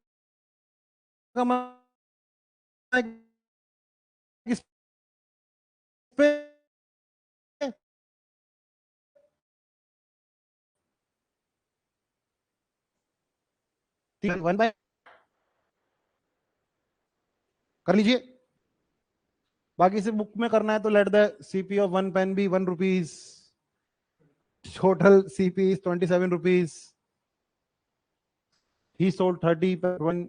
कमाए किस पे? 1 बाय कर लीजिए। बाकी से बुक में करना है तो let the CP of 1 pen be 1 rupees, total CP is 27 rupees. He sold 30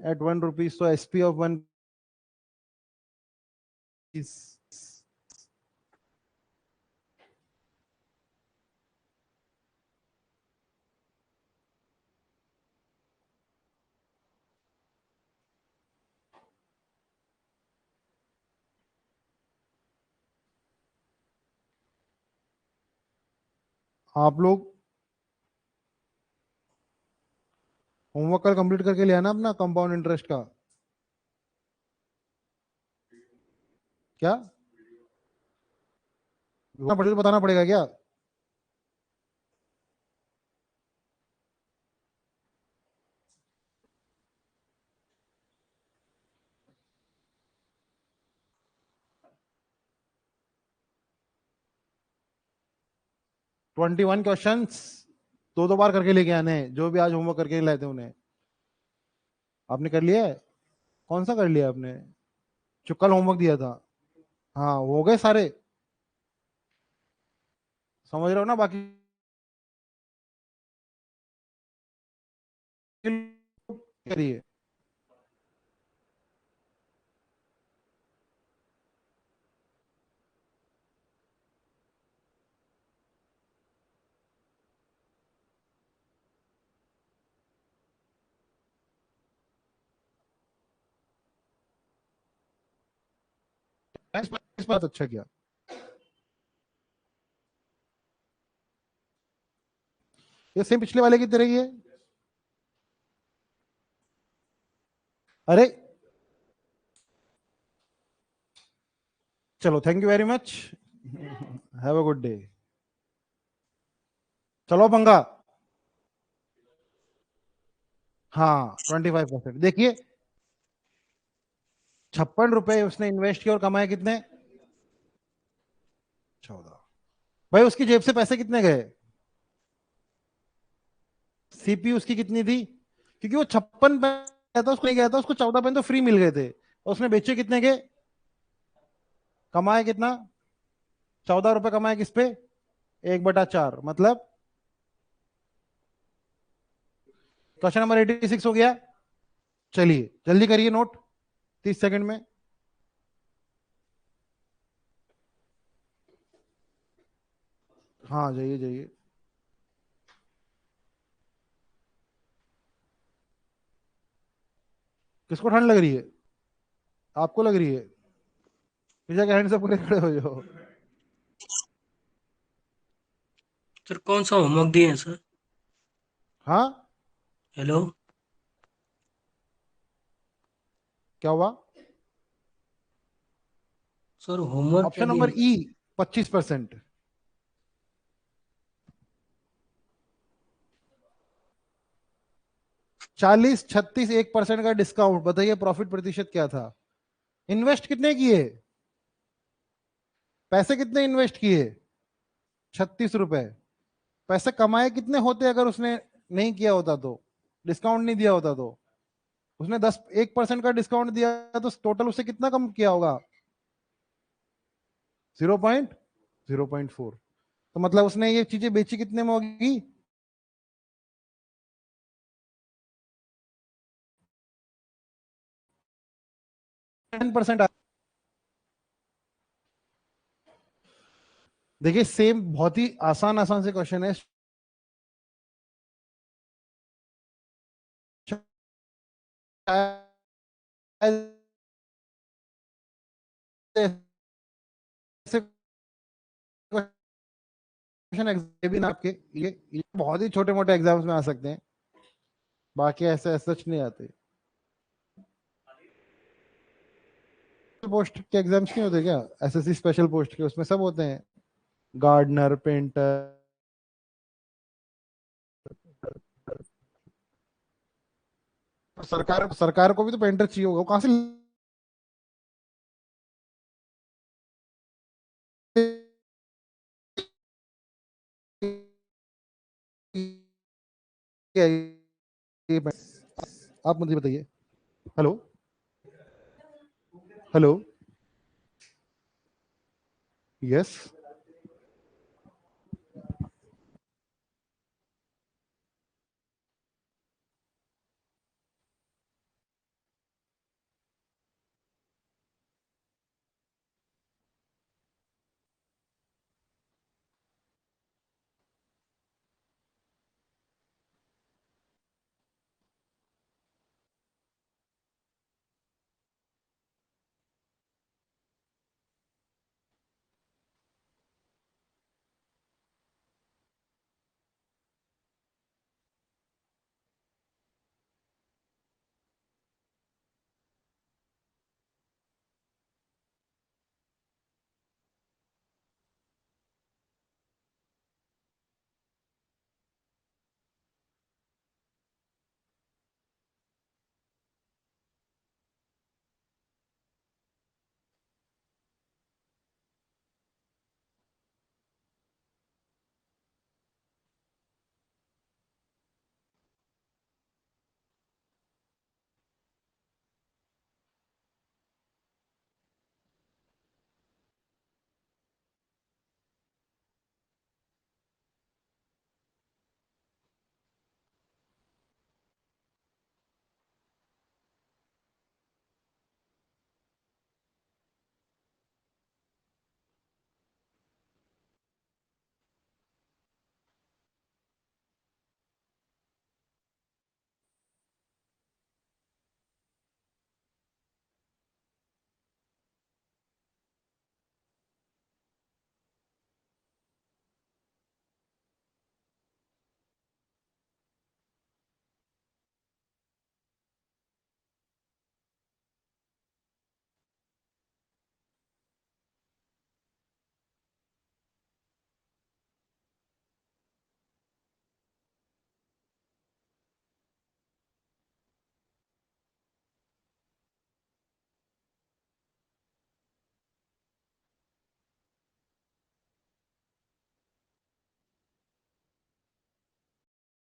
at 1 rupees. So SP of 1 is. आप लोग होमवर्क कल कंप्लीट करके ले आना अपना कंपाउंड इंटरेस्ट का। क्या बताना पड़ेगा क्या? ट्वेंटी वन क्वेश्चन दो बार करके लेके आने हैं, जो भी आज होमवर्क करके लाए थे उन्हें। आपने कर लिया है? कौन सा कर लिया आपने जो कल होमवर्क दिया था? हाँ हो गए सारे, समझ रहे हो ना? बाकी करिए। इस बात अच्छा किया। ये सेम पिछले वाले की तरह ही है। अरे चलो, thank you very much, have a good day. चलो पंगा। हाँ 25%। देखिए 56 रुपए उसने इन्वेस्ट किया और कमाए कितने? 14। भाई उसकी जेब से पैसे कितने गए? सीपी उसकी कितनी थी? क्योंकि वो 56 पेन था, उसको नहीं गया था, उसको 14 पेन तो फ्री मिल गए थे, और उसने बेचे कितने के? कमाए कितना? 14 रुपए कमाए किस पे? 1/4 मतलब क्वेश्चन नंबर 86 हो गया। चलिए जल्दी करिए नोट, 30 सेकंड में। हाँ जाइए जाइए। किसको ठंड लग रही है? आपको लग रही है? पीछे के हैंड से पूरे खड़े हो जाओ। सर कौन सा होमवर्क दिए हैं सर? हाँ, हेलो क्या हुआ? सर, होमवर्क क्या ऑप्शन दिया नंबर है? ई 25%। 40, 36, 1% का डिस्काउंट, बताइए प्रॉफिट प्रतिशत क्या था? इन्वेस्ट कितने किए? पैसे कितने इन्वेस्ट किए? 36 रुपए। पैसे कमाए कितने होते अगर उसने नहीं किया होता तो, डिस्काउंट नहीं दिया होता तो? उसने 1% का डिस्काउंट दिया तो टोटल उससे कितना कम किया होगा? 0.04। तो मतलब उसने ये चीजें बेची कितने में होगी? 10%। देखिए सेम, बहुत ही आसान आसान से क्वेश्चन है। शायद ऐसे क्वेश्चन भी ना आपके, ये बहुत ही छोटे मोटे एग्जाम्स में आ सकते हैं, बाकी ऐसे सच नहीं आते। पोस्ट के एग्जाम्स नहीं होते क्या? एसएससी स्पेशल पोस्ट के, उसमें सब होते हैं, गार्डनर, पेंटर। सरकार सरकार को भी तो पेंटर चाहिए होगा, वो कहाँ से आप मुझे बताइए। Hello, hello, yes.